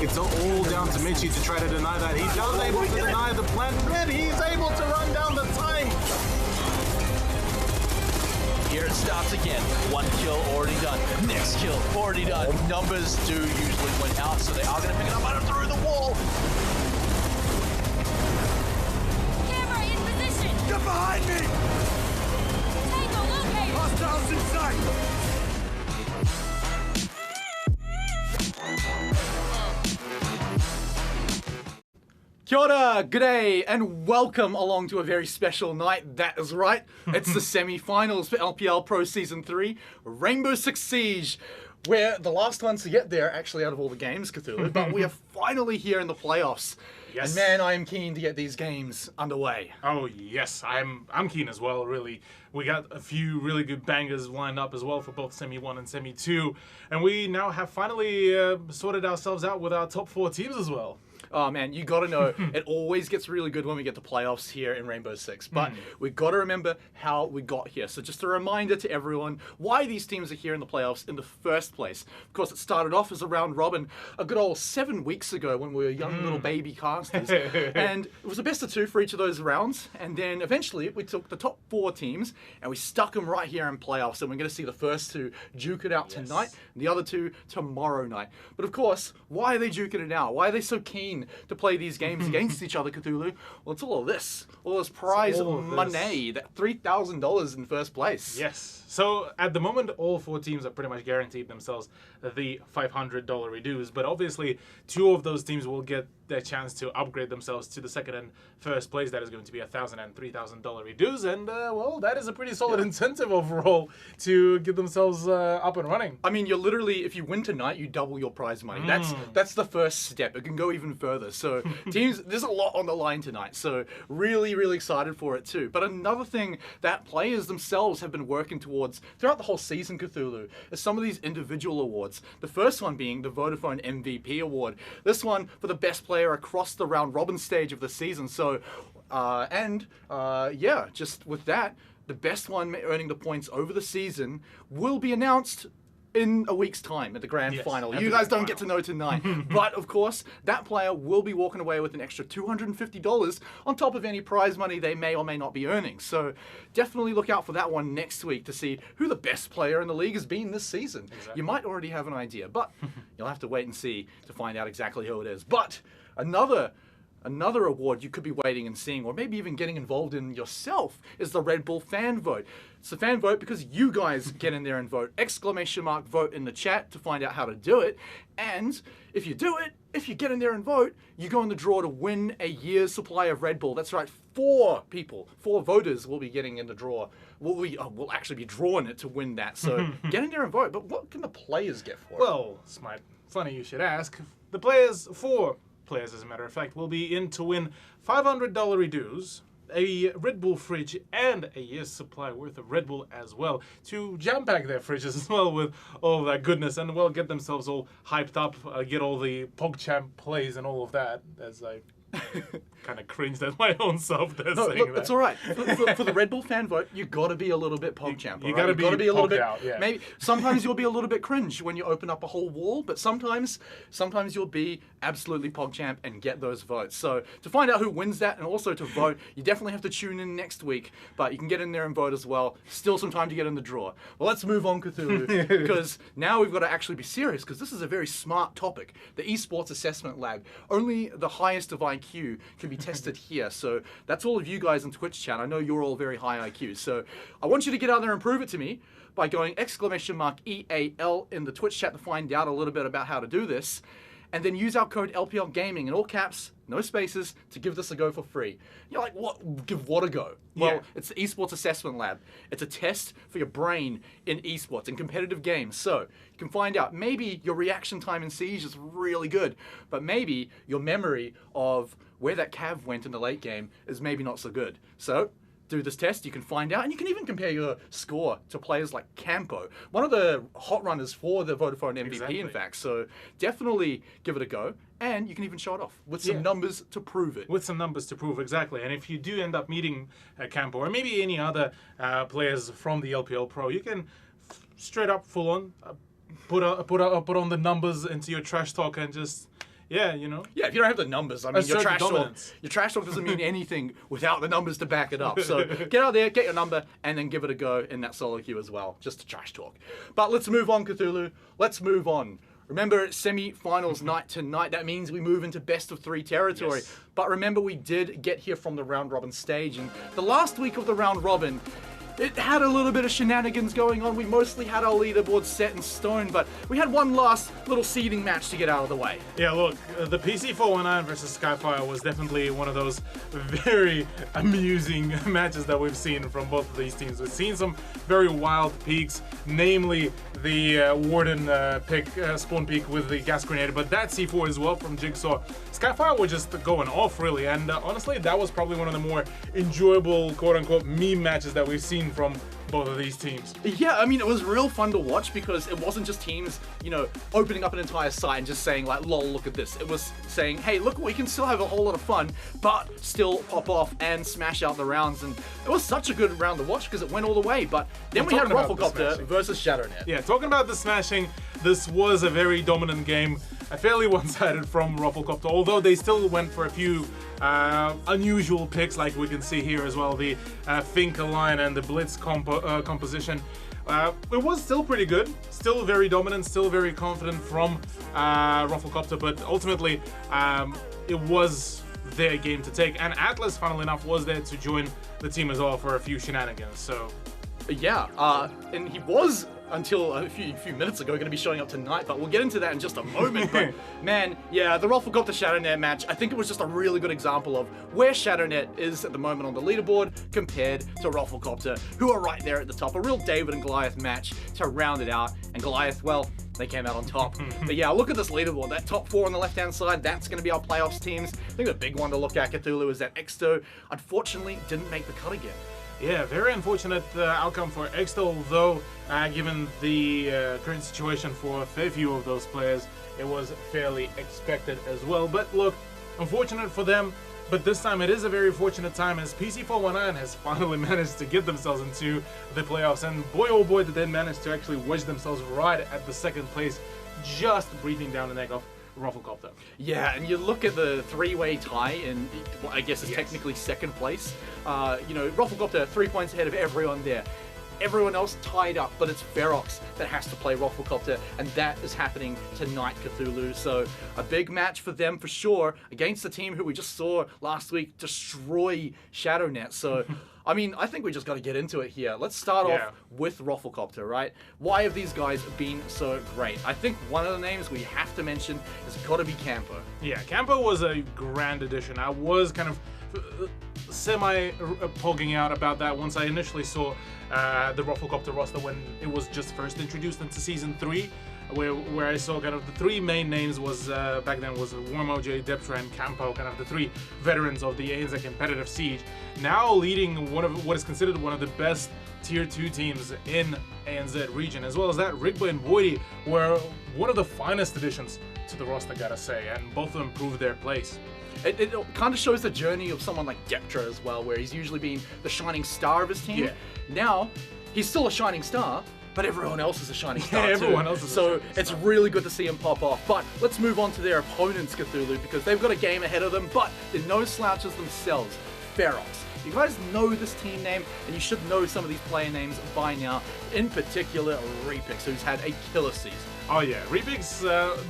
It's all down to Mitchie to try to deny that. He's not able to deny the plant mid. He's able to run down the time. Here it stops again. One kill already done. Next kill already done. Numbers do usually win out, so they are going to pick it up out through the wall. Camera in position. Get behind me! Tango located. Hostiles in sight! Kia ora, g'day, and welcome along to a very special night. That is right, it's the semi-finals for LPL Pro Season 3, Rainbow Six Siege. We're the last ones to get there, actually, out of all the games, Cthulhu, but we are finally here in the playoffs. Yes. And man, I am keen to get these games underway. Oh yes, I'm keen as well, really. We got a few really good bangers lined up as well for both Semi 1 and Semi 2. And we now have finally sorted ourselves out with our top 4 teams as well. Oh man, you gotta know, it always gets really good when we get to playoffs here in Rainbow Six, but we gotta remember how we got here. So just a reminder to everyone why these teams are here in the playoffs in the first place. Of course, it started off as a round robin a good old 7 weeks ago when we were young little baby casters, and it was a best of 2 for each of those rounds, and then eventually we took the top 4 teams and we stuck them right here in playoffs, and we're gonna see the first 2 duke it out tonight, and the other 2 tomorrow night. But of course, why are they duking it out? Why are they so keen to play these games against each other, Cthulhu? Well, it's all of this prize money, that $3,000 in first place. Yes. So at the moment, all 4 teams are pretty much guaranteed themselves the $500 reduce, but obviously 2 of those teams will get their chance to upgrade themselves to the second and first place. That is going to be $1,000 and $3,000 reduce, and well, that is a pretty solid incentive overall to get themselves up and running. I mean, you're literally, if you win tonight, you double your prize money. That's the first step. It can go even further. So teams, there's a lot on the line tonight. So really, really excited for it too. But another thing that players themselves have been working towards throughout the whole season, Cthulhu, is some of these individual awards. The first one being the Vodafone Mvp Award. This one for the best player across the round robin stage of the season. So, yeah, just with that, the best one earning the points over the season will be announced in a week's time at the grand final. You guys don't get to know tonight. But of course, that player will be walking away with an extra $250 on top of any prize money they may or may not be earning. So definitely look out for that one next week to see who the best player in the league has been this season. You might already have an idea, but you'll have to wait and see to find out exactly who it is. But another award you could be waiting and seeing, or maybe even getting involved in yourself, is the Red Bull fan vote. It's a fan vote because you guys get in there and vote. !vote in the chat to find out how to do it. And if you do it, if you get in there and vote, you go in the draw to win a year's supply of Red Bull. That's right, 4 people, 4 voters will be getting in the draw. We'll actually be drawing it to win that. So get in there and vote. But what can the players get for it? Well, Smite, funny you should ask. The players, 4 players as a matter of fact, will be in to win $500 reduce, a Red Bull fridge, and a year's supply worth of Red Bull as well, to jam-pack their fridges as well with all that goodness, and well, get themselves all hyped up, get all the PogChamp plays and all of that, as I kind of cringed at my own self there saying look, that. it's all right. For the Red Bull fan vote, you got to be a little bit PogChamp. You got to be a little bit. out, yeah. Maybe sometimes you'll be a little bit cringe when you open up a whole wall, but sometimes you'll be absolutely PogChamp and get those votes. So to find out who wins that and also to vote, you definitely have to tune in next week. But you can get in there and vote as well. Still some time to get in the draw. Well, let's move on, Cthulhu, because now we've got to actually be serious, because this is a very smart topic. The Esports Assessment Lab. Only the highest of IQ can be tested here. So that's all of you guys in Twitch chat. I know you're all very high IQ. So I want you to get out there and prove it to me by going !EAL in the Twitch chat to find out a little bit about how to do this. And then use our code LPL Gaming in all caps, no spaces, to give this a go for free. You're like, what? Give what a go? Well, it's the Esports Assessment Lab. It's a test for your brain in esports, in competitive games. So you can find out, maybe your reaction time in Siege is really good, but maybe your memory of where that cav went in the late game is maybe not so good. So do this test, you can find out, and you can even compare your score to players like Campo, one of the hot runners for the Vodafone MVP, in fact. So definitely give it a go, and you can even show it off with some numbers to prove it. With some numbers to prove, exactly. And if you do end up meeting Campo, or maybe any other players from the LPL Pro, you can straight up, full on, put on the numbers into your trash talk and just Yeah, you know. Yeah, if you don't have the numbers, I mean, your Assert trash talk. dominance. Your trash talk doesn't mean anything without the numbers to back it up. So get out there, get your number, and then give it a go in that solo queue as well, just to trash talk. But let's move on, Cthulhu. Let's move on. Remember, semi-finals night tonight. That means we move into best of 3 territory. Yes. But remember, we did get here from the round robin stage, and the last week of the round robin, it had a little bit of shenanigans going on. We mostly had our leaderboard set in stone, but we had one last little seeding match to get out of the way. Yeah, look, the PC419 versus Skyfire was definitely one of those very amusing matches that we've seen from both of these teams. We've seen some very wild peaks, namely the Warden spawn peak with the gas grenade, but that C4 as well from Jigsaw. Skyfire were just going off, really, and honestly, that was probably one of the more enjoyable, quote-unquote, meme matches that we've seen from both of these teams. Yeah, I mean, it was real fun to watch because it wasn't just teams, you know, opening up an entire site and just saying like, lol, look at this. It was saying, hey, look, we can still have a whole lot of fun, but still pop off and smash out the rounds. And it was such a good round to watch because it went all the way. But then we had Rufflecopter versus Shatternet. Yeah, talking about the smashing, this was a very dominant game. Fairly one-sided from Rufflecopter, although they still went for a few unusual picks, like we can see here as well, the Finka line and the Blitz composition. It was still pretty good, still very dominant, still very confident from Rufflecopter, but ultimately it was their game to take, and Atlas, funnily enough, was there to join the team as well for a few shenanigans, so... Yeah, and he was, until a few minutes ago, going to be showing up tonight, but we'll get into that in just a moment. But man, yeah, the Rufflecopter Shatternet match, I think it was just a really good example of where Shatternet is at the moment on the leaderboard compared to Rufflecopter, who are right there at the top. A real David and Goliath match to round it out, and Goliath, well, they came out on top. But yeah, look at this leaderboard. That top 4 on the left-hand side, that's going to be our playoffs teams. I think the big one to look at, Cthulhu, is that Exto, unfortunately, didn't make the cut again. Yeah, very unfortunate outcome for Exto, though, given the current situation for a fair few of those players, it was fairly expected as well. But look, unfortunate for them, but this time it is a very fortunate time as PC419 has finally managed to get themselves into the playoffs, and boy oh boy did they manage to actually wedge themselves right at the second place, just breathing down the neck of Rufflecopter. Yeah, and you look at the 3-way tie, and I guess it's technically second place. You know, Rufflecopter 3 points ahead of everyone there. Everyone else tied up, but it's Ferox that has to play Rufflecopter, and that is happening tonight, Cthulhu. So a big match for them for sure against the team who we just saw last week destroy Shadownet. So I mean, I think we just got to get into it here. Let's start off with Rufflecopter, right? Why have these guys been so great? I think one of the names we have to mention has got to be Campo. Yeah, Campo was a grand addition. I was kind of semi-pogging out about that once I initially saw the Rufflecopter roster when it was just first introduced into Season 3, where I saw kind of the 3 main names was, back then was WarmOJ, Deptra, and Campo, kind of the 3 veterans of the ANZ competitive siege, now leading one of what is considered one of the best Tier 2 teams in ANZ region, as well as that Rigby and Boydie were one of the finest additions to the roster, gotta say, and both of them proved their place. It kind of shows the journey of someone like Deptra as well, where he's usually been the shining star of his team. Yeah. Now, he's still a shining star, but everyone else is a shining star everyone too. else is so a shining it's star. really good to see him pop off. But let's move on to their opponents, Cthulhu, because they've got a game ahead of them, but they're no slouches themselves. Ferox. You guys know this team name, and you should know some of these player names by now. In particular, Repix, who's had a killer season. Oh yeah, Repix,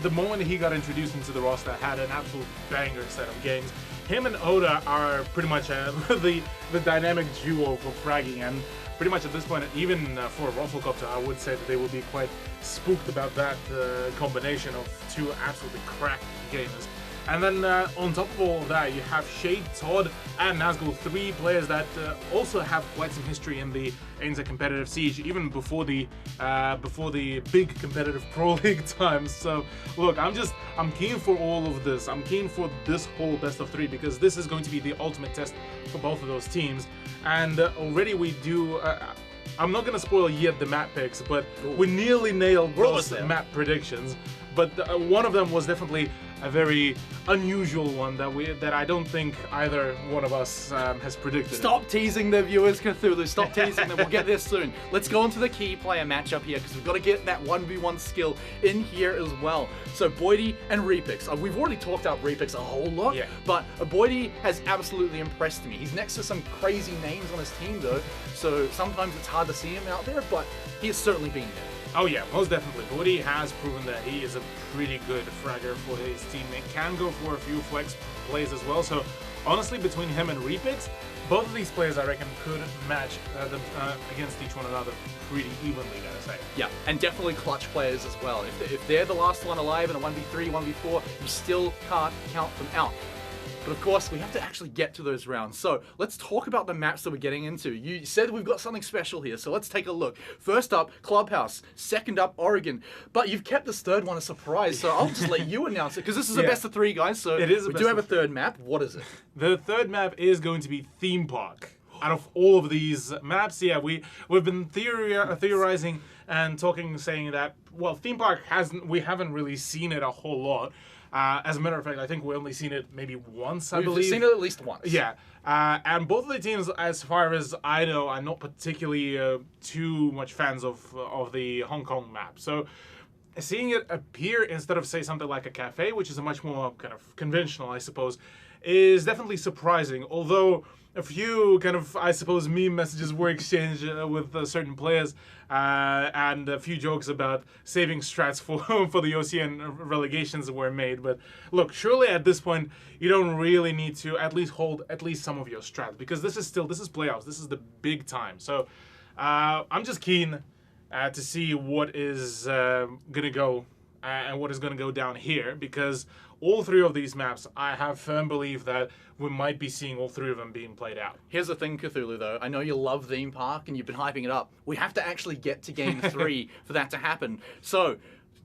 the moment he got introduced into the roster, had an absolute banger set of games. Him and Oda are pretty much the dynamic duo for fragging, and pretty much at this point, even for Rufflecopter, I would say that they will be quite spooked about that combination of 2 absolutely crack gamers. And then on top of all of that, you have Shade, Todd, and Nazgul, 3 players that also have quite some history in the ANZ competitive siege, even before the big competitive Pro League times. So look, I'm keen for all of this. I'm keen for this whole best of 3 because this is going to be the ultimate test for both of those teams. And already we do. I'm not going to spoil yet the map picks, but we nearly nailed those map predictions. but one of them was definitely a very unusual one that I don't think either one of us has predicted. Stop teasing the viewers, Cthulhu. Stop teasing them. We'll get there soon. Let's go into the key player matchup here because we've got to get that 1v1 skill in here as well. So Boydie and Repix. We've already talked about Repix a whole lot, but Boydie has absolutely impressed me. He's next to some crazy names on his team though, so sometimes it's hard to see him out there, but he has certainly been there. Oh yeah, most definitely. Boydie has proven that he is a pretty good fragger for his teammate. Can go for a few flex plays as well. So honestly, between him and Repix, both of these players I reckon could match them against each one another pretty evenly, gotta say. Yeah, and definitely clutch players as well. If they're the last one alive in a 1v3, 1v4, you still can't count them out. But of course, we have to actually get to those rounds. So let's talk about the maps that we're getting into. You said we've got something special here, so let's take a look. First up, Clubhouse. Second up, Oregon. But you've kept this third one a surprise, so I'll just let you announce it, because this is a best of three, guys. So it is we do have a third map. What is it? The third map is going to be Theme Park. Out of all of these maps, yeah, we've been theorizing and talking, saying that, well, Theme Park we haven't really seen it a whole lot. As a matter of fact, I think we've only seen it maybe once, I believe. We've seen it at least once. Yeah. And both of the teams, as far as I know, are not particularly too much fans of the Hong Kong map. So seeing it appear instead of, say, something like a cafe, which is a much more kind of conventional, I suppose, is definitely surprising. Although a few kind of, I suppose, meme messages were exchanged with certain players and a few jokes about saving strats for the OCN relegations were made. But look, surely at this point, you don't really need to at least hold at least some of your strats, because this is playoffs. This is the big time. So I'm just keen to see what is going to go and what is going to go down here, because all three of these maps, I have firm belief that we might be seeing all three of them being played out. Here's the thing, Cthulhu, though. I know you love Theme Park and you've been hyping it up. We have to actually get to Game 3 for that to happen. So,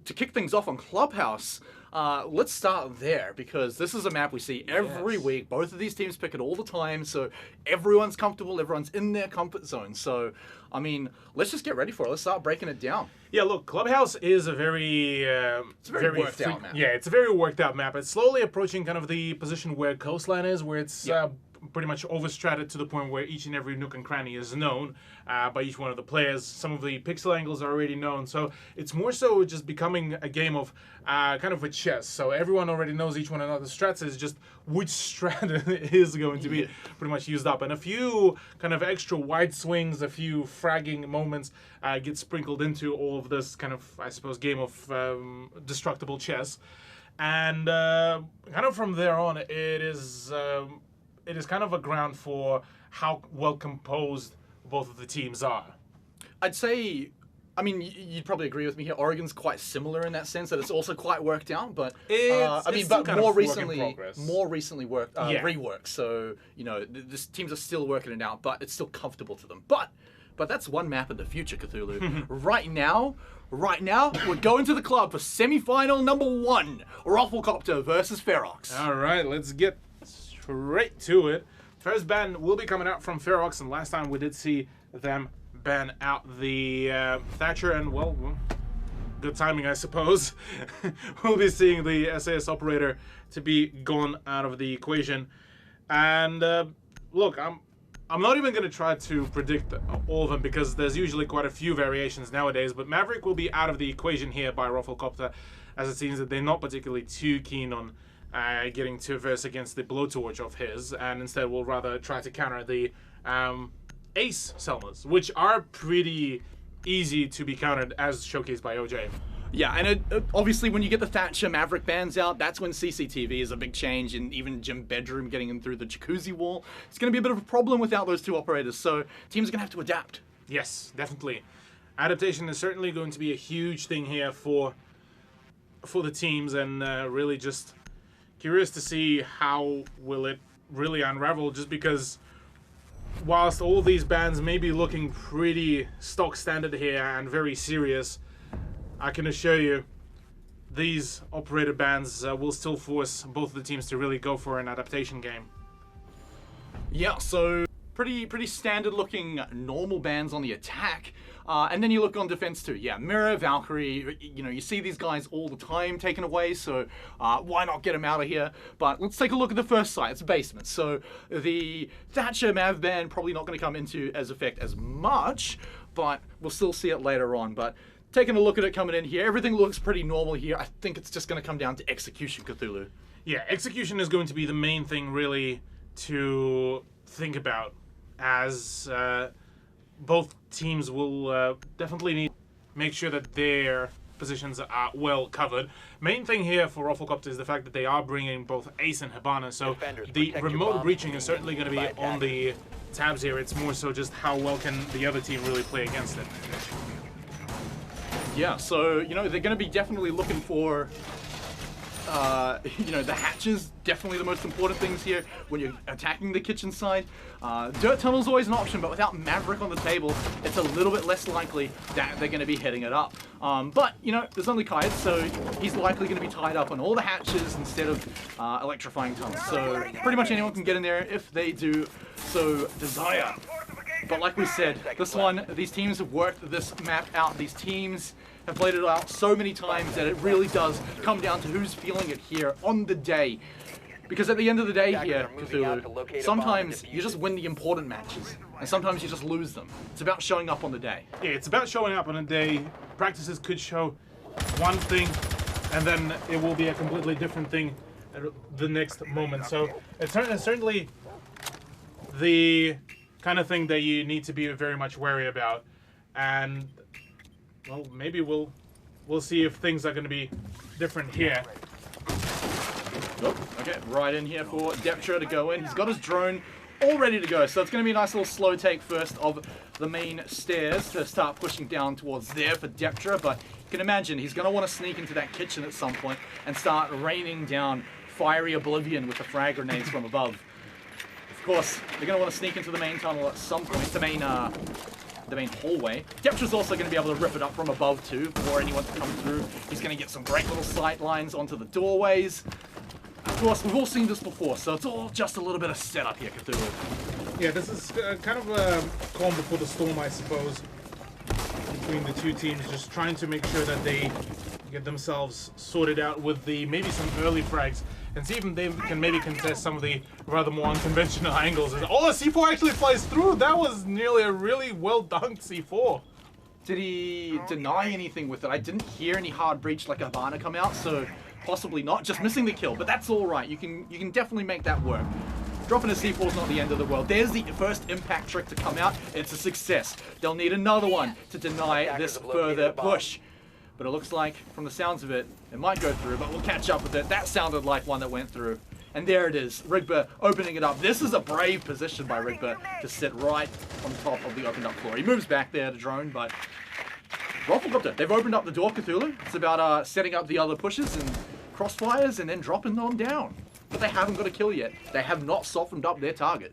to kick things off on Clubhouse, let's start there, because this is a map we see every week. Both of these teams pick it all the time, so everyone's comfortable, everyone's in their comfort zone. So, I mean, let's just get ready for it. Let's start breaking it down. Yeah, look, Clubhouse is a very worked out map. Yeah, it's a very worked out map. It's slowly approaching kind of the position where Coastline is, where it's pretty much overstratted to the point where each and every nook and cranny is known by each one of the players. Some of the pixel angles are already known, so it's more so just becoming a game of kind of a chess. So everyone already knows each one another's strats, is just which strat is going to be pretty much used up. And a few kind of extra wide swings, a few fragging moments get sprinkled into all of this kind of, I suppose, game of destructible chess. And kind of from there on, it is kind of a ground for how well composed both of the teams are. I'd say, I mean, you'd probably agree with me here. Oregon's quite similar in that sense, that it's also quite worked out, but more recently reworked. So the teams are still working it out, but it's still comfortable to them. But that's one map in the future, Cthulhu. Right now, we're going to the club for semi-final number 1, Rufflecopter versus Ferox. All right, let's get straight to it. First ban will be coming out from Ferox, and last time we did see them ban out the Thatcher, and well, good timing, I suppose. We'll be seeing the SAS operator to be gone out of the equation. And look, I'm not even going to try to predict all of them, because there's usually quite a few variations nowadays, but Maverick will be out of the equation here by Rufflecopter, as it seems that they're not particularly too keen on getting to verse against the blowtorch of his, and instead will rather try to counter the Ace Selmas, which are pretty easy to be countered, as showcased by OJ. Yeah, and obviously when you get the Thatcher Maverick bans out, that's when CCTV is a big change, and even Gym Bedroom getting in through the jacuzzi wall. It's going to be a bit of a problem without those two operators, so teams are going to have to adapt. Yes, definitely. Adaptation is certainly going to be a huge thing here for the teams, and really just curious to see how will it really unravel, just because whilst all these bans may be looking pretty stock standard here and very serious, I can assure you these operator bans will still force both of the teams to really go for an adaptation game. Yeah, so pretty standard looking normal bans on the attack. And then you look on defense too. Yeah, Mirror, Valkyrie, you know, you see these guys all the time taken away, so why not get them out of here? But let's take a look at the first side. It's basement. So the Thatcher Mav ban probably not going to come into as effect as much, but we'll still see it later on. But taking a look at it coming in here, everything looks pretty normal here. I think it's just going to come down to execution, Cthulhu. Yeah, execution is going to be the main thing really to think about, as both teams will definitely need to make sure that their positions are well covered. Main thing here for Rufflecopter is the fact that they are bringing both Ace and Hibana, so the remote breaching is certainly going to be on the tabs here. It's more so just how well can the other team really play against it. Yeah, so, you know, they're going to be definitely looking for, you know, the hatches, definitely the most important things here when you're attacking the kitchen side. Dirt tunnel's always an option, but without Maverick on the table, it's a little bit less likely that they're going to be hitting it up. But, you know, there's only Kite, so he's likely going to be tied up on all the hatches instead of electrifying tunnels. So pretty much anyone can get in there if they do so desire. But like we said, these teams have worked this map out. These teams have played it out so many times that it really does come down to who's feeling it here on the day. Because at the end of the day here, Cthulhu, sometimes you just win the important matches, and sometimes you just lose them. It's about showing up on the day. Yeah, it's about showing up on a day. Practices could show one thing, and then it will be a completely different thing at the next moment. So it's certainly the kind of thing that you need to be very much wary about. And well, maybe we'll see if things are going to be different here. Oh, okay, right in here for Deptra to go in. He's got his drone all ready to go, so it's going to be a nice little slow take first of the main stairs to start pushing down towards there for Deptra. But you can imagine he's going to want to sneak into that kitchen at some point and start raining down fiery oblivion with the frag grenades from above. Of course, they're going to want to sneak into the main tunnel at some point, the main hallway. Deptra's also going to be able to rip it up from above too, before anyone can come through. He's going to get some great little sight lines onto the doorways. Of course, we've all seen this before, so it's all just a little bit of setup here, Cthulhu. Yeah, this is kind of a calm before the storm, I suppose, between the two teams, just trying to make sure that they get themselves sorted out with maybe some early frags, and see if they can maybe contest some of the rather more unconventional angles. Oh, the C4 actually flies through! That was nearly a really well dunked C4. Did he deny anything with it? I didn't hear any hard breach like Hibana come out, so possibly not. Just missing the kill, but that's all right. You can definitely make that work. Dropping a C4 is not the end of the world. There's the first impact trick to come out. It's a success. They'll need another one to deny this further push. But it looks like, from the sounds of it, it might go through, but we'll catch up with it. That sounded like one that went through. And there it is, Rigba opening it up. This is a brave position by Rigba to sit right on top of the opened up floor. He moves back there to drone, but Rufflecopter, they've opened up the door, Cthulhu. It's about setting up the other pushes and crossfires and then dropping them down. But they haven't got a kill yet. They have not softened up their target.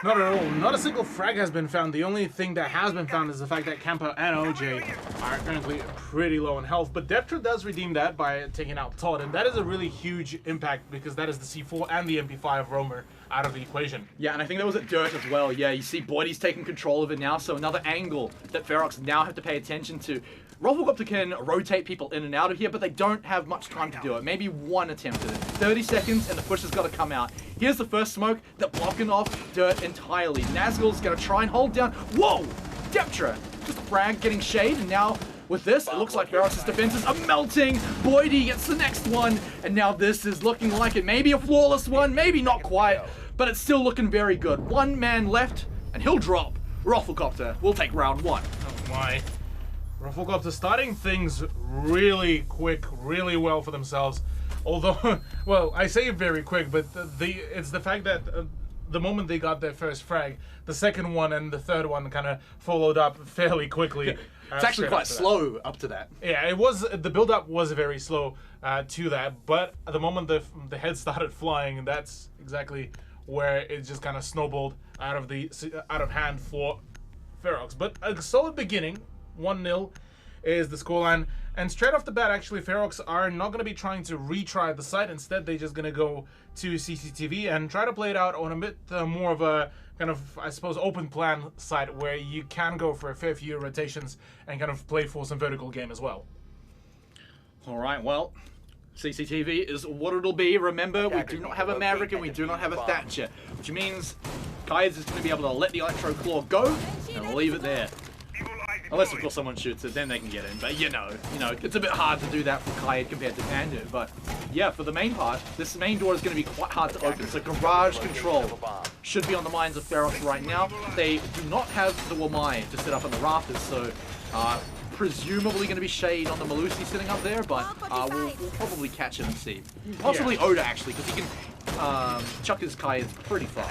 Not at all. Not a single frag has been found. The only thing that has been found is the fact that Campo and OJ are currently pretty low in health. But Deptra does redeem that by taking out Todd, and that is a really huge impact because that is the C4 and the MP5 roamer out of the equation. Yeah, and I think that was at Dirt as well. Yeah, you see Boydie's taking control of it now, so another angle that Ferox now have to pay attention to. Rufflecopter can rotate people in and out of here, but they don't have much time to do it. Maybe one attempt at it. 30 seconds, and the push has got to come out. Here's the first smoke. They're blocking off Dirt entirely. Nazgul's going to try and hold down. Whoa! Deptra! Just a frag getting shade, and now with this, it looks like Ferox's defenses are melting. Boydie gets the next one, and now this is looking like it. Maybe a flawless one, maybe not quite, but it's still looking very good. One man left, and he'll drop. Rufflecopter will take round one. Oh my. Rufflecopter starting things really quick, really well for themselves. Although, well, I say very quick, but it's the fact that the moment they got their first frag, the second one and the third one kind of followed up fairly quickly. It's actually quite slow up to that. Yeah, it was. The build-up was very slow to that, but at the moment the head started flying, that's exactly where it just kind of snowballed out of hand for Ferox. But a solid beginning. 1-0 is the scoreline, and straight off the bat, actually, Ferox are not going to be trying to retry the site. Instead, they're just going to go to CCTV and try to play it out on a bit more of a kind of, I suppose, open plan site where you can go for a fair few rotations and kind of play for some vertical game as well. All right, well, CCTV is what it'll be. Remember, we do not have a Maverick and we do not have a Thatcher, which means Kai's is going to be able to let the Electro Claw go and we'll leave it there. Unless, of course, someone shoots it, then they can get in. But, you know, it's a bit hard to do that for Kai compared to Pandu. But, yeah, for the main part, this main door is going to be quite hard to open. So Garage Control should be on the minds of Ferox right now. They do not have the Wamai to set up on the rafters, so presumably going to be Shade on the Malusi sitting up there, but we'll probably catch it and see. Possibly Oda, actually, because he can chuck his Kai pretty far.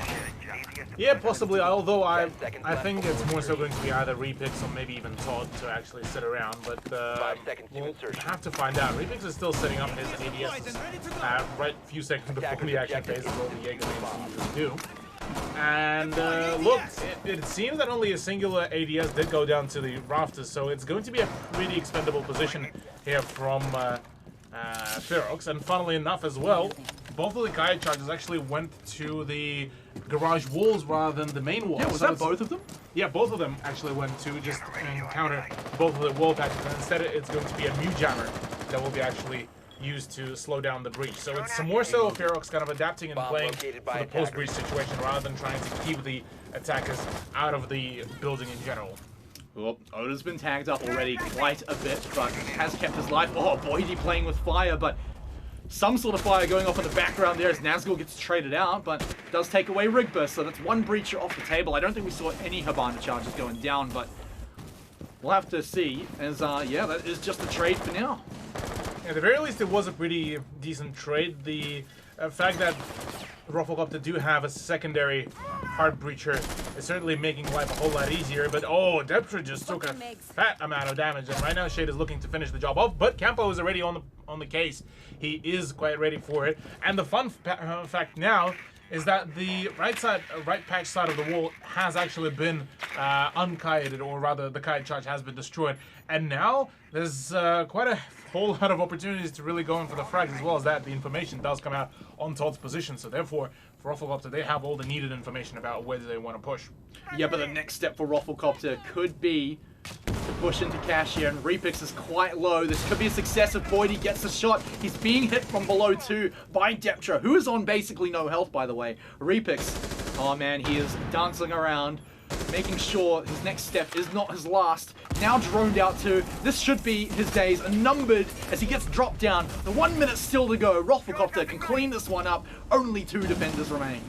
Yeah, possibly, although I think it's more so going to be either Repix or maybe even Todd to actually sit around, but we'll have to find out. Repix is still setting up his ADS right a few seconds before the action phase, as all the Jaeger names usually do. And look, it seems that only a singular ADS did go down to the rafters, so it's going to be a pretty expendable position here from Ferox. And funnily enough as well, both of the Kai charges actually went to the garage walls rather than the main walls. Yeah, was that both of them? Yeah, both of them actually went to just counter both of the wall patches, and instead it's going to be a new jammer that will be actually used to slow down the breach. So it's more so Ferox kind of adapting and playing for the post-breach situation rather than trying to keep the attackers out of the building in general. Well, Oda's been tagged up already quite a bit, but has kept his life. Oh, Boydie playing with fire, but some sort of fire going off in the background there as Nazgul gets traded out, but does take away Rig Burst, so that's one breacher off the table. I don't think we saw any Habana charges going down, but we'll have to see, as, yeah, that is just a trade for now. At the very least, it was a pretty decent trade. The fact that Rufflecopter do have a secondary hard breacher is certainly making life a whole lot easier, but oh, Deptra just took a fat amount of damage, and right now Shade is looking to finish the job off, but Campo is already on the case. He is quite ready for it, and the fun fact now is that the right patch side of the wall has actually been unkited, or rather the kite charge has been destroyed, and now there's quite a whole lot of opportunities to really go in for the frags, as well as that the information does come out on Todd's position, so therefore for Rufflecopter they have all the needed information about whether they want to push. Yeah, but the next step for Rufflecopter could be to push into cash here, and Repix is quite low. This could be a success if Boydie gets a shot. He's being hit from below too by Deptra, who is on basically no health, by the way. Repix, oh man, he is dancing around, making sure his next step is not his last. Now droned out too. This should be his days numbered as he gets dropped down. The 1 minute still to go. Rufflecopter can clean this one up. Only 2 defenders remain.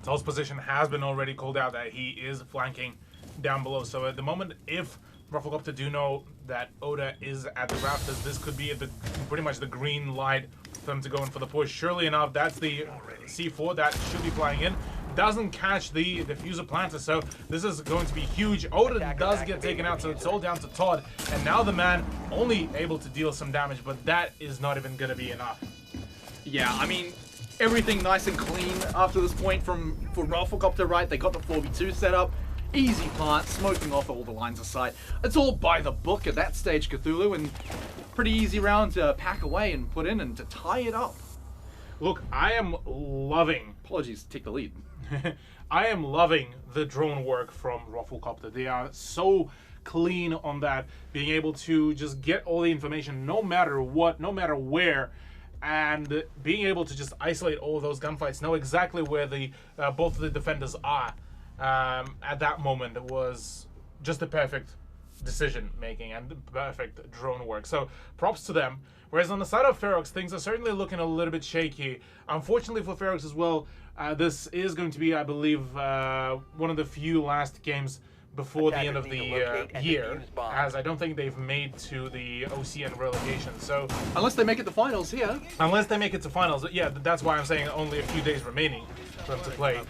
Todd's position has been already called out that he is flanking down below. So at the moment, if Rufflecopter do know that Oda is at the rafters, this could be pretty much the green light for them to go in for the push. Surely enough, that's the C4 that should be flying in. Doesn't catch the diffuser planter, so this is going to be huge. Oda does get taken out, so it's all down to Todd. And now the man only able to deal some damage, but that is not even going to be enough. Yeah, I mean, everything nice and clean after this point for Rufflecopter, right? They got the 4v2 set up. Easy plant, smoking off all the lines of sight. It's all by the book at that stage, Cthulhu, and pretty easy round to pack away and put in and to tie it up. Look, I am loving... Apologies, take the lead. I am loving the drone work from Rufflecopter. They are so clean on that, being able to just get all the information no matter what, no matter where, and being able to just isolate all of those gunfights, know exactly where the both of the defenders are at that moment. It was just the perfect decision making and the perfect drone work. So props to them. Whereas on the side of Ferox, things are certainly looking a little bit shaky. Unfortunately for Ferox as well, this is going to be, I believe, one of the few last games before the end of the year, as I don't think they've made to the OCN relegation. So unless they make it to finals here. Unless they make it to finals, yeah, that's why I'm saying only a few days remaining for them to play.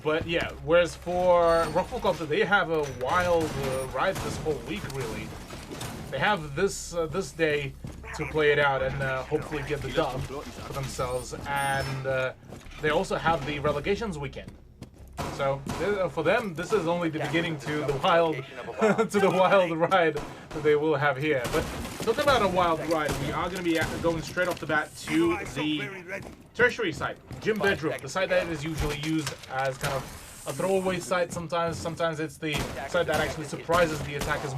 But yeah, whereas for Rufflecopter, they have a wild ride this whole week, really. They have this day to play it out and hopefully get the dub for themselves, and they also have the relegations weekend. So for them, this is only the beginning to the wild, to the wild ride that they will have here. But talking about a wild ride, we are going to be going straight off the bat to the tertiary site, Gym Bedroom, the site that is usually used as kind of a throwaway site sometimes. Sometimes it's the site that actually surprises the attackers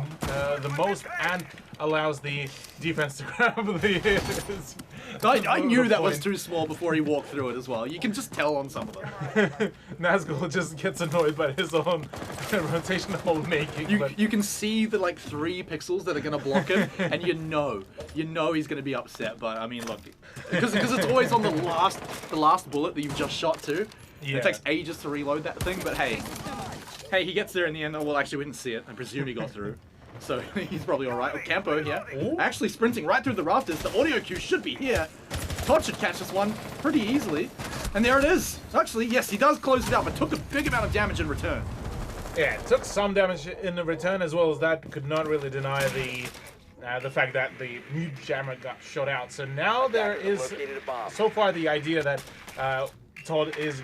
the most and allows the defense to grab the... I knew that was too small before he walked through it as well. You can just tell on some of them. Nazgul just gets annoyed by his own rotational making. You can see the like 3 pixels that are going to block him, and you know he's going to be upset. But I mean, look, because it's always on the last bullet that you've just shot to. Yeah. It takes ages to reload that thing, but hey, he gets there in the end. Oh, well, actually, we didn't see it. I presume he got through. So he's probably all right. Oh, Campo here, actually sprinting right through the rafters. The audio cue should be here. Todd should catch this one pretty easily. And there it is. Actually, yes, he does close it out, but took a big amount of damage in return. Yeah, it took some damage in the return, as well as that could not really deny the fact that the mute jammer got shot out. So now there is, so far, the idea that Todd is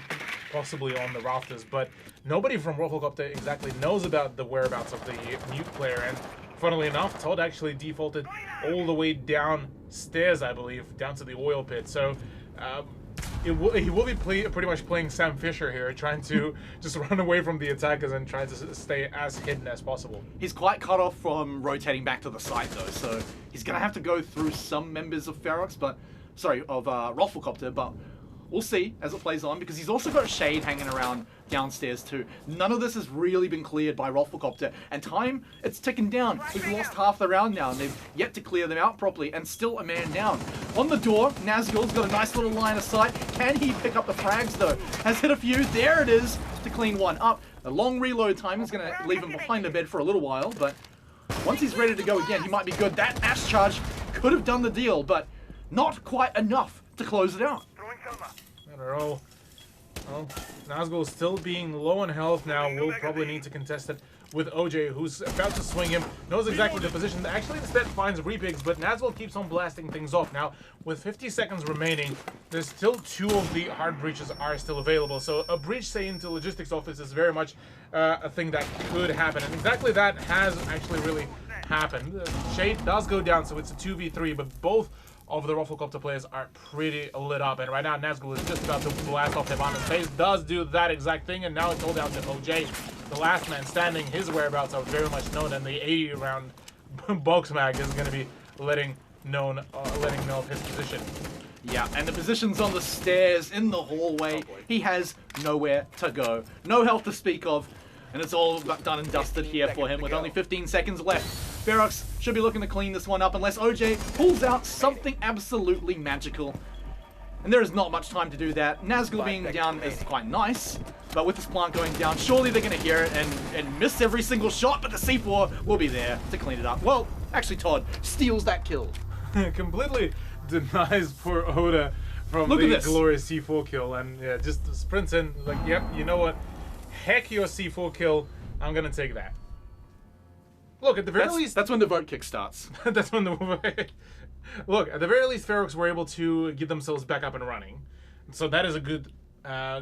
possibly on the rafters, but nobody from Rufflecopter exactly knows about the whereabouts of the mute player. And funnily enough, Todd actually defaulted all the way downstairs, I believe, down to the oil pit. So he will be pretty much playing Sam Fisher here, trying to just run away from the attackers and trying to stay as hidden as possible. He's quite cut off from rotating back to the site though, so he's gonna have to go through some members of Rufflecopter, but we'll see as it plays on, because he's also got Shade hanging around downstairs too. None of this has really been cleared by Rufflecopter, and time, it's ticking down. We've lost half the round now, and they've yet to clear them out properly, and still a man down. On the door, Nazgul's got a nice little line of sight. Can he pick up the frags though? Has hit a few. There it is to clean one up. A long reload time is going to leave him behind the bed for a little while, but once he's ready to go again, he might be good. That Ash charge could have done the deal, but not quite enough to close it out. I don't know. Well, Nazgul still being low on health now. Will probably need to contest it with OJ, who's about to swing him. Knows exactly the position. Actually, instead finds repigs, but Nazgul keeps on blasting things off. Now, with 50 seconds remaining, there's still 2 of the hard breaches are still available. So a breach, say, into logistics office is very much a thing that could happen. And exactly that has actually really happened. Shade does go down, so it's a 2v3, but both of the Rufflecopter players are pretty lit up, and right now Nazgul is just about to blast off Hibana's face. Does do that exact thing, and now it's all down to OJ, the last man standing. His whereabouts are very much known, and the 80-round box mag is going to be letting know of his position. Yeah, and the position's on the stairs in the hallway. He has nowhere to go, no health to speak of, and it's all done and dusted here for him with only 15 seconds left. Ferox should be looking to clean this one up unless OJ pulls out something absolutely magical. And there is not much time to do that. Nazgul being down is quite nice, but with this plant going down, surely they're going to hear it and miss every single shot, but the C4 will be there to clean it up. Well, actually Todd steals that kill. Completely denies poor Oda from the glorious C4 kill, and yeah, just sprints in like, yep, you know what? Heck your C4 kill, I'm going to take that. Look, at the very least... That's when the vote kick starts. That's when the... Look, at the very least, Ferox were able to get themselves back up and running. So that is a good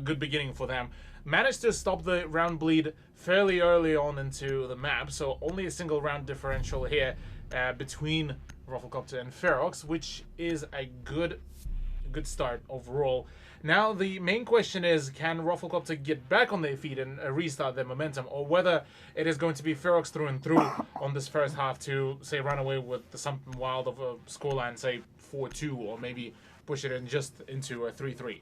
good beginning for them. Managed to stop the round bleed fairly early on into the map, so only a single round differential here between Rufflecopter and Ferox, which is a good start overall. Now, the main question is, can Rufflecopter get back on their feet and restart their momentum, or whether it is going to be Ferox through and through on this first half to, say, run away with something wild of a scoreline, say 4-2, or maybe push it in just into a 3-3.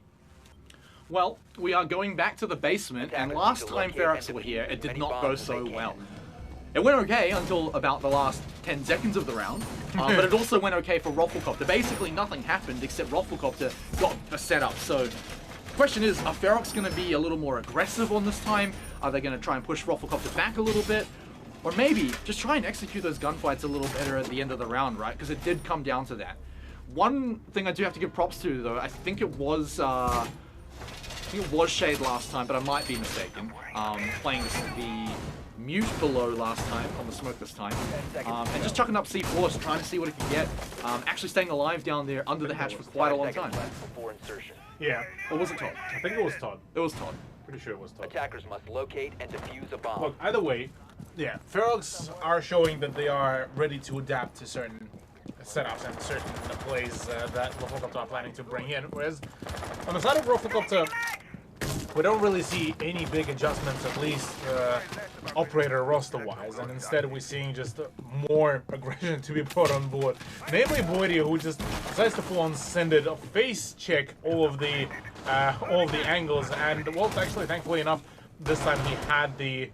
Well, we are going back to the basement, and last time Ferox were here, it did not go so well. It went okay until about the last 10 seconds of the round, but it also went okay for Rufflecopter. Basically, nothing happened except Rufflecopter got the setup. So, the question is, are Ferox going to be a little more aggressive on this time? Are they going to try and push Rufflecopter back a little bit? Or maybe just try and execute those gunfights a little better at the end of the round, right? Because it did come down to that. One thing I do have to give props to, though, I think it was Shade last time, but I might be mistaken. Playing the mute below last time, on the smoke this time, and just chucking up C4s, trying to see what it can get. Actually staying alive down there under the hatch for quite a long time. Yeah. Or was it Todd? I think it was Todd. It was Todd. Pretty sure it was Todd. Attackers must locate and defuse a bomb. Look, either way, yeah, Ferox are showing that they are ready to adapt to certain setups and certain plays that Rufflecopter are planning to bring in. Whereas on the side of Rufflecopter, we don't really see any big adjustments, at least operator roster-wise, and instead we're seeing just more aggression to be brought on board. Namely Boydie, who just decides to full-on send it, face check all of the angles, and well, actually, thankfully enough, this time he had the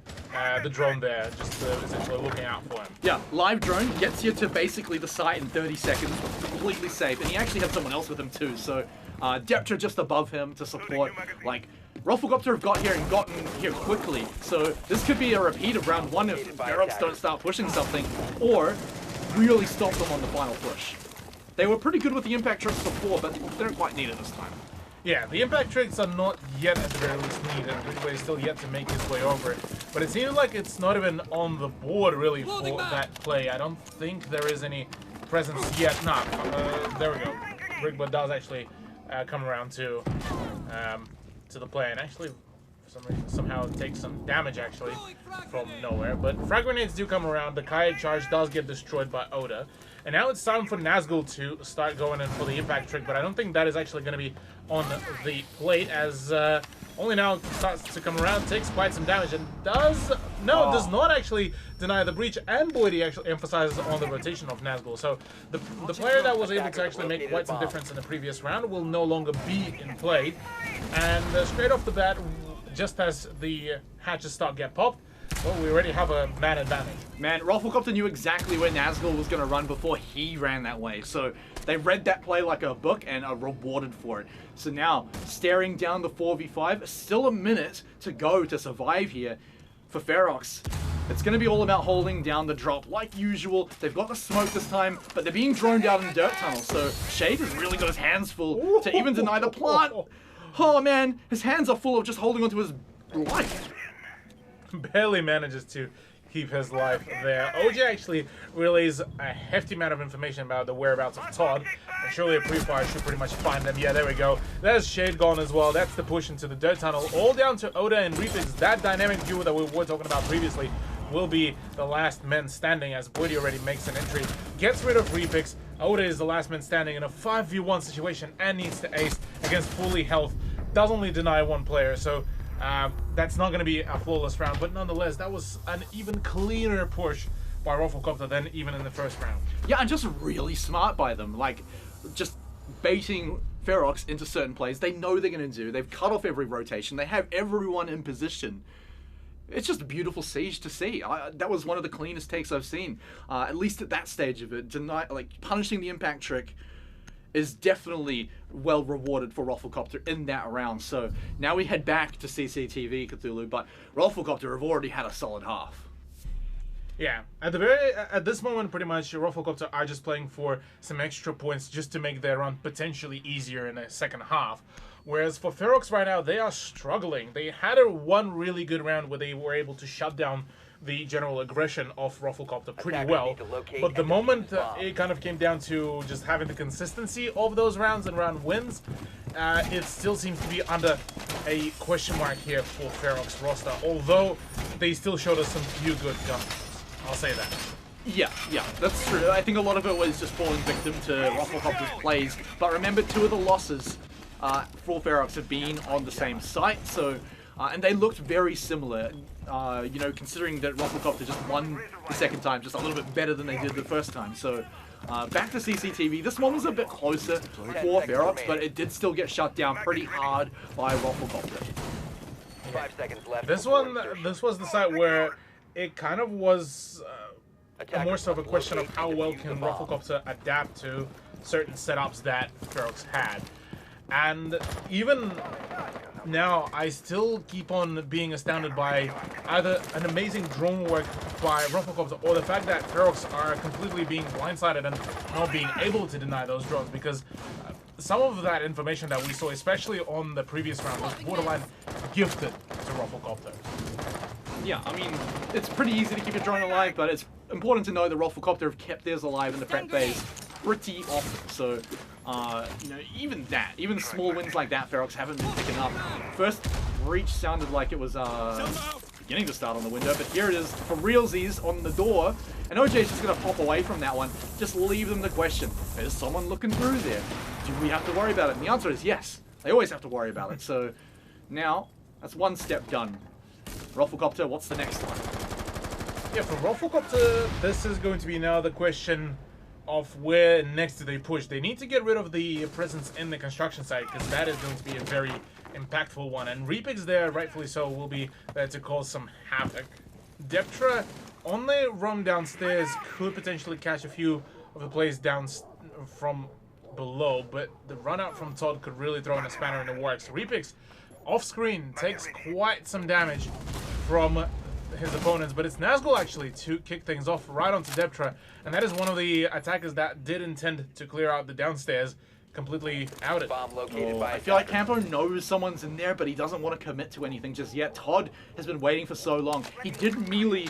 drone there, just essentially looking out for him. Yeah, live drone gets you to basically the site in 30 seconds, completely safe, and he actually had someone else with him too, so Deptra just above him to support. Like, Rufflecopter have got here and gotten here quickly, so this could be a repeat of round 1 if Ferox don't start pushing something, or really stop them on the final push. They were pretty good with the impact tricks before, but they don't quite need it this time. Yeah, the impact tricks are not yet at the very least needed. Ridgeway is still yet to make his way over it. But it seems like it's not even on the board really for that play. I don't think there is any presence yet. Nah, there we go. Rigba does actually come around to the play and actually for some reason somehow takes some damage actually from nowhere. But frag grenades do come around. The Kaya charge does get destroyed by Oda. And now it's time for Nazgul to start going in for the impact trick, but I don't think that is actually going to be on the plate as only now starts to come around, takes quite some damage, and does not actually deny the breach, and Boydie actually emphasizes on the rotation of Nazgul. So the player that was able to actually make quite some difference in the previous round will no longer be in play. And straight off the bat, just as the hatches get popped, well, we already have a man advantage. Man, Rufflecopter knew exactly where Nazgul was going to run before he ran that way. So they read that play like a book and are rewarded for it. So now, staring down the 4v5, still a minute to go to survive here for Ferox. It's going to be all about holding down the drop like usual. They've got the smoke this time, but they're being droned out in the dirt tunnel. So Shade has really got his hands full to even deny the plant. Oh man, his hands are full of just holding onto his life. Barely manages to keep his life there. OG actually relays a hefty amount of information about the whereabouts of Todd, and surely a pre-fire should pretty much find them. Yeah, there we go. There's Shade gone as well. That's the push into the dirt tunnel. All down to Oda and Refix. That dynamic duo that we were talking about previously will be the last men standing as Boydie already makes an entry. Gets rid of Refix. Oda is the last man standing in a 5v1 situation and needs to ace against fully health. Does only deny one player, so that's not going to be a flawless round, but nonetheless, that was an even cleaner push by Rufflecopter than even in the first round. Yeah, and just really smart by them. Like, just baiting Ferox into certain plays they know they're going to do. They've cut off every rotation. They have everyone in position. It's just a beautiful siege to see. That was one of the cleanest takes I've seen, at least at that stage of it. Punishing the impact trick is definitely well rewarded for Rufflecopter in that round. So now we head back to CCTV Cthulhu, but Rufflecopter have already had a solid half. Yeah, at this moment, pretty much Rufflecopter are just playing for some extra points just to make their run potentially easier in the second half. Whereas for Ferox right now, they are struggling. They had one really good round where they were able to shut down the general aggression of Rufflecopter pretty well, but the moment it kind of came down to just having the consistency of those rounds and round wins, it still seems to be under a question mark here for Ferox roster, although they still showed us some few good guns. I'll say that. Yeah, that's true. I think a lot of it was just falling victim to Rufflecopter's plays, but remember, 2 of the losses for Ferox have been on the same site, so and they looked very similar. You know, considering that Rufflecopter just won the second time, just a little bit better than they did the first time. So back to CCTV. This one was a bit closer for Ferox, but it did still get shut down pretty hard by Rufflecopter. 5 seconds left. This was the site where it kind of was more so of a question of how well can Rufflecopter adapt to certain setups that Ferox had. And even now, I still keep on being astounded by either an amazing drone work by Rufflecopter or the fact that Ferox are completely being blindsided and not being able to deny those drones, because some of that information that we saw, especially on the previous round, was borderline gifted to Rufflecopter. Yeah, I mean, it's pretty easy to keep your drone alive, but it's important to know that Rufflecopter have kept theirs alive in the prep phase pretty often. So, you know, even small wins like that, Ferox haven't been picking up. First breach sounded like it was beginning to start on the window, but here it is for realsies on the door. And OJ's just going to pop away from that one. Just leave them the question. Is someone looking through there? Do we have to worry about it? And the answer is yes. They always have to worry about it. So now, that's one step done. Rufflecopter, what's the next one? Yeah, for Rufflecopter, this is going to be now the question of where next do they push. They need to get rid of the presence in the construction site, because that is going to be a very impactful one. And Repix there, rightfully so, will be there to cause some havoc. Deptra, on their roam downstairs, could potentially catch a few of the plays down from below, but the run out from Todd could really throw in a spanner in the works. Repix, off screen, takes quite some damage from his opponents, but it's Nazgul actually to kick things off right onto Deptra, and that is one of the attackers that did intend to clear out the downstairs, completely outed. Bomb located by I feel like Campo knows someone's in there, but he doesn't want to commit to anything just yet. Todd has been waiting for so long. He did melee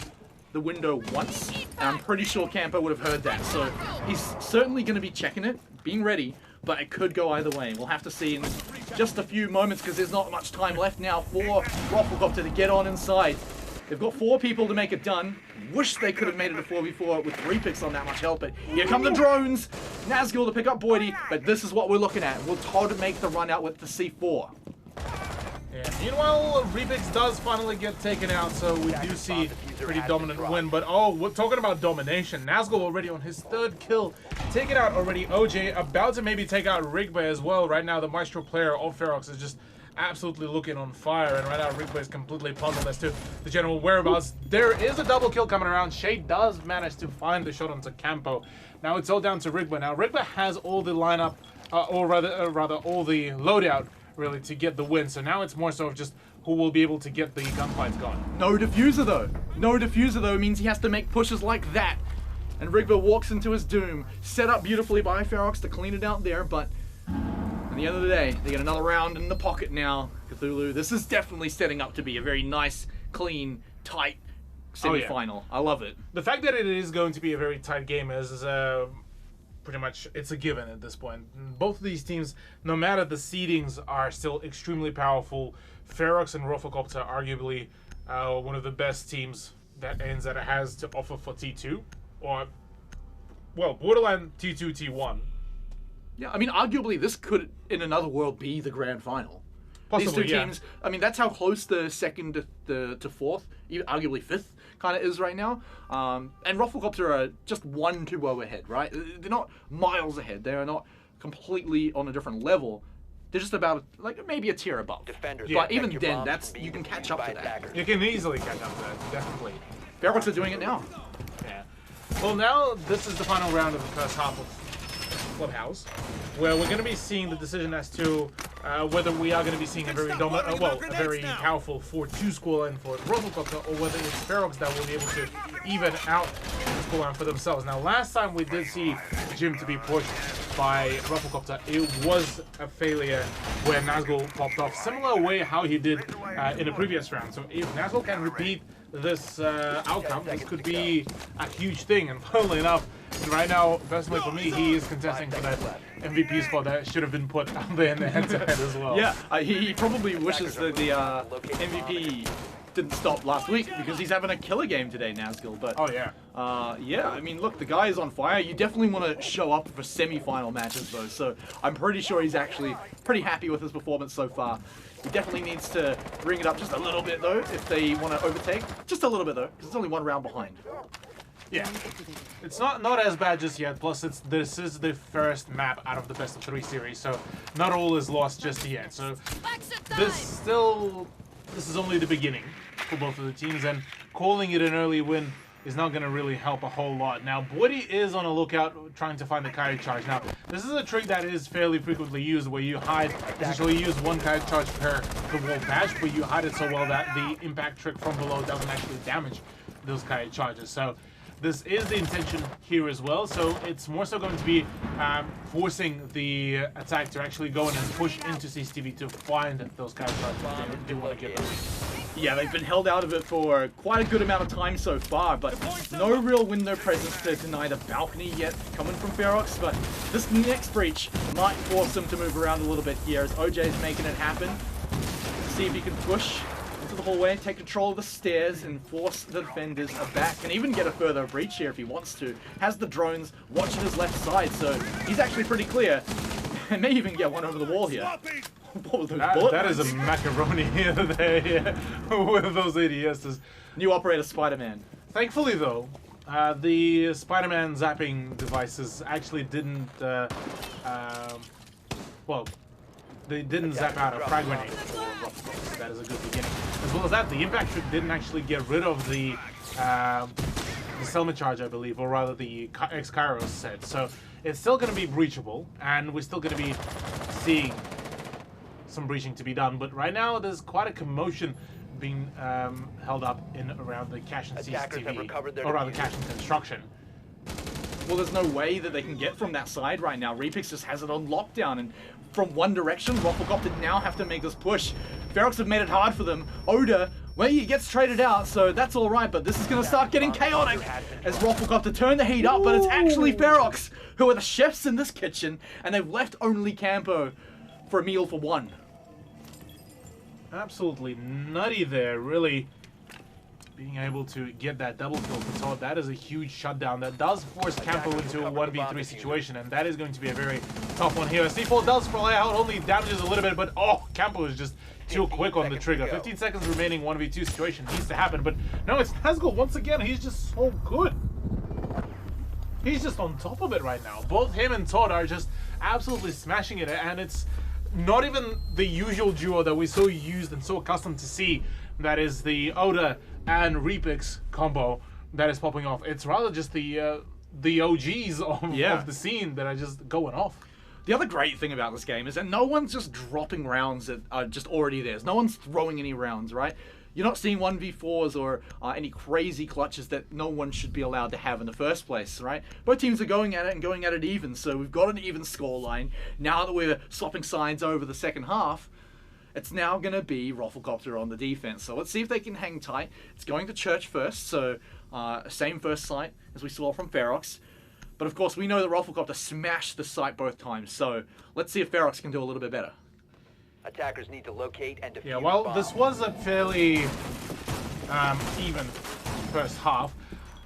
the window once, and I'm pretty sure Campo would have heard that, so he's certainly going to be checking it, being ready, but it could go either way. We'll have to see in just a few moments, because there's not much time left now for Rufflecopter to get on inside. They've got 4 people to make it done. Wish they could have made it a 4v4 with 3 picks on that much help, but here come the drones. Nazgul to pick up Boydie, but this is what we're looking at. Will Todd make the run out with the C4? Yeah. Meanwhile, Repix does finally get taken out, so we do see a pretty dominant win. But oh, we're talking about domination. Nazgul already on his 3rd kill. Taken out already. OJ about to maybe take out Rigby as well. Right now, the Maestro player of Ferox is just absolutely looking on fire, and right now Rigby is completely puzzled as to the general whereabouts. There is a double kill coming around. Shay does manage to find the shot onto Campo. Now it's all down to Rigby. Now Rigby has all the lineup, or rather all the loadout, really, to get the win. So now it's more so of just who will be able to get the gunfights going. No diffuser though. No diffuser though means he has to make pushes like that. And Rigby walks into his doom. Set up beautifully by Ferox to clean it out there, but at the end of the day, they get another round in the pocket now. Cthulu, this is definitely setting up to be a very nice, clean, tight semi-final. I love it. The fact that it is going to be a very tight game is pretty much, it's a given at this point. Both of these teams, no matter the seedings, are still extremely powerful. Ferox and Rufflecopter arguably one of the best teams that NZ has to offer for T2, or, well, borderline T2, T1. Yeah, I mean, arguably this could, in another world, be the grand final. Possibly, these 2 teams, I mean, that's how close the 2nd to 4th, even arguably 5th, kind of is right now. And Rufflecopter are just 1-2-0 ahead, right? They're not miles ahead. They are not completely on a different level. They're just about, like, maybe a tier above. Defenders, but even then, that's, you can catch up to that. You can easily catch up to that, definitely. Ferox are doing it now. Yeah. Well, now this is the final round of the first half of Clubhouse, where we're going to be seeing the decision as to whether we are going to be seeing a very dominant, a very powerful 4-2 scoreline for Rufflecopter, or whether it's Ferox that will be able to even out the scoreline for themselves. Now, last time we did see Jim to be pushed by Rufflecopter, it was a failure where Nazgul popped off, similar way how he did in the previous round. So if Nazgul can repeat this outcome, this could be a huge thing. And funnily enough, right now, personally for me, he is contesting for that MVP spot that should have been put out there in the head-to-head as well. Yeah, he probably wishes that the MVP didn't stop last week, because he's having a killer game today, Nazgul. But oh yeah, yeah. I mean, look, the guy is on fire. You definitely want to show up for semi-final matches, though. So I'm pretty sure he's actually pretty happy with his performance so far. He definitely needs to bring it up just a little bit, though, if they want to overtake. Just a little bit, though, because it's only 1 round behind. Yeah, it's not as bad just yet. Plus, this is the first map out of the best of 3 series, so not all is lost just yet. So this is only the beginning for both of the teams, and calling it an early win is not going to really help a whole lot. Now, Boydie is on a lookout trying to find the kite charge. Now, this is a trick that is fairly frequently used, where you hide, essentially use 1 kite charge per the wall patch, but you hide it so well that the impact trick from below doesn't actually damage those kite charges. So this is the intention here as well, so it's more so going to be forcing the attack to actually go in and push into CCTV to find those kite charges if they do want to get them. Yeah, they've been held out of it for quite a good amount of time so far, but no real window presence to deny the balcony yet coming from Ferox. But this next breach might force them to move around a little bit here, as OJ is making it happen. See if he can push into to the hallway, take control of the stairs, and force the defenders back, and even get a further breach here if he wants to. Has the drones watching his left side, so he's actually pretty clear. And may even get one over the wall here. What were those bullet that is a wounds? macaroni there, yeah, with those ADSs. New operator Spider-Man. Thankfully, though, the Spider-Man zapping devices actually didn't, well, they didn't zap out a frag grenade for Rufflecopter, so that is a good beginning. As well as that, the impact trick didn't actually get rid of the Selma charge, I believe, or rather the X-Kairos set. So it's still going to be breachable, and we're still going to be seeing some breaching to be done. But right now, there's quite a commotion being held up in around the cache and CCTV, or rather cache and construction. Well, there's no way that they can get from that side right now. Repix just has it on lockdown, and from one direction, Rufflecopter now have to make this push. Ferox have made it hard for them. Oda, well, he gets traded out, so that's all right, but this is going to start getting chaotic as Rufflecopter turn the heat up, but it's actually Ferox who are the chefs in this kitchen, and they've left only Campo for a meal for one. Absolutely nutty there, really being able to get that double kill for Todd. That is a huge shutdown that does force Campo into a 1v3 situation, and that is going to be a very tough one here. C4 does fly out, only damages a little bit, but oh, Campo is just too quick on the trigger. 15 seconds remaining, 1v2 situation needs to happen, but no, it's Nazgul once again. He's just so good. He's just on top of it right now. Both him and Todd are just absolutely smashing it, and it's not even the usual duo that we're so used and so accustomed to see. That is the Oda and Repix combo that is popping off. It's rather just the OGs of the scene that are just going off. The other great thing about this game is that no one's just dropping rounds that are just already there. No one's throwing any rounds, right? You're not seeing 1v4s or any crazy clutches that no one should be allowed to have in the first place, right? Both teams are going at it and going at it even, so we've got an even scoreline. Now that we're swapping sides over the second half, it's now going to be Rufflecopter on the defense. So let's see if they can hang tight. It's going to Church first, so same first site as we saw from Ferox. But of course, we know that Rufflecopter smashed the site both times, so let's see if Ferox can do a little bit better. Attackers need to locate and defuse. Yeah, well, this was a fairly even first half.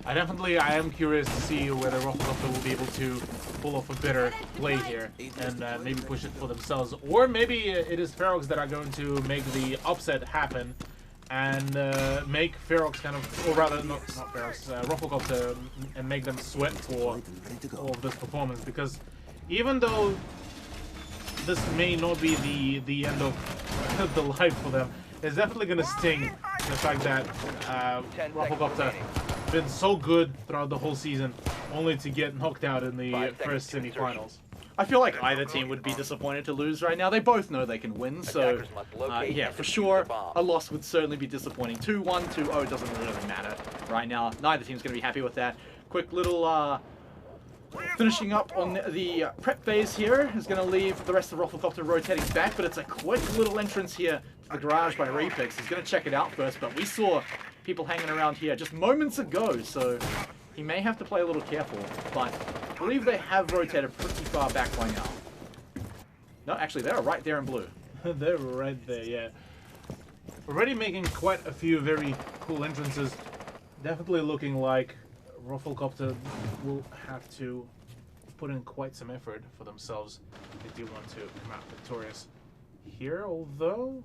I am curious to see whether Rufflecopter will be able to pull off a better play here and maybe push it for themselves, or maybe it is Ferox that are going to make the upset happen and make Ferox kind of, or rather not Ferox, Rufflecopter, and make them sweat for all of this performance, because even though this may not be the end of the life for them, it's definitely going to sting the fact that Rufflecopter been so good throughout the whole season, only to get knocked out in the first semi-finals. I feel like either team would be disappointed to lose right now. They both know they can win, so yeah, for sure, a loss would certainly be disappointing. 2-1, 2-0 doesn't really matter right now. Neither team's going to be happy with that. Quick little finishing up on the prep phase here is going to leave the rest of Rufflecopter rotating back, but it's a quick little entrance here to the garage by Repix. He's going to check it out first, but we saw people hanging around here just moments ago, so he may have to play a little careful, but I believe they have rotated pretty far back by now. No, actually, they're right there in blue. They're right there, yeah. Already making quite a few very cool entrances. Definitely looking like Rufflecopter will have to put in quite some effort for themselves if they do want to come out victorious here, although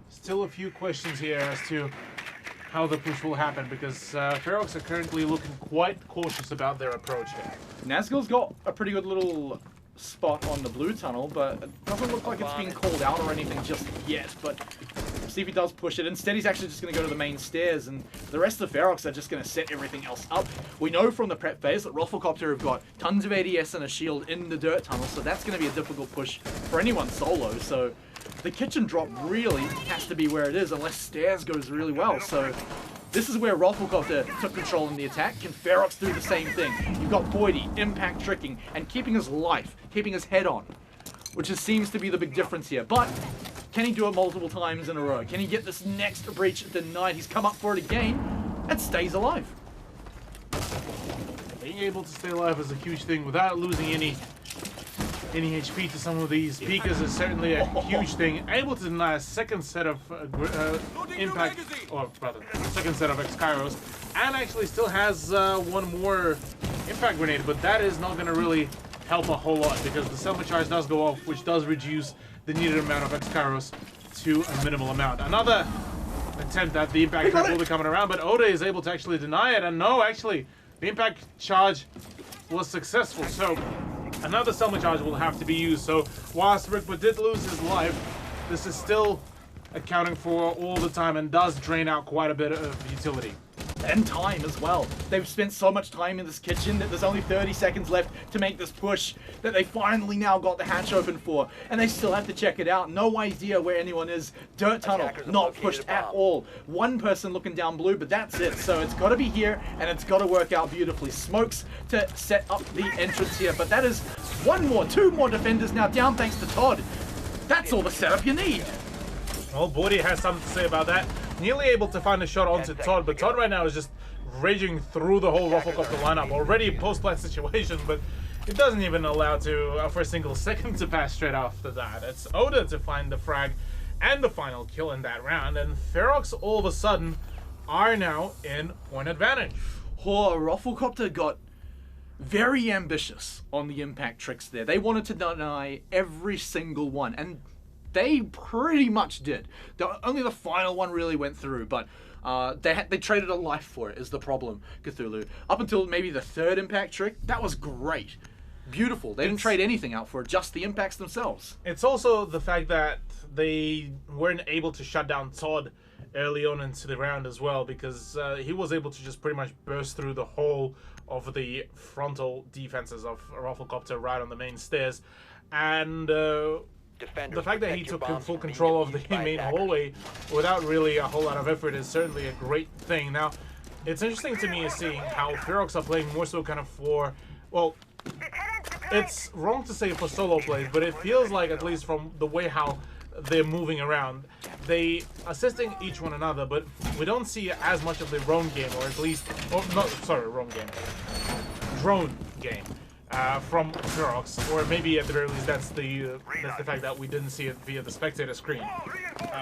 still a few questions here as to how the push will happen, because Ferox are currently looking quite cautious about their approach here. Nazgul's got a pretty good little spot on the blue tunnel, but it doesn't look like it's being called out or anything just yet, but see if he does push it. Instead, he's actually just going to go to the main stairs, and the rest of the Ferox are just going to set everything else up. We know from the prep phase that Rufflecopter have got tons of ADS and a shield in the dirt tunnel, so that's going to be a difficult push for anyone solo, so the kitchen drop really has to be where it is, unless stairs goes really well. So this is where Rufflecopter took control in the attack. Can Ferox do the same thing? You've got Boydie, impact tricking, and keeping his life, keeping his head on, which seems to be the big difference here. But can he do it multiple times in a row? Can he get this next breach denied? He's come up for it again and stays alive. Being able to stay alive is a huge thing without losing any any HP to some of these peekers is certainly a huge thing. Able to deny a second set of impact, or rather, second set of X-Kairos, and actually still has one more impact grenade, but that is not going to really help a whole lot because the self charge does go off, which does reduce the needed amount of X-Kairos to a minimal amount. Another attempt at the impact charge will be coming around, but Oda is able to actually deny it, and no, actually, the impact charge was successful, so another Selma charge will have to be used. So whilst Rickwood did lose his life, this is still accounting for all the time and does drain out quite a bit of utility. And time as well. They've spent so much time in this kitchen that there's only 30 seconds left to make this push that they finally now got the hatch open for. And they still have to check it out. No idea where anyone is. Dirt tunnel, not pushed at all. One person looking down blue, but that's it. So it's got to be here and it's got to work out beautifully. Smokes to set up the entrance here. But that is two more defenders now down thanks to Todd. That's all the setup you need. Well, Bordy has something to say about that. Nearly able to find a shot onto Todd, but Todd right now is just raging through the whole Rufflecopter lineup. Already post-plant situation, but it doesn't even allow for a single second to pass straight after that. It's Oda to find the frag and the final kill in that round, and Ferox all of a sudden are now in point advantage. Rufflecopter got very ambitious on the impact tricks there. They wanted to deny every single one, and they pretty much did. Only the final one really went through, but they traded a life for it is the problem, Cthulhu. Up until maybe the third impact trick, that was great. Beautiful. They didn't trade anything out for it, just the impacts themselves. It's also the fact that they weren't able to shut down Todd early on into the round as well, because he was able to just pretty much burst through the whole of the frontal defenses of Rufflecopter right on the main stairs. And the fact that he took full control of the main hallway without really a whole lot of effort is certainly a great thing. Now, it's interesting to me seeing how Ferox are playing more so kind of for, well, it's wrong to say for solo plays, but it feels like, at least from the way how they're moving around, they assisting each one another, but we don't see as much of the roam game, or at least, drone game. From Ferox, or maybe at the very least that's the fact that we didn't see it via the spectator screen.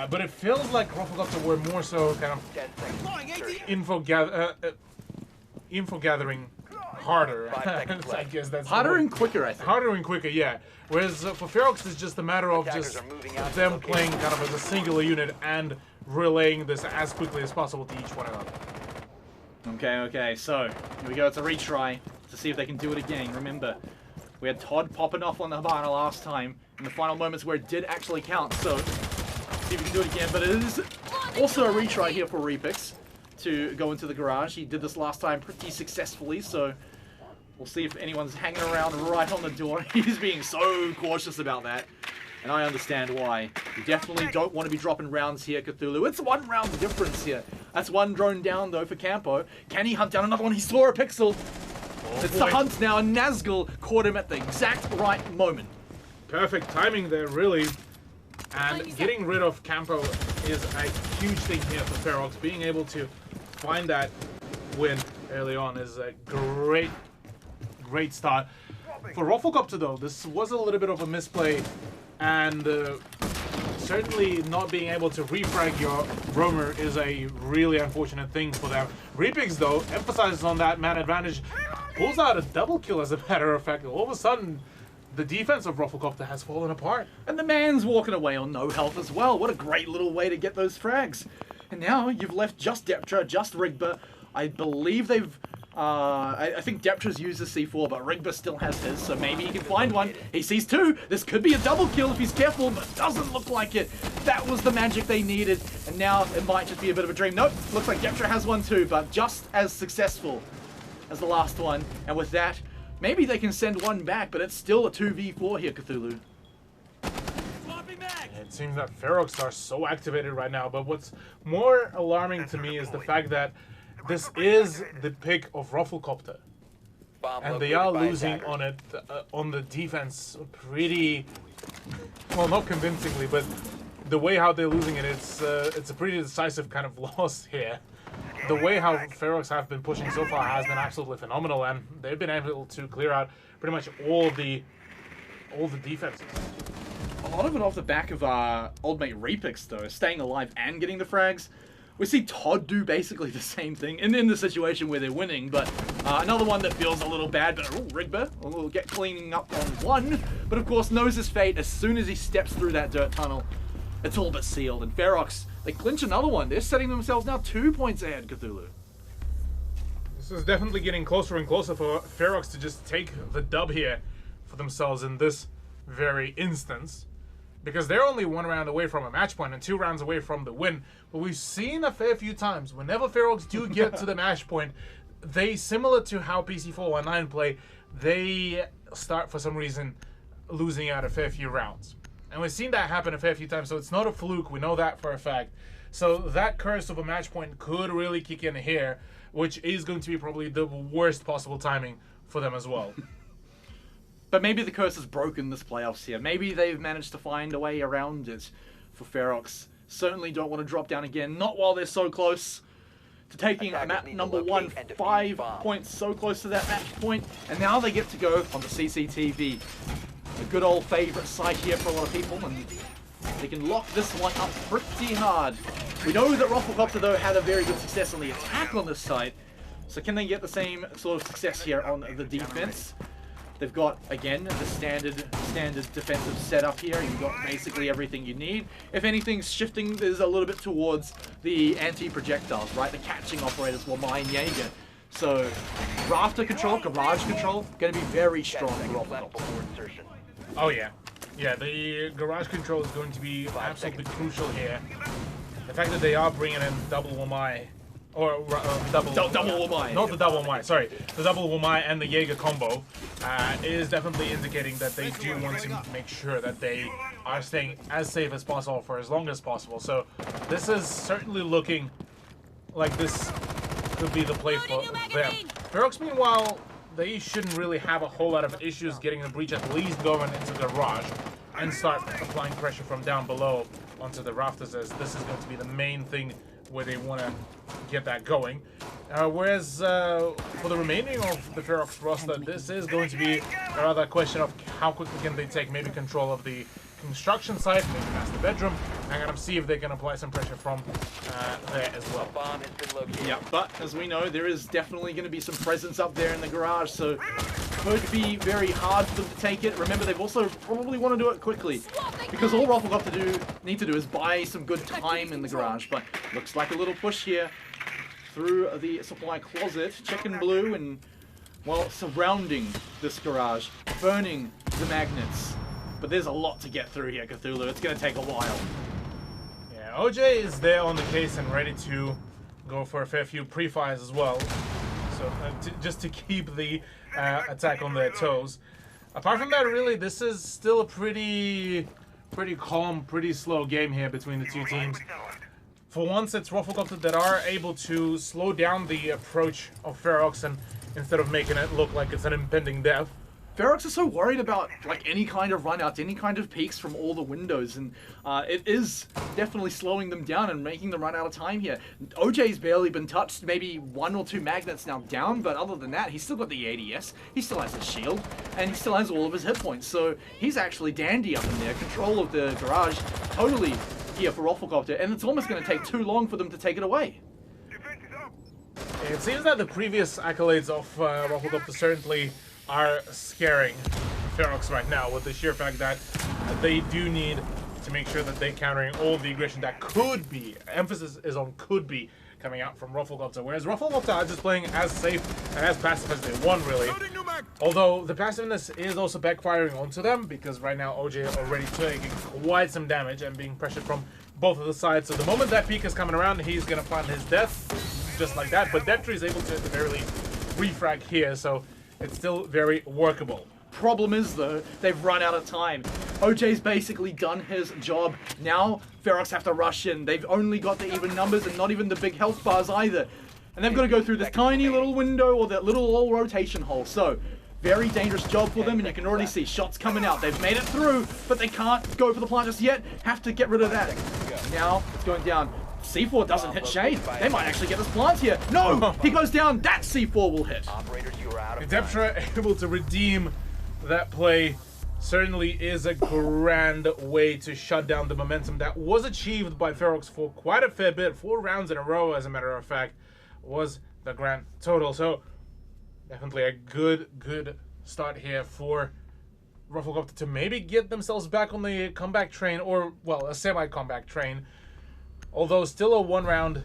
But it feels like Rufflecopter were more so kind of info gathering harder. I guess that's harder and quicker, I think. Harder and quicker, yeah. Whereas for Ferox, it's just a matter of just them playing kind of as a singular unit and relaying this as quickly as possible to each one another. Okay, so here we go. It's a retry to see if they can do it again. Remember, we had Todd popping off on the Habana last time in the final moments where it did actually count. So, see if we can do it again. But it is also a retry here for Repix to go into the garage. He did this last time pretty successfully, so we'll see if anyone's hanging around right on the door. He's being so cautious about that, and I understand why. You definitely don't want to be dropping rounds here, Cthulhu. It's one round difference here. That's one drone down, though, for Campo. Can he hunt down another one? He saw a pixel. It's the hunt now, and Nazgul caught him at the exact right moment. Perfect timing there, really. And getting rid of Campo is a huge thing here for Ferox. Being able to find that win early on is a great start. For Rufflecopter, though, this was a little bit of a misplay, and certainly not being able to refrag your roamer is a really unfortunate thing for them. Repix, though, emphasizes on that man advantage, pulls out a double kill, as a matter of fact. All of a sudden, the defense of Rufflecopter has fallen apart. And the man's walking away on no health as well. What a great little way to get those frags. And now you've left just Deptra, just Rigba. I believe they've... I think Deptra's used the C4, but Rigba still has his, so maybe he can find one. He sees two. This could be a double kill if he's careful, but doesn't look like it. That was the magic they needed, and now it might just be a bit of a dream. Nope, looks like Deptra has one too, but just as successful as the last one. And with that, maybe they can send one back, but it's still a 2v4 here, Cthulhu. It seems that Ferox are so activated right now, but what's more alarming to me is the fact that this is the pick of Rufflecopter, and they are losing on it on the defense pretty, well, not convincingly, but the way how they're losing it, it's a pretty decisive kind of loss here. The way how Ferox have been pushing so far has been absolutely phenomenal, and they've been able to clear out pretty much all all the defenses. A lot of it off the back of old mate Repix, though, staying alive and getting the frags. We see Todd do basically the same thing in the situation where they're winning, but another one that feels a little bad, but Rigber will get cleaning up on one, but of course knows his fate as soon as he steps through that dirt tunnel. It's all but sealed, and Ferox, they clinch another one. They're setting themselves now 2 points ahead, Cthulhu. This is definitely getting closer and closer for Ferox to just take the dub here for themselves in this very instance. Because they're only 1 round away from a match point and 2 rounds away from the win. But we've seen a fair few times, whenever Ferox do get to the match point, they, similar to how PC419 play, they start for some reason losing out a fair few rounds. And we've seen that happen a fair few times, so it's not a fluke, we know that for a fact. So that curse of a match point could really kick in here, which is going to be probably the worst possible timing for them as well. But maybe the curse is broken this playoffs here. Maybe they've managed to find a way around it for Ferox. Certainly don't want to drop down again, not while they're so close to taking map number 1, 5 points, so close to that match point. And now they get to go on the CCTV. A good old favorite site here for a lot of people, and they can lock this one up pretty hard. We know that Rufflecopter, though, had a very good success on the attack on this site. So can they get the same sort of success here on the defense? They've got, again, the standard defensive setup here. You've got basically everything you need. If anything's shifting, there's a little bit towards the anti-projectiles, right? The catching operators, Wamai and Jaeger. So, rafter control, garage control, going to be very strong for Rufflecopter. Oh yeah. Yeah, the garage control is going to be absolutely crucial here. The fact that they are bringing in double Wamai, or double Wamai. Not the double Wamai, sorry. The double Wamai and the Jaeger combo is definitely indicating that they do want to make sure that they are staying as safe as possible for as long as possible. So this is certainly looking like this could be the play for them. Ferox, meanwhile, they shouldn't really have a whole lot of issues getting the breach at least going into the garage and start applying pressure from down below onto the rafters, as this is going to be the main thing where they want to get that going. Whereas for the remaining of the Ferox roster, this is going to be a rather question of how quickly can they take maybe control of the construction site, maybe past the bedroom, and kind of see if they can apply some pressure from there as well. Bomb has been located. Yeah, but as we know, there is definitely going to be some presence up there in the garage, so it could be very hard for them to take it. Remember, they've also probably want to do it quickly, because all Rufflecopter need to do is buy some good time in the garage, but looks like a little push here through the supply closet. Chicken Blue and, well, surrounding this garage, burning the magnets. But there's a lot to get through here, Cthulhu. It's going to take a while. Yeah, OJ is there on the case and ready to go for a fair few pre-fires as well. So just to keep the attack on their toes. Apart from that, really, this is still a pretty calm, pretty slow game here between the two teams. For once, it's Rufflecopter that are able to slow down the approach of Ferox, and instead of making it look like it's an impending death. Ferox is so worried about like any kind of runouts, any kind of peaks from all the windows, and it is definitely slowing them down and making them run out of time here. OJ's barely been touched, maybe 1 or 2 magnets now down, but other than that, he's still got the ADS, he still has his shield, and he still has all of his hit points, so he's actually dandy up in there. Control of the garage, totally here for Rufflecopter, and it's almost going to take too long for them to take it away. It seems that the previous accolades of Rufflecopter certainly are scaring Ferox right now, with the sheer fact that they do need to make sure that they're countering all the aggression that could be, emphasis is on could be, coming out from Rufflecopter, whereas Rufflecopter are just playing as safe and as passive as they want, really. Although the passiveness is also backfiring onto them, because right now OJ already taking quite some damage and being pressured from both of the sides. So the moment that peak is coming around, he's going to find his death just like that, but Deptree is able to at the very least refrag here, so it's still very workable. Problem is, though, they've run out of time. OJ's basically done his job. Now, Ferox have to rush in. They've only got the even numbers and not even the big health bars either. And they've got to go through this tiny little window or that little rotation hole. So, very dangerous job for them, and you can already see shots coming out. They've made it through, but they can't go for the plant just yet. Have to get rid of that. Now, it's going down. C4 doesn't hit Shade. They might actually get this plant here. No! He goes down. That C4 will hit. Operators, you are out of Deptree able to redeem that play certainly is a grand way to shut down the momentum that was achieved by Ferox for quite a fair bit. 4 rounds in a row, as a matter of fact, was the grand total. So definitely a good start here for Rufflecopter to maybe get themselves back on the comeback train, or, well, a semi-comeback train. Although still a 1 round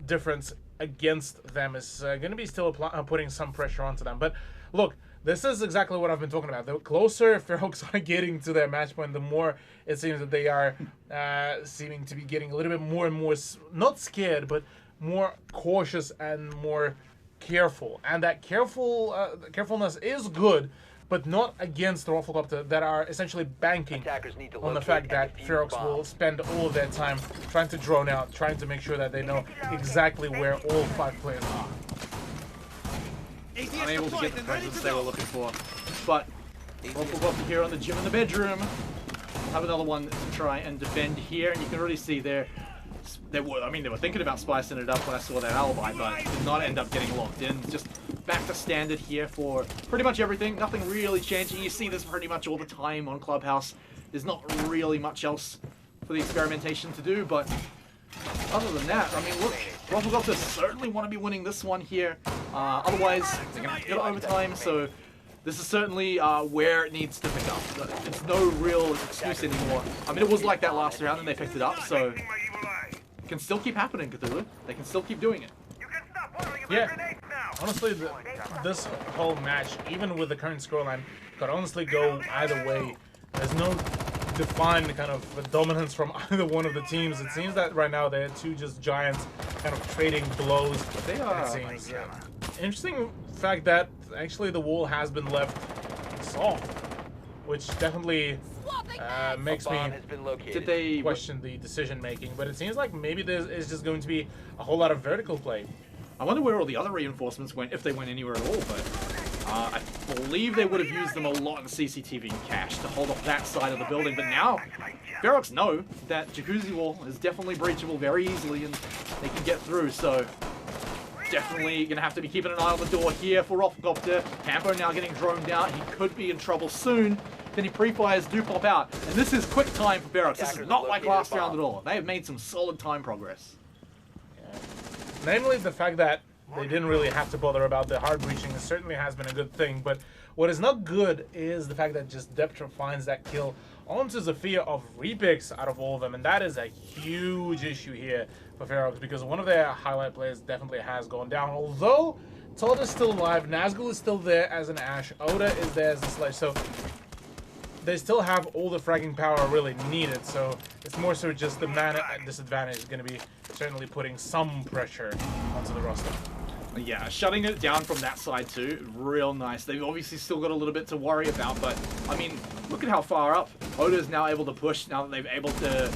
difference against them is going to be still putting some pressure onto them. But look, this is exactly what I've been talking about. The closer Ferox are getting to their match point, the more it seems that they are seeming to be getting a little bit more and more, not scared, but more cautious and more careful. And that carefulness is good, but not against the Rufflecopter that are essentially banking on the fact that Ferox will spend all of their time trying to drone out, trying to make sure that they know exactly where all 5 players are. Unable to get the presence they were looking for. But Rufflecopter here on the gym in the bedroom. Have another one to try and defend here, and you can really see they were thinking about spicing it up when I saw that alibi, but did not end up getting locked in. Just back to standard here for pretty much everything. Nothing really changing. You see this pretty much all the time on Clubhouse. There's not really much else for the experimentation to do, but other than that, I mean, look, Rufflecopter certainly want to be winning this one here. Otherwise, they're going to have to go to overtime, so this is certainly where it needs to pick up. It's no real excuse anymore. I mean, it was like that last round and they picked it up, so it can still keep happening, Cthulhu. They can still keep doing it. Yeah, honestly, this whole match, even with the current scoreline, could honestly go either way. There's no defined kind of dominance from either one of the teams. It seems that right now they're 2 just giants kind of trading blows. They are. It seems. Interesting fact that actually the wall has been left soft, which definitely makes me question the decision making. But it seems like maybe there is just going to be a whole lot of vertical play. I wonder where all the other reinforcements went, if they went anywhere at all, but I believe they would have used them a lot in CCTV and cache to hold off that side of the building. But now, Ferox know that Jacuzzi wall is definitely breachable very easily and they can get through, so definitely going to have to be keeping an eye on the door here for Rufflecopter. Campo now getting droned out. He could be in trouble soon. Then he pre-fires do pop out. And this is quick time for Ferox. This is not like last round at all. They have made some solid time progress. Yeah. Namely, the fact that they didn't really have to bother about the hard breaching. It certainly has been a good thing. But what is not good is the fact that just Deptra finds that kill onto Zofia of repicks out of all of them. And that is a huge issue here for Ferox, because one of their highlight players definitely has gone down. Although Todd is still alive, Nazgul is still there as an Ash, Oda is there as a Sledge, so they still have all the fragging power really needed. So it's more so just the mana disadvantage is going to be certainly putting some pressure onto the roster. Yeah, shutting it down from that side too, real nice. They've obviously still got a little bit to worry about, but I mean, look at how far up Oda is now able to push, now that they've able to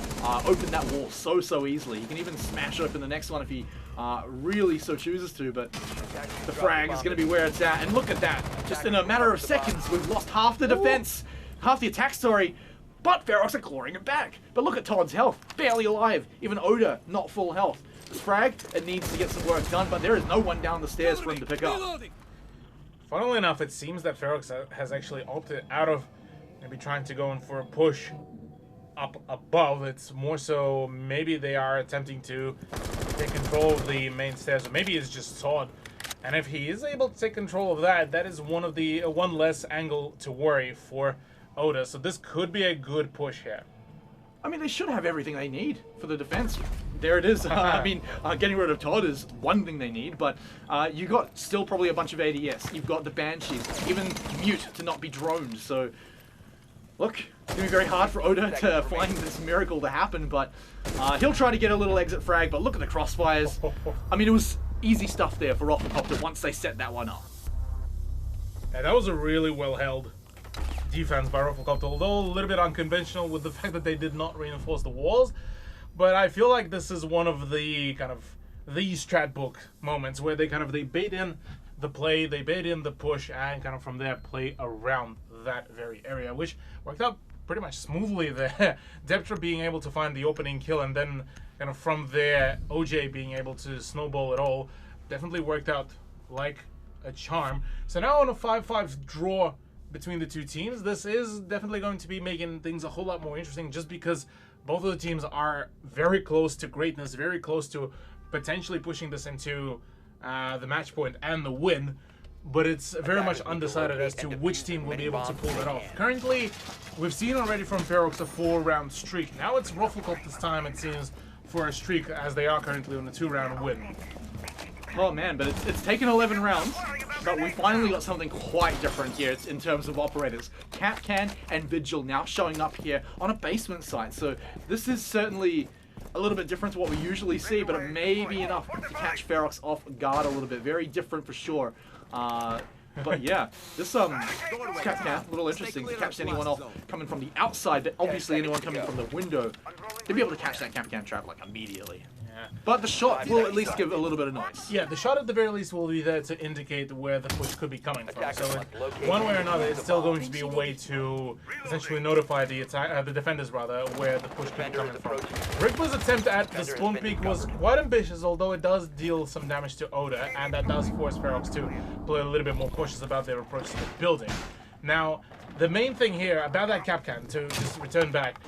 open that wall so easily. He can even smash open the next one if he really so chooses to, but the frag is going to be where it's at. And look at that, just in a matter of seconds, we've lost half the defense, half the attack story, but Ferox are clawing it back. But look at Todd's health, barely alive. Even Oda, not full health. Frag, it needs to get some work done, but there is no one down the stairs for him to pick up. Funnily enough, it seems that Ferox has actually opted out of maybe trying to go in for a push up above. It's more so maybe they are attempting to take control of the main stairs, or maybe it's just Todd. And if he is able to take control of that, that is one of the one less angle to worry for Oda. So this could be a good push here. I mean, they should have everything they need for the defense. There it is. I mean, getting rid of Todd is one thing they need, but you got still probably a bunch of ADS. You've got the Banshees, even Mute to not be droned. So, look, it's going to be very hard for Oda to find this miracle to happen, but he'll try to get a little exit frag, but look at the crossfires. I mean, it was easy stuff there for Rufflecopter once they set that one up. Yeah, that was a really well-held defense by Rufflecopter, although a little bit unconventional with the fact that they did not reinforce the walls. But I feel like this is one of the kind of the strat book moments where they bait in the play, they bait in the push, and kind of from there play around that very area, which worked out pretty much smoothly there. Deptra being able to find the opening kill, and then kind of from there OJ being able to snowball it all, definitely worked out like a charm. So now on a 5-5 draw between the two teams, this is definitely going to be making things a whole lot more interesting, just because both of the teams are very close to greatness, very close to potentially pushing this into the match point and the win. But it's very much undecided as to which team will be able to pull it off. Currently, we've seen already from Ferox a 4-round streak. Now it's Rufflecopter's time, it seems, for a streak, as they are currently on a 2-round win. Oh man, but it's taken 11 rounds, but we finally got something quite different here in terms of operators. Capcan and Vigil now showing up here on a basement site, so this is certainly a little bit different to what we usually see, but it may be enough to catch Ferox off guard a little bit. Very different for sure. But yeah, this Capcan, a little interesting to catch anyone off coming from the outside, but obviously anyone coming from the window, to be able to catch that Capcan trap like immediately. Yeah. But the shot will at least give a little bit of noise. Yeah, the shot at the very least will be there to indicate where the push could be coming from. So one way or another, it's still going to be a way to essentially notify the defenders rather, where the push could be coming from. Rickler's attempt at the Storm Peak was quite ambitious, although it does deal some damage to Oda, and that does force Ferox to play a little bit more cautious about their approach to the building. Now, the main thing here about that Capcan, to just return back,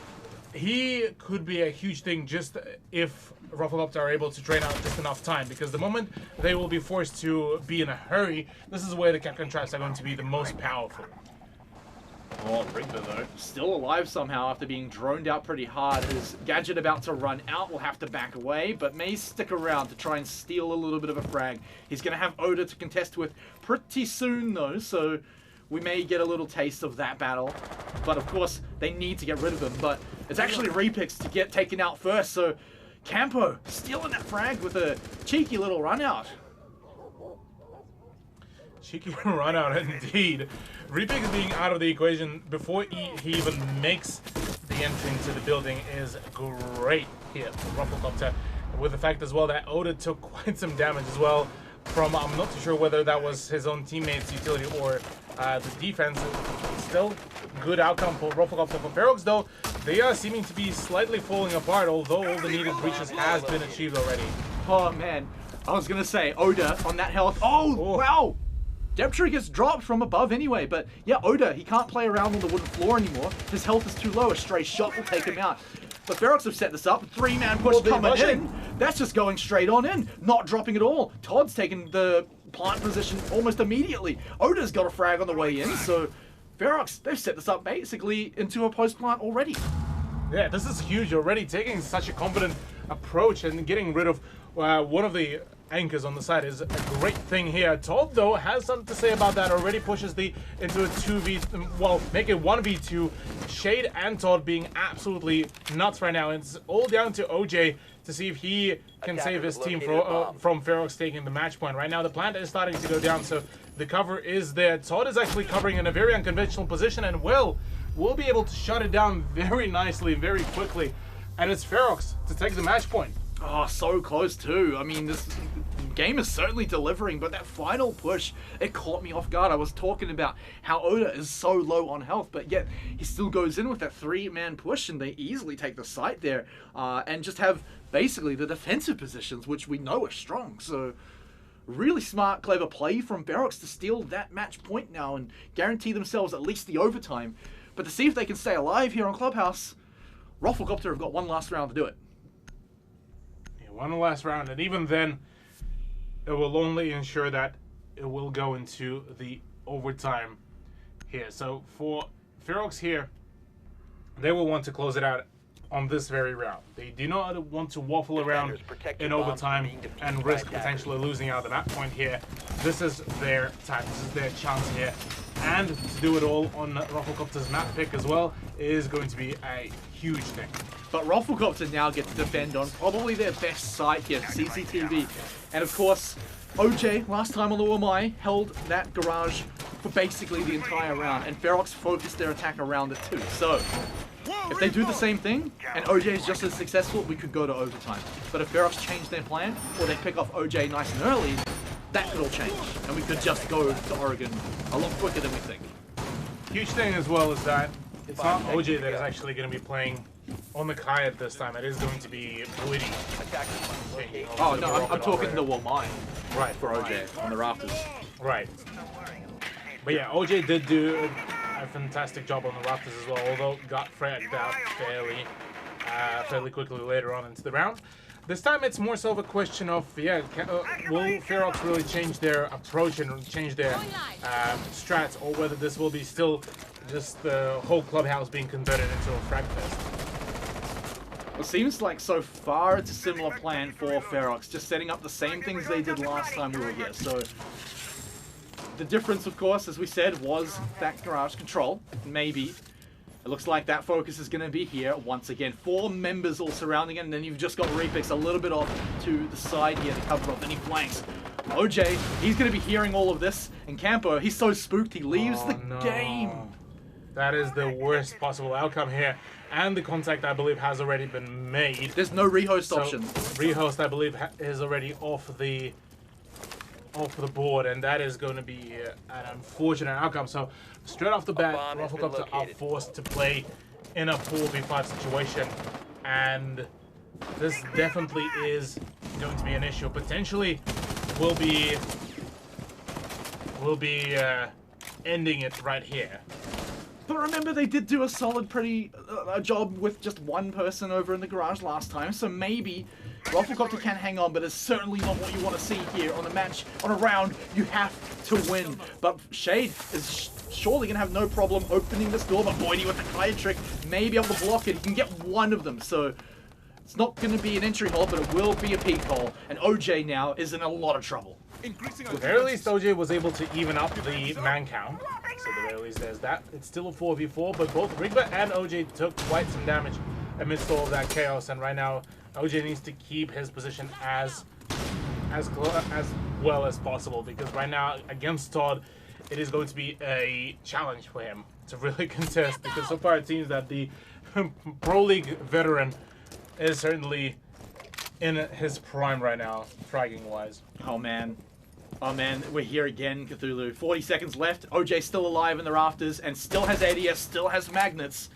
he could be a huge thing just if Rufflecopter are able to drain out just enough time, because the moment they will be forced to be in a hurry, this is where the Capcan traps are going to be the most powerful. Oh, Rickler though, still alive somehow after being droned out pretty hard. His gadget about to run out, will have to back away, but may stick around to try and steal a little bit of a frag. He's going to have Oda to contest with pretty soon though, so we may get a little taste of that battle. But of course, they need to get rid of him, but it's actually Repix to get taken out first, so Campo stealing that frag with a cheeky little run out. Cheeky run out indeed. Repix being out of the equation before he even makes the entry into the building is great here for Rufflecopter. With the fact as well that Oda took quite some damage as well from, I'm not too sure whether that was his own teammates' utility or the defense. Still good outcome for Rufflecopter. For Ferox though, they are seeming to be slightly falling apart, although all the needed breaches has been achieved already. Oh man, I was gonna say Oda on that health. Oh wow! Deptree gets dropped from above anyway, but yeah, Oda, he can't play around on the wooden floor anymore. His health is too low, a stray shot will take him out. But Ferox have set this up, 3-man push coming in. That's just going straight on in, not dropping at all. Todd's taking the plant position almost immediately. Oda's got a frag on the way in, so Ferox, they've set this up basically into a post plant already. Yeah, this is huge already, taking such a confident approach and getting rid of one of the anchors on the side is a great thing here. Todd though has something to say about that, already pushes into a 2v, well, make it 1v2. Shade and Todd being absolutely nuts right now. It's all down to OJ to see if he can save his team from Ferox taking the match point. Right now the plant is starting to go down, so the cover is there. Todd is actually covering in a very unconventional position and will be able to shut it down very nicely, very quickly. And it's Ferox to take the match point. Oh, so close too. I mean, this game is certainly delivering, but that final push, it caught me off guard. I was talking about how Oda is so low on health, but yet he still goes in with that 3-man push, and they easily take the site there and just have basically the defensive positions, which we know are strong. So really smart, clever play from Ferox to steal that match point now and guarantee themselves at least the overtime. But to see if they can stay alive here on Clubhouse, Rufflecopter have got one last round to do it. One last round, and even then, it will only ensure that it will go into the overtime here. So for Ferox here, they will want to close it out on this very round. They do not want to waffle around in overtime and risk potentially losing out at that point here. This is their time, this is their chance here. And to do it all on Rufflecopter's map pick as well is going to be a huge thing. But Rufflecopter now get to defend on probably their best site here, CCTV. And of course, OJ, last time on the OMI, held that garage for basically the entire round. And Ferox focused their attack around it too. So, if they do the same thing, and OJ is just as successful, we could go to overtime. But if Ferox change their plan, or they pick off OJ nice and early, that could all change. And we could just go to Oregon a lot quicker than we think. Huge thing as well is that it's not OJ that is actually going to be playing on the Kayat this time. It is going to be Blitty. Oh no, I'm talking the Womai. Right. For OJ on the rafters. Right. But yeah, OJ did do a fantastic job on the rafters as well, although got fragged out fairly quickly later on into the round. This time it's more so of a question of, will Ferox really change their approach and change their strats, or whether this will be still just the whole clubhouse being converted into a frag fest. It seems like so far it's a similar plan for Ferox, just setting up the same things they did last time we were here. So the difference, of course, as we said, was that garage control. Maybe. It looks like that focus is going to be here once again. 4 members all surrounding it, and then you've just got Repix a little bit off to the side here to cover up. Then he flanks. OJ, he's going to be hearing all of this. And Campo, he's so spooked he leaves the game. That is the worst possible outcome here. And the contact, I believe, has already been made. There's no rehost option. Rehost, I believe, is already off the board, and that is going to be an unfortunate outcome. So straight off the bat, Rufflecopter are forced to play in a 4v5 situation, and this definitely is going to be an issue. Potentially, will be ending it right here. But remember, they did do a solid, a job with just one person over in the garage last time, so maybe Rufflecopter can hang on, but it's certainly not what you want to see here on a match, on a round. You have to win. But Shade is surely going to have no problem opening this door, but Boydie with the Kaya trick may be able to block it. He can get one of them, so it's not going to be an entry hole, but it will be a peak hole. And OJ now is in a lot of trouble. At the very least, OJ was able to even up the man count. So at the very least, there's that. It's still a 4v4, but both Rigba and OJ took quite some damage amidst all of that chaos. And right now, OJ needs to keep his position as well as possible, because right now, against Todd, it is going to be a challenge for him to really contest, because so far it seems that the Pro League veteran is certainly in his prime right now, fragging-wise. Oh, man. Oh, man. We're here again, Cthulhu. 40 seconds left. OJ still alive in the rafters and still has ADS, still has magnets.